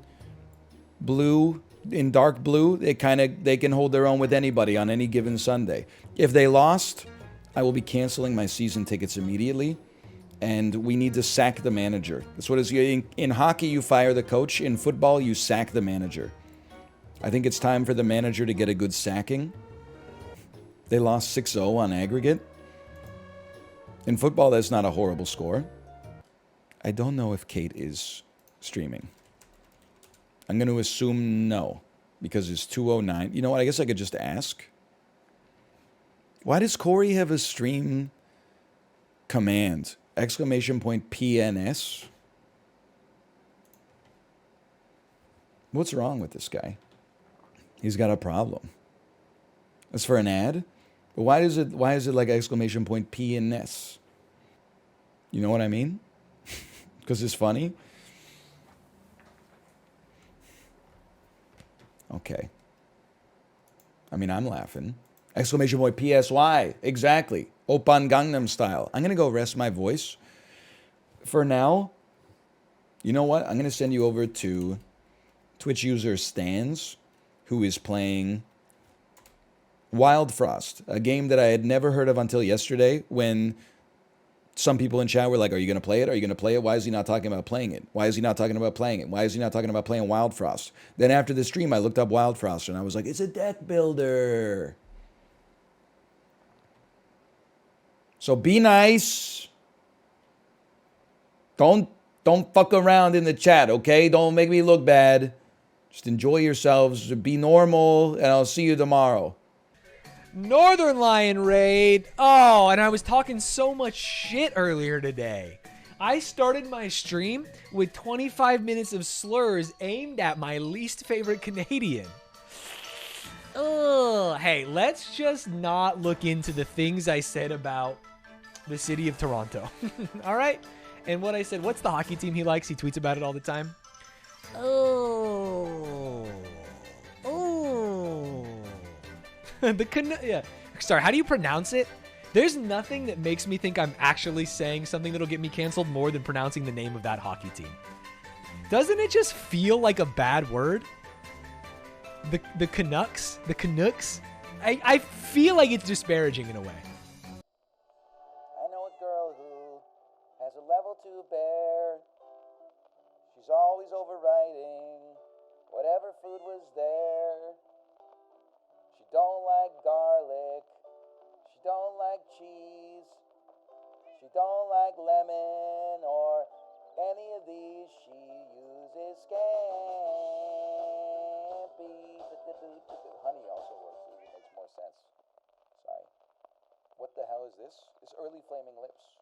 blue, in dark blue, they can hold their own with anybody on any given Sunday. If they lost, I will be canceling my season tickets immediately, and we need to sack the manager. That's what it is. In hockey, you fire the coach. In football, you sack the manager. I think it's time for the manager to get a good sacking. They lost 6-0 on aggregate. In football, that's not a horrible score. I don't know if Kate is streaming. I'm going to assume no, because it's 2:09. You know what? I guess I could just ask. Why does Corey have a stream command? !PNS? What's wrong with this guy? He's got a problem. That's for an ad? But why is it like !PNS? You know what I mean? Because it's funny? Okay. I mean, I'm laughing. !PSY. Exactly. Oppan Gangnam Style. I'm going to go rest my voice. For now, you know what? I'm going to send you over to Twitch user Stans, who is playing Wild Frost, a game that I had never heard of until yesterday when some people in chat were like, are you going to play it? Are you going to play it? Why is he not talking about playing it? Why is he not talking about playing it? Why is he not talking about playing Wild Frost? Then after the stream, I looked up Wild Frost and I was like, it's a deck builder. So be nice. Don't fuck around in the chat, okay? Don't make me look bad. Just enjoy yourselves. Be normal, and I'll see you tomorrow. Northernlion raid. Oh, and I was talking so much shit earlier today. I started my stream with 25 minutes of slurs aimed at my least favorite Canadian. Ugh. Hey, let's just not look into the things I said about the city of Toronto. All right? And what I said, what's the hockey team he likes? He tweets about it all the time. Oh. Yeah. Sorry, how do you pronounce it? There's nothing that makes me think I'm actually saying something that'll get me canceled more than pronouncing the name of that hockey team. Doesn't it just feel like a bad word? The Canucks? The Canucks? I feel like it's disparaging in a way. I know a girl who has a level 2 bear. She's always overriding whatever food was there. She don't like garlic. She don't like cheese. She don't like lemon or any of these. She uses scampi. Honey also works. It makes more sense. Sorry. What the hell is this? It's early flaming lips.